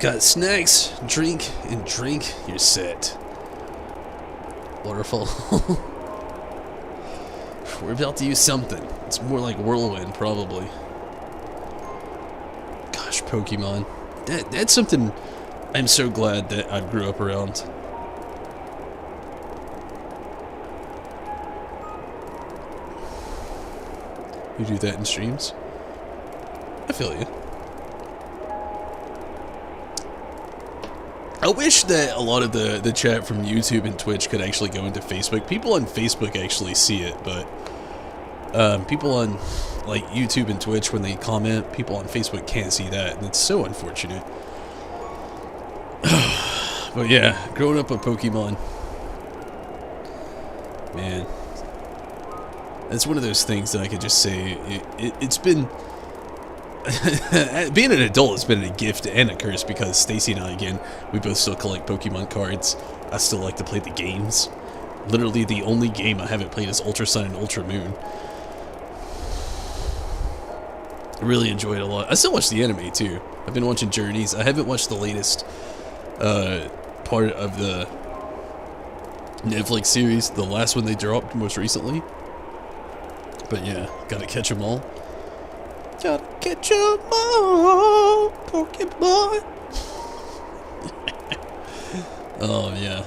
A: got snacks, drink, and drink. You're set. Waterfall. We're about to use something. It's more like whirlwind, probably. Gosh, Pokemon. That's something I'm so glad that I grew up around. You do that in streams? I feel you. I wish that a lot of the chat from YouTube and Twitch could actually go into Facebook. People on Facebook actually see it, but people on like YouTube and Twitch, when they comment, people on Facebook can't see that, and it's so unfortunate. But yeah, growing up with Pokemon, man, that's one of those things that I could just say, it's been, being an adult has been a gift and a curse, because Stacy and I, again, we both still collect Pokemon cards. I still like to play the games. Literally the only game I haven't played is Ultra Sun and Ultra Moon. I really enjoy it a lot. I still watch the anime too. I've been watching Journeys. I haven't watched the latest part of the Netflix series, the last one they dropped most recently. But yeah, gotta catch them all. Gotta catch them all, Pokemon. Oh yeah.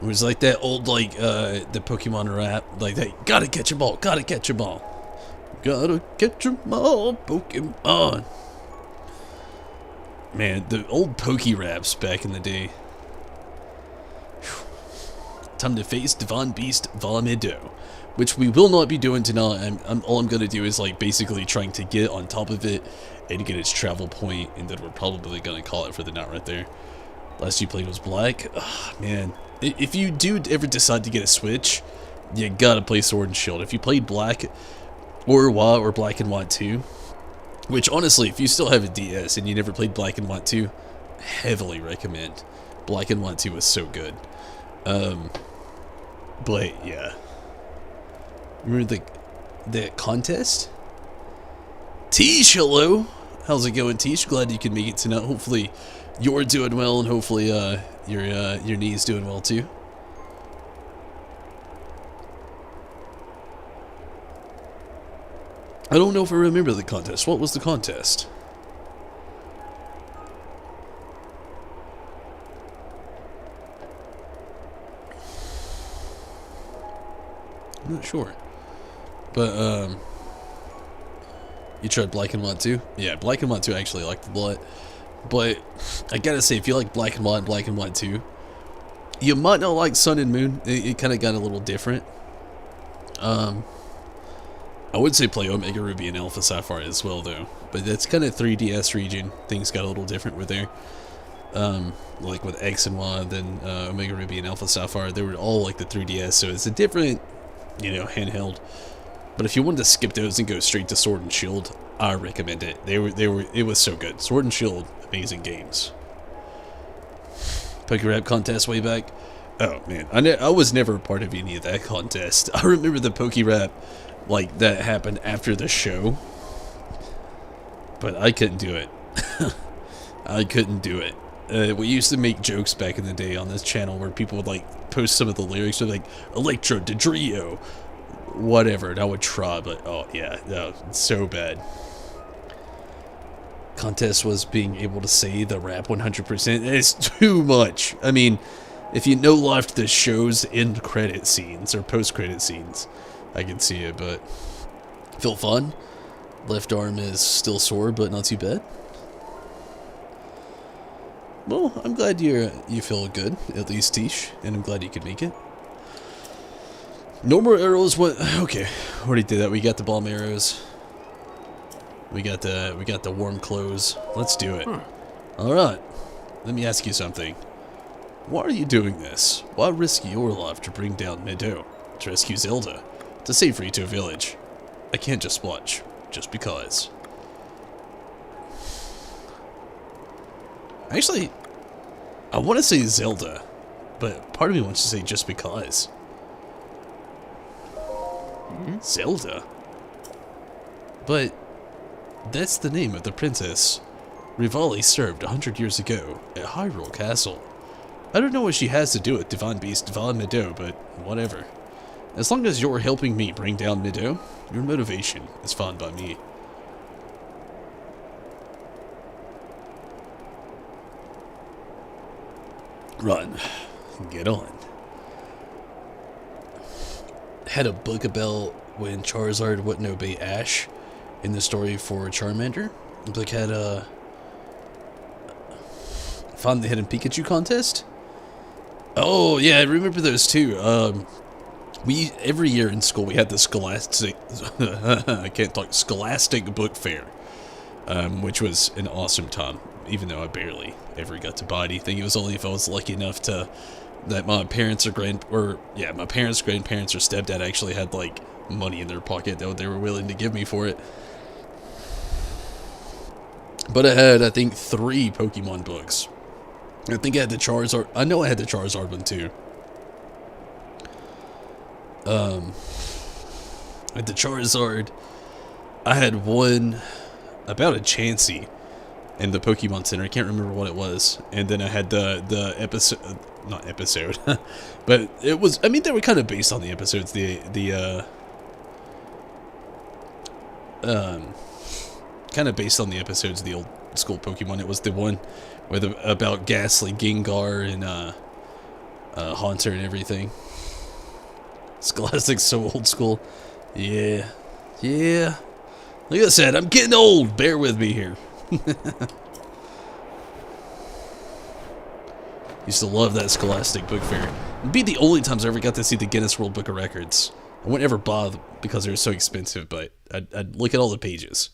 A: It was like that old, like, the Pokemon rap, like that, gotta catch them all, gotta catch them all. Gotta catch them all, Pokemon. Man, the old Poke raps back in the day. Whew. Time to face Divine Beast Vomito, which we will not be doing tonight. All I'm gonna do is, like, basically trying to get on top of it and get its travel point, and then we're probably gonna call it for the night right there. Last you played was Black. Oh, man. If you do ever decide to get a Switch, you gotta play Sword and Shield. If you played Black or White or Black and White 2, which honestly, if you still have a DS and you never played Black and White 2, heavily recommend. Black and White 2 was so good. But yeah. Remember the contest? Tish, hello! How's it going, Tish? Glad you could make it tonight. Hopefully you're doing well, and hopefully your knee's doing well too. I don't know if I remember the contest. What was the contest? I'm not sure. But, you tried Black and White 2? Yeah, Black and White 2 I actually liked a lot. But, I gotta say, if you like Black and White 2, you might not like Sun and Moon. It kind of got a little different. I would say play Omega Ruby and Alpha Sapphire as well, though. But that's kind of 3DS region. Things got a little different with there. Like with X and Y, then Omega Ruby and Alpha Sapphire, they were all like the 3DS, so it's a different, you know, handheld. But if you wanted to skip those and go straight to Sword and Shield, I recommend it. It was so good. Sword and Shield, amazing games. Pokerap contest way back. Oh man, I was never a part of any of that contest. I remember the Pokerap, like, that happened after the show, but I couldn't do it. I couldn't do it. We used to make jokes back in the day on this channel where people would, like, post some of the lyrics with, like, Electro Dodrio, whatever, and I would try, but oh yeah, no, it's so bad. Contest was being able to say the rap 100%. It's too much. I mean, if you know live the show's end credit scenes or post credit scenes, I can see it, but feel fun. Left arm is still sore, but not too bad. Well, I'm glad you feel good, at least, Tish, and I'm glad you could make it. No more arrows. What? Okay, already did that. We got the bomb arrows. We got the warm clothes. Let's do it. All right. Let me ask you something. Why are you doing this? Why risk your life to bring down Meadow, to rescue Zelda, to save Rito Village? I can't just watch, just because. Actually, I want to say Zelda, but part of me wants to say just because. Zelda? But that's the name of the princess Rivali served 100 years ago at Hyrule Castle. I don't know what she has to do with Divine Beast Divine Meadow, but whatever. As long as you're helping me bring down Meadow, your motivation is fine by me. Run. Get on. Had a book about when Charizard wouldn't obey Ash in the story for Charmander. The book had a Find the Hidden Pikachu contest. Oh yeah, I remember those too. We every year in school we had the Scholastic Scholastic Book Fair, which was an awesome time. Even though I barely ever got to buy anything, it was only if I was lucky enough to that my parents or my parents, grandparents, or stepdad actually had like money in their pocket that they were willing to give me for it. But I had, I think, 3 Pokemon books. I think I had the Charizard. I know I had the Charizard one too. I had the Charizard. I had one about a Chansey in the Pokemon Center. I can't remember what it was. And then I had the episode, not episode, but it was. I mean, they were kind of based on the episodes. Kind of based on the episodes of the old school Pokemon. It was the one with about Ghastly, Gengar, and Haunter and everything. Scholastic's so old school. Yeah. Like I said, I'm getting old. Bear with me here. Used to love that Scholastic Book Fair. It'd be the only times I ever got to see the Guinness World Book of Records. I wouldn't ever bother because they were so expensive, but I'd look at all the pages.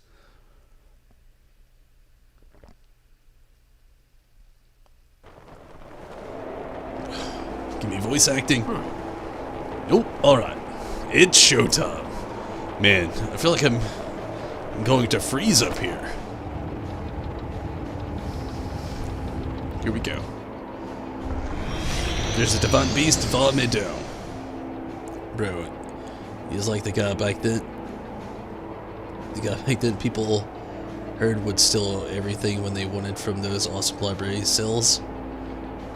A: Give me voice acting. Nope. Alright. It's showtime. Man, I feel like I'm going to freeze up here. Here we go. There's a Divine Beast to follow me down. Bro, he's like the guy back then. The guy back then people heard would steal everything when they wanted from those awesome library sales.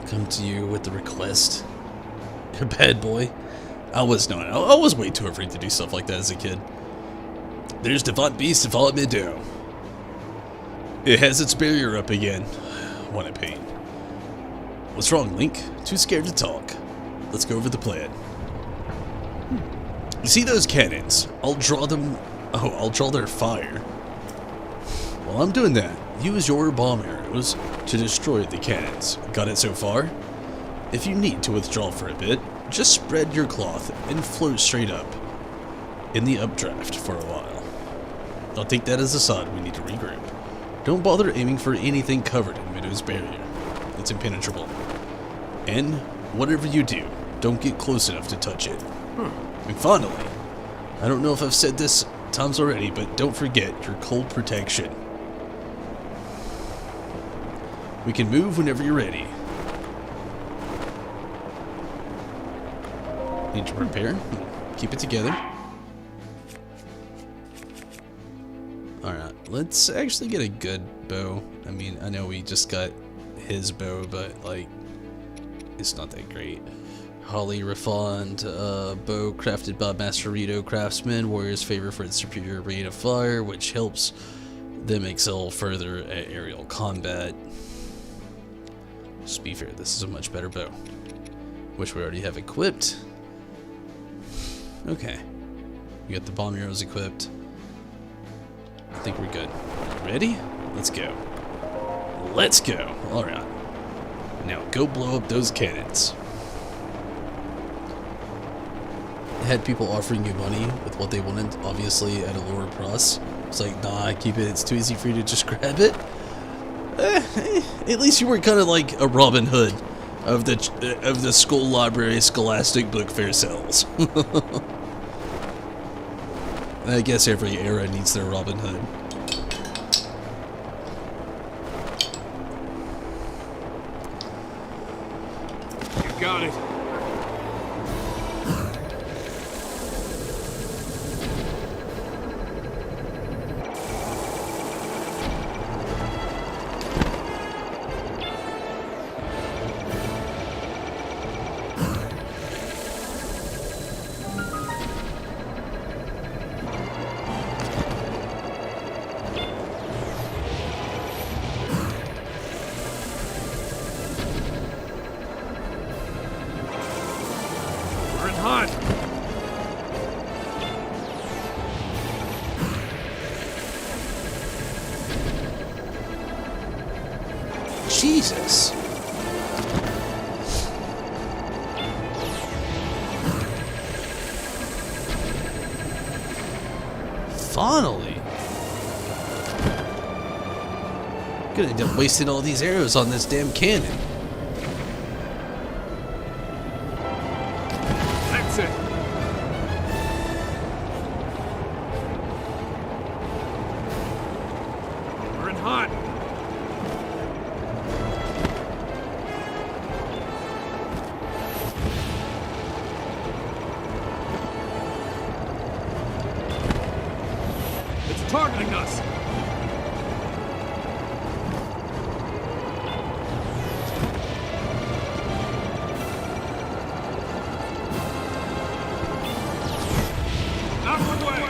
A: Come to you with the request. You're a bad boy. I was not. I was way too afraid to do stuff like that as a kid. There's Divine Beast to follow me down. It has its barrier up again. What a pain. What's wrong, Link? Too scared to talk. Let's go over the plan. You see those cannons? I'll draw them. Oh, I'll draw their fire. While I'm doing that, use your bomb arrows to destroy the cannons. Got it so far? If you need to withdraw for a bit, just spread your cloth and float straight up in the updraft for a while. I'll take that as a sign we need to regroup. Don't bother aiming for anything covered in Midow's barrier. It's impenetrable. And whatever you do, don't get close enough to touch it. And finally, I don't know if I've said this times already, but don't forget your cold protection. We can move whenever you're ready. Need to prepare. Keep it together. Alright, let's actually get a good bow. I mean, I know we just got his bow, but, like, it's not that great. Holly refined bow crafted by Master Rito craftsman. Warrior's favor for its superior rate of fire, which helps them excel further at aerial combat. Just to be fair, this is a much better bow, which we already have equipped. Okay, we got the bomb arrows equipped. I think we're good. Ready? Let's go. Let's go. Alright. Now go blow up those cannons. I had people offering you money with what they wanted, obviously at a lower price. It's like, nah, keep it. It's too easy for you to just grab it. At least you were kind of like a Robin Hood of the school library Scholastic Book Fair sales. I guess every era needs their Robin Hood.
D: You got it.
A: Jesus. Finally. Gonna end up wasting all these arrows on this damn cannon.
D: That's it. We're in hot. It's targeting us. Out of the way.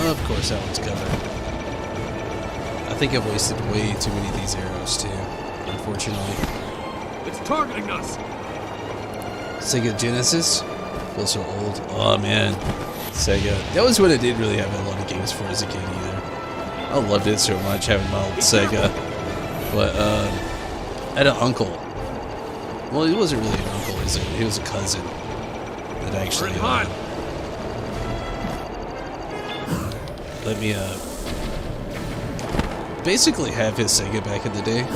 A: Of course that one's covered. I think I've wasted way too many of these arrows too, unfortunately.
D: It's targeting us.
A: Sega Genesis? Feels so old. Oh man. Sega. That was when I didn't really have a lot of games for as a kid either. I loved it so much having my old Sega. But I had an uncle. Well, he wasn't really an uncle, he was a cousin that actually let me basically have his Sega back in the day.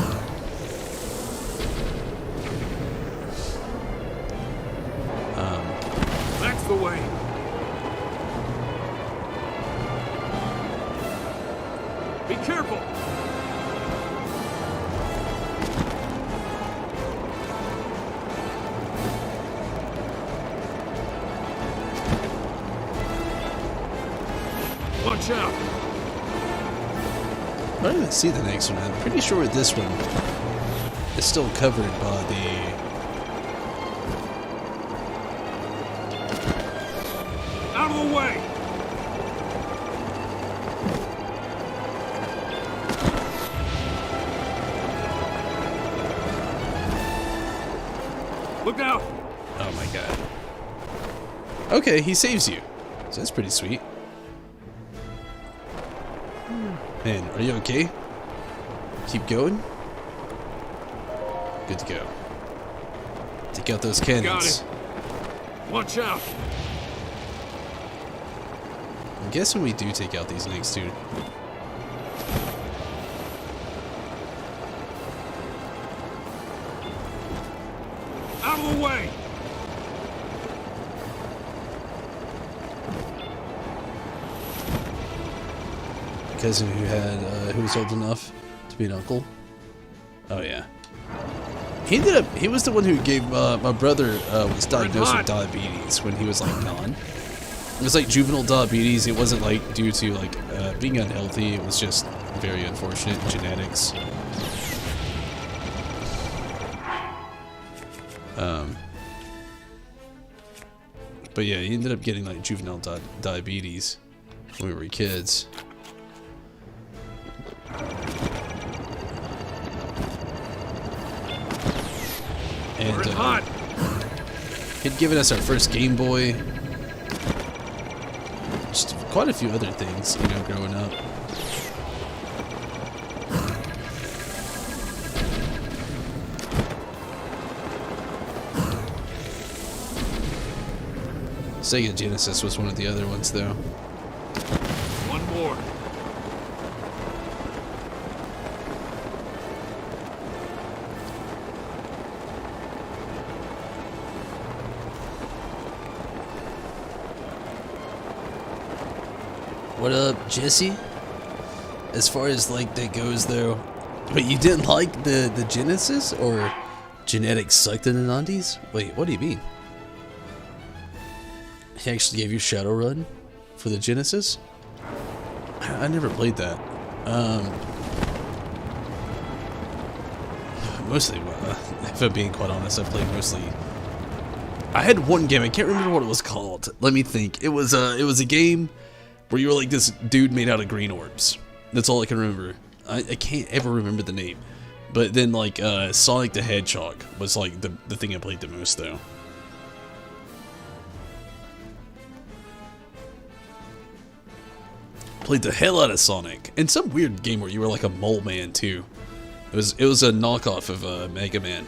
D: That's the way. Be careful. Watch out.
A: I don't even see the next one. I'm pretty sure this one is still covered by the...
D: Out of the way. Look out.
A: Oh my god. Okay, he saves you. So that's pretty sweet. Man, are you okay? Keep going? Good to go. Take out those cannons.
D: Got it. Watch out.
A: I'm guessing we do take out these next two.
D: Out of the way.
A: Cousin who was old enough to be an uncle. Oh yeah. He was the one who gave my brother was diagnosed with diabetes when he was like 9. It was like juvenile diabetes. It wasn't like due to like being unhealthy. It was just very unfortunate genetics. But yeah, he ended up getting like juvenile diabetes when we were kids. And he'd given us our first Game Boy. Just quite a few other things, you know, growing up. Sega Genesis was one of the other ones, though.
D: One more.
A: What up, Jesse? As far as like that goes, though, but you didn't like the Genesis, or genetics sucked in the 90s? Wait, what do you mean? He actually gave you Shadowrun for the Genesis? I never played that. Mostly, if I'm being quite honest, I played mostly. I had one game. I can't remember what it was called. Let me think. It was a game where you were like this dude made out of green orbs. That's all I can remember. I can't ever remember the name. But then like Sonic the Hedgehog was like the thing I played the most, though. Played the hell out of Sonic. And some weird game where you were like a mole man too. It was a knockoff of Mega Man.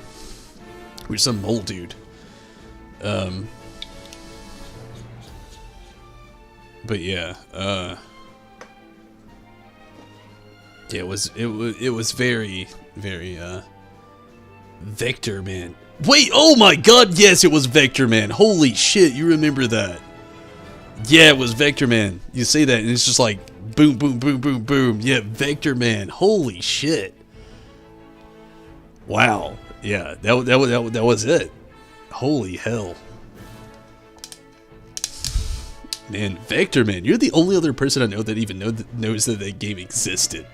A: Which some mole dude. But yeah, yeah, it was very Vector Man. Wait, oh my god, yes, it was Vector Man. Holy shit, you remember that? Yeah, it was Vector Man. You say that and it's just like boom, boom, boom, boom, boom. Yeah, Vector Man. Holy shit. Wow. Yeah, that was it. Holy hell. Man, Vector Man, you're the only other person I know that even knows that that game existed.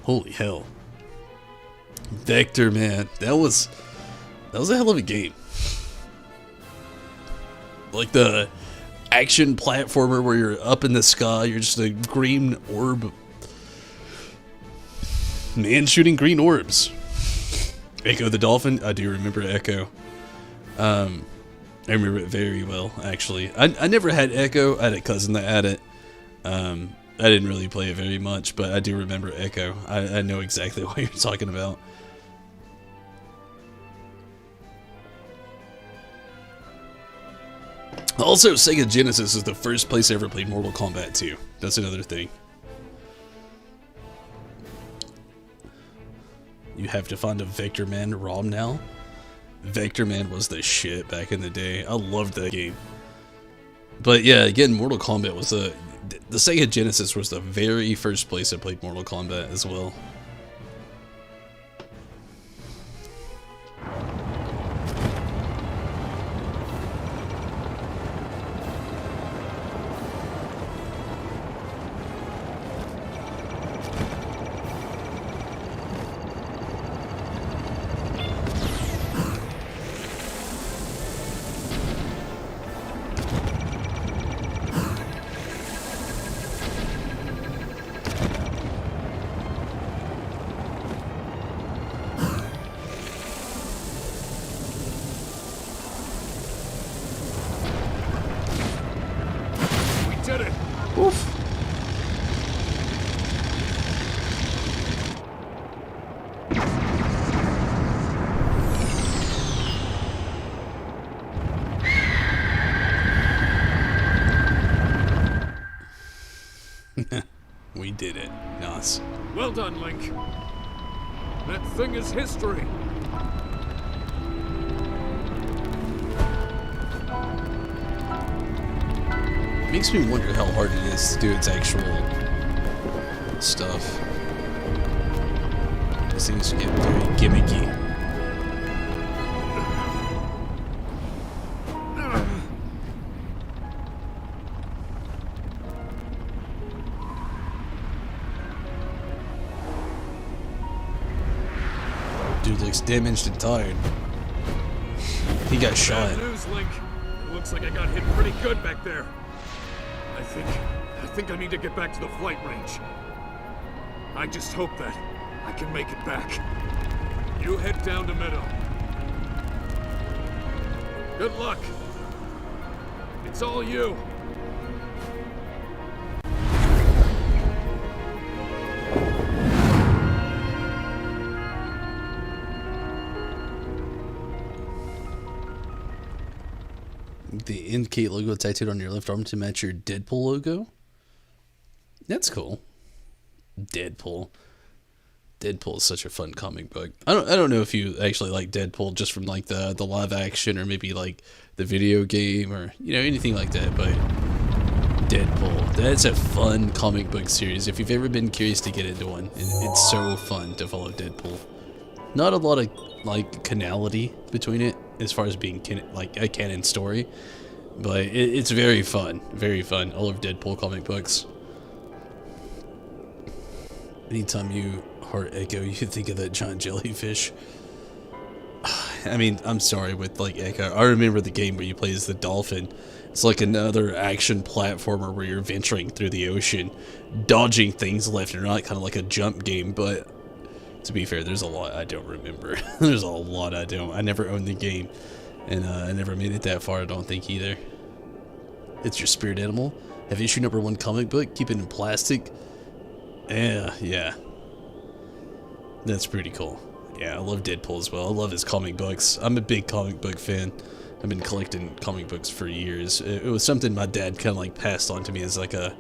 A: Holy hell. Vector Man, that was a hell of a game. Like the action platformer where you're up in the sky, you're just a green orb. Man shooting green orbs. Echo the Dolphin, I do remember Echo. I remember it very well, actually. I never had Echo. I had a cousin that had it. I didn't really play it very much, but I do remember Echo. I know exactly what you're talking about. Also, Sega Genesis is the first place I ever played Mortal Kombat 2. That's another thing. You have to find a Vector Man ROM now. Vector Man was the shit back in the day. I loved that game. But yeah, again, Mortal Kombat was the Sega Genesis was the very first place I played Mortal Kombat as well. We did it. Nice.
D: Well done, Link. That thing is history.
A: Makes me wonder how hard it is to do its actual stuff. These things get very gimmicky. Dude looks damaged and tired. He got shot.
D: Bad news, Link. It looks like I got hit pretty good back there. I think I need to get back to the flight range. I just hope that I can make it back. You head down to Meadow. Good luck. It's all you.
A: The Indicate logo tattooed on your left arm to match your Deadpool logo. That's cool. Deadpool. Deadpool is such a fun comic book. I don't know if you actually like Deadpool just from like the live action or maybe like the video game or anything like that, but Deadpool, that's a fun comic book series. If you've ever been curious to get into one, it's so fun to follow Deadpool. Not a lot of like canality between it as far as being like a canon story, but it's very fun, very fun. I love Deadpool comic books. Anytime you heart Echo, you think of that giant jellyfish. I mean, I'm sorry with like Echo. I remember the game where you play as the dolphin. It's like another action platformer where you're venturing through the ocean, dodging things left and right, kind of like a jump game, but to be fair, there's a lot I don't remember. There's a lot I don't. I never owned the game, and I never made it that far, I don't think, either. It's your spirit animal? have issue number 1 comic book, keep it in plastic. Yeah. That's pretty cool. Yeah, I love Deadpool as well. I love his comic books. I'm a big comic book fan. I've been collecting comic books for years. It was something my dad kind of like passed on to me as like a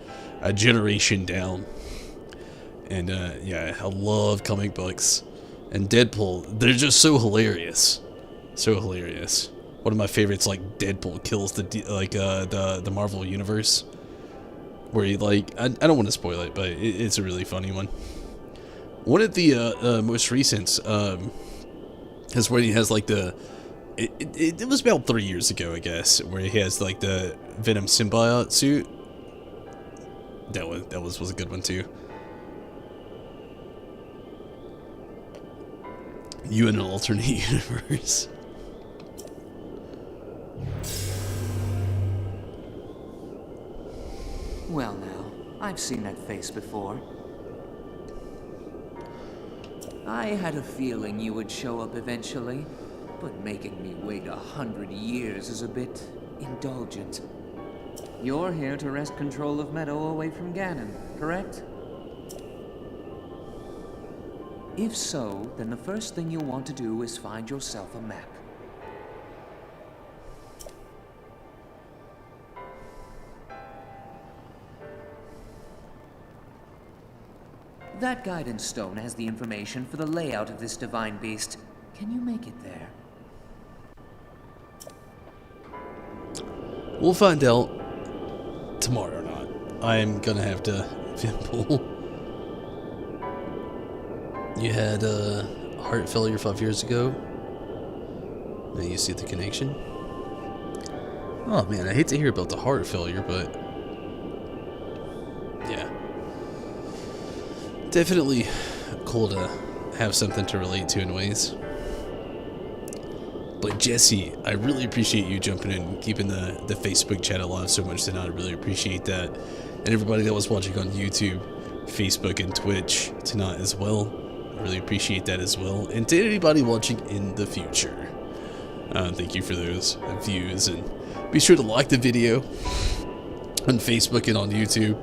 A: generation down. And yeah, I love comic books. And Deadpool, they're just so hilarious. So hilarious. One of my favorites, like Deadpool kills the Marvel universe. Where he like, I don't want to spoil it, but it's a really funny one. One of the most recent is where he has like the, it was about 3 years ago, I guess, where he has like the Venom symbiote suit. That was a good one too. You in an alternate universe.
B: Well now, I've seen that face before. I had a feeling you would show up eventually, but making me wait 100 years is a bit indulgent. You're here to wrest control of Meadow away from Ganon, correct? If so, then the first thing you'll want to do is find yourself a map. That guidance stone has the information for the layout of this divine beast. Can you make it there?
A: We'll find out tomorrow or not. I'm gonna have to pull. You had heart failure 5 years ago. Now you see the connection. Oh man, I hate to hear about the heart failure, but yeah, definitely cool to have something to relate to in ways. But Jesse, I really appreciate you jumping in and keeping the Facebook chat alive so much tonight. I really appreciate that. And everybody that was watching on YouTube, Facebook, and Twitch tonight as well. I really appreciate that as well. And to anybody watching in the future, thank you for those views. And be sure to like the video on Facebook and on YouTube.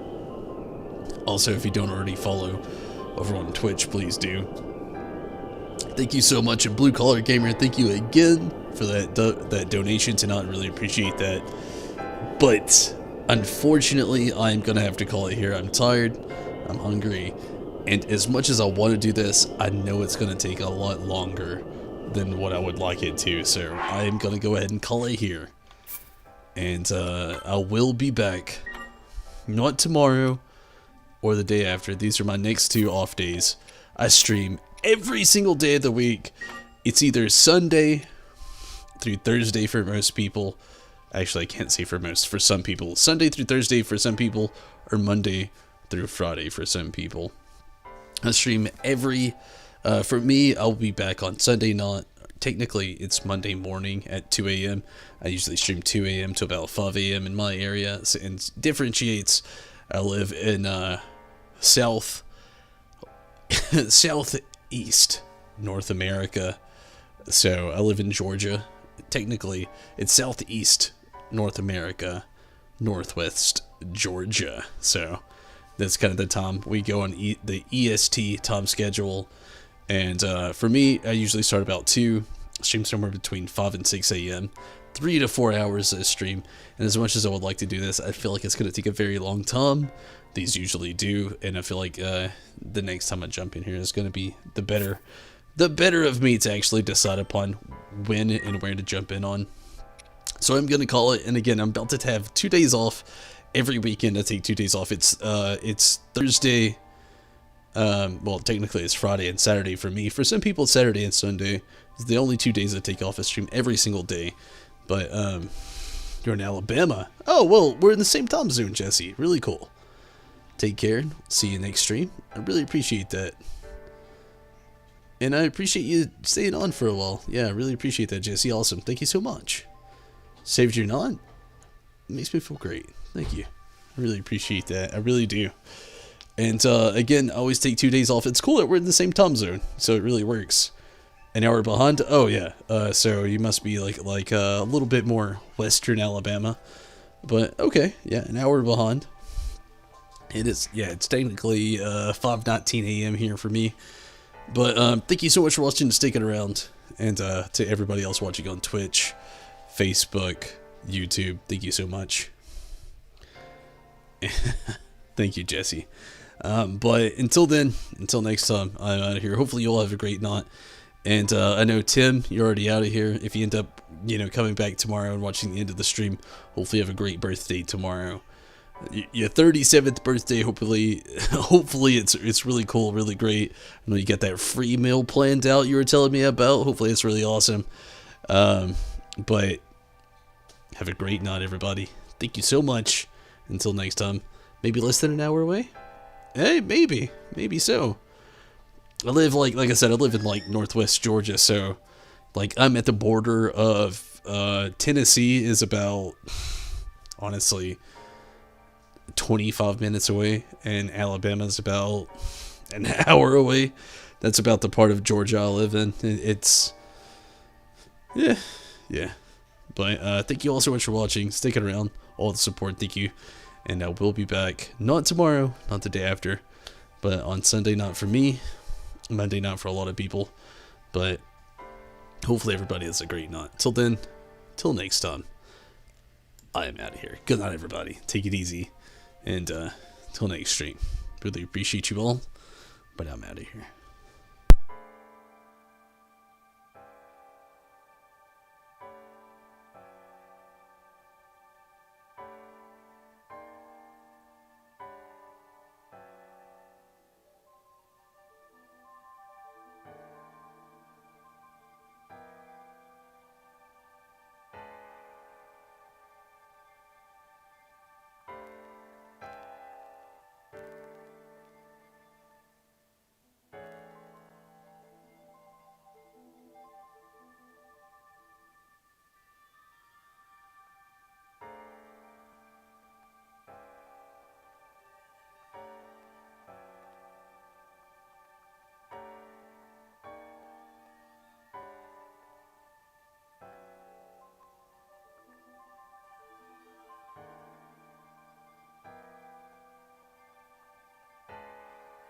A: Also, if you don't already follow over on Twitch, please do. Thank you so much, and Blue Collar Gamer, thank you again for that donation tonight. Really appreciate that. But unfortunately, I'm gonna have to call it here. I'm tired, I'm hungry, and as much as I want to do this, I know it's gonna take a lot longer than what I would like it to. So I am gonna go ahead and call it here, and I will be back, not tomorrow or the day after. These are my next 2 off days. I stream every single day of the week. It's either Sunday through Thursday for most people. Actually, I can't say for most. For some people, Sunday through Thursday for some people, or Monday through Friday for some people. I stream every. For me, I'll be back on Sunday. Not technically, it's Monday morning at 2 a.m. I usually stream 2 a.m. to about 5 a.m. in my area, and differentiates. I live in southeast North America, so I live in Georgia. Technically, it's southeast North America, northwest Georgia. So that's kind of the time we go on the EST time schedule. And for me, I usually start about 2, stream somewhere between 5 and 6 a.m. 3 to 4 hours a stream. And as much as I would like to do this, I feel like it's going to take a very long time. These usually do, and I feel like the next time I jump in here is going to be the better of me to actually decide upon when and where to jump in on. So I'm going to call it, and again, I'm about to have 2 days off every weekend. I take 2 days off. It's Thursday. Well, technically it's Friday and Saturday for me. For some people, it's Saturday and Sunday. It's the only 2 days I take off. I stream every single day. But you're in Alabama. Oh, well, we're in the same time zone, Jesse. Really cool. Take care. See you next stream. I really appreciate that. And I appreciate you staying on for a while. Yeah, I really appreciate that, Jesse. Awesome. Thank you so much. Saved your knot? Makes me feel great. Thank you. I really appreciate that. I really do. And again, I always take 2 days off. It's cool that we're in the same time zone, so it really works. An hour behind? Oh, yeah. So you must be like a little bit more western Alabama. But okay, yeah, an hour behind. It is, yeah, it's technically 5:19 a.m. here for me. But thank you so much for watching and sticking around. And to everybody else watching on Twitch, Facebook, YouTube, thank you so much. Thank you, Jesse. But until then, until next time, I'm out of here. Hopefully you all have a great night. And I know, Tim, you're already out of here. If you end up, coming back tomorrow and watching the end of the stream, hopefully you have a great birthday tomorrow. Your 37th birthday, hopefully it's really cool, really great. I know you got that free meal planned out you were telling me about. Hopefully it's really awesome. But have a great night, everybody. Thank you so much. Until next time, maybe less than an hour away? Hey, maybe so. I live, like I said, I live in, northwest Georgia, so, I'm at the border of, Tennessee is about, honestly, 25 minutes away, and Alabama's about an hour away. That's about the part of Georgia I live in. It's, yeah. But, thank you all so much for watching, sticking around, all the support, thank you. And I will be back, not tomorrow, not the day after, but on Sunday night for me, Monday night for a lot of people. But hopefully everybody has a great night. Till then, till next time, I am out of here. Good night, everybody. Take it easy. And till next stream. Really appreciate you all, but I'm out of here.